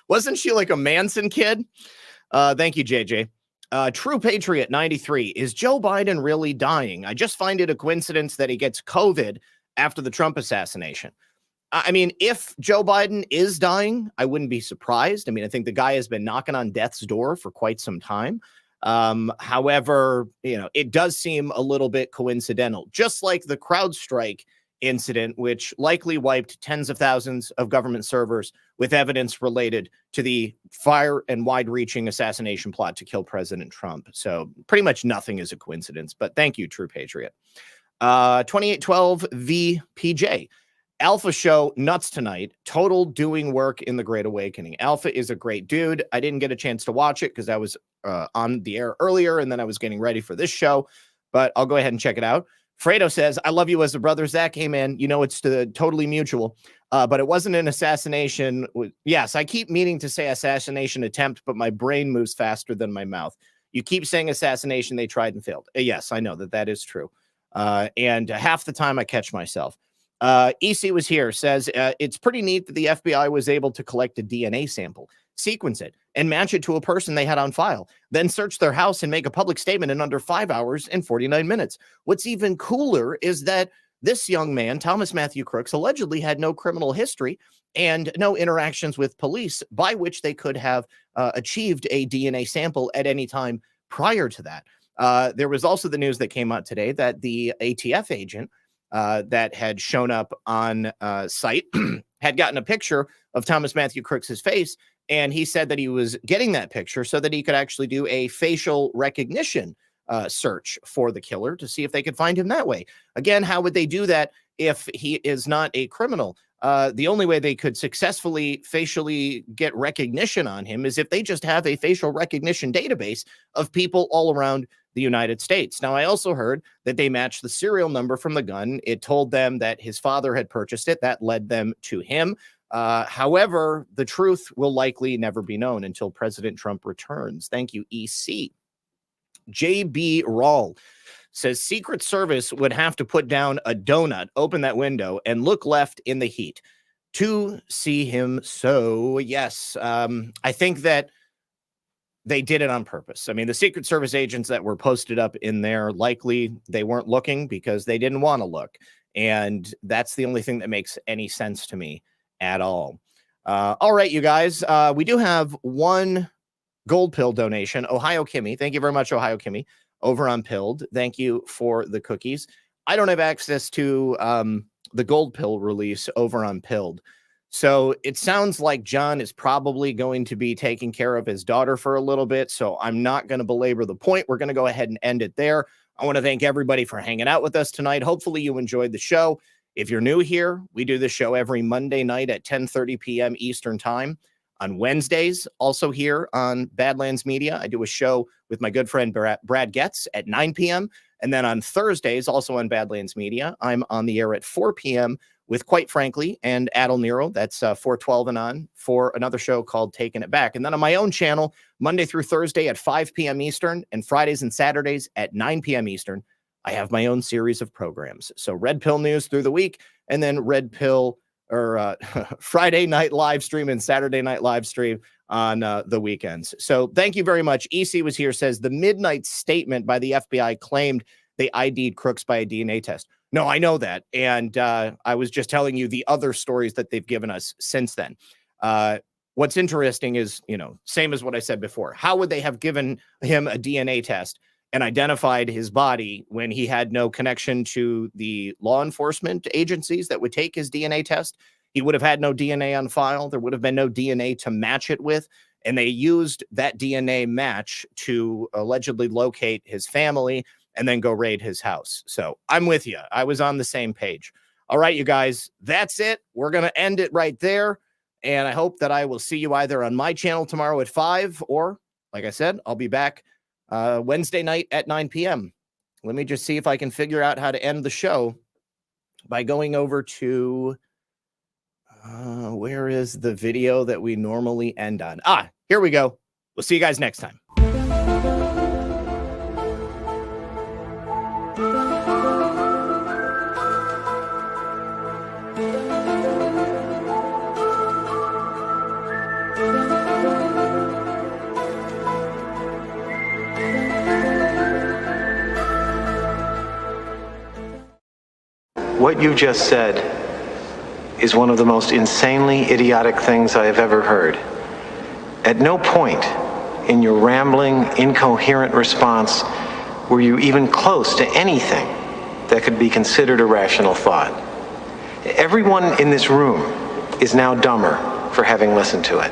Wasn't she like a Manson kid? Thank you, JJ. True Patriot 93. Is Joe Biden really dying? I just find it a coincidence that he gets COVID after the Trump assassination. I mean, if Joe Biden is dying, I wouldn't be surprised. I mean, I think the guy has been knocking on death's door for quite some time. However, it does seem a little bit coincidental, just like the CrowdStrike incident, which likely wiped tens of thousands of government servers with evidence related to the far and wide-reaching assassination plot to kill President Trump. So pretty much nothing is a coincidence, but thank you, True Patriot. 2812 VPJ. Alpha show nuts tonight. Total doing work in the Great Awakening. Alpha is a great dude. I didn't get a chance to watch it because I was on the air earlier and then I was getting ready for this show, but I'll go ahead and check it out. Fredo says, I love you as a brother, Zach. Hey, man, it's totally mutual, but it wasn't an assassination. Yes, I keep meaning to say assassination attempt, but my brain moves faster than my mouth. You keep saying assassination, they tried and failed. Yes, I know that is true. And half the time I catch myself. EC was here, says, it's pretty neat that the FBI was able to collect a DNA sample, sequence it, and match it to a person they had on file, then search their house and make a public statement in under 5 hours and 49 minutes. What's even cooler is that this young man, Thomas Matthew Crooks, allegedly had no criminal history and no interactions with police by which they could have achieved a DNA sample at any time prior to that. There was also the news that came out today that the ATF agent that had shown up on site had gotten a picture of Thomas Matthew Crooks' face, and he said that he was getting that picture so that he could actually do a facial recognition search for the killer to see if they could find him that way. Again, how would they do that if he is not a criminal? The only way they could successfully facially get recognition on him is if they just have a facial recognition database of people all around the United States. Now, I also heard that they matched the serial number from the gun. It told them that his father had purchased it. That led them to him. However, the truth will likely never be known until President Trump returns. Thank you, EC. JB Rawl says Secret Service would have to put down a donut, open that window, and look left in the heat. to see him. So, yes, I think that they did it on purpose. I mean, the Secret Service agents that were posted up in there, likely they weren't looking because they didn't want to look. And that's the only thing that makes any sense to me at all. All right, you guys, we do have one gold pill donation. Ohio Kimmy. Thank you very much, Ohio Kimmy, over on Pilled. Thank you for the cookies. I don't have access to the gold pill release over on Pilled. So it sounds like John is probably going to be taking care of his daughter for a little bit. So I'm not going to belabor the point. We're going to go ahead and end it there. I want to thank everybody for hanging out with us tonight. Hopefully you enjoyed the show. If you're new here, we do the show every Monday night at 10:30 p.m. Eastern time. On Wednesdays, also here on Badlands Media, I do a show with my good friend Brad Getz at 9 p.m. And then on Thursdays, also on Badlands Media, I'm on the air at 4 p.m. with Quite Frankly and Adel Nero. That's 412 and on for another show called Taking It Back. And then on my own channel, Monday through Thursday at 5 p.m. Eastern and Fridays and Saturdays at 9 p.m. Eastern, I have my own series of programs. So Red Pill News through the week, and then Red Pill or Friday night live stream and Saturday night live stream on the weekends. So thank you very much. EC was here, says the midnight statement by the FBI claimed they ID'd crooks by a DNA test. No, I know that. And I was just telling you the other stories that they've given us since then. What's interesting is, same as what I said before. How would they have given him a DNA test and identified his body when he had no connection to the law enforcement agencies that would take his DNA test? He would have had no DNA on file. There would have been no DNA to match it with. And they used that DNA match to allegedly locate his family and then go raid his house. So I'm with you. I was on the same page. All right, you guys, that's it. We're going to end it right there. And I hope that I will see you either on my channel tomorrow at 5 or, like I said, I'll be back Wednesday night at 9 p.m. Let me just see if I can figure out how to end the show by going over to where is the video that we normally end on? Here we go. We'll see you guys next time. What you just said is one of the most insanely idiotic things I have ever heard. At no point in your rambling, incoherent response were you even close to anything that could be considered a rational thought. Everyone in this room is now dumber for having listened to it.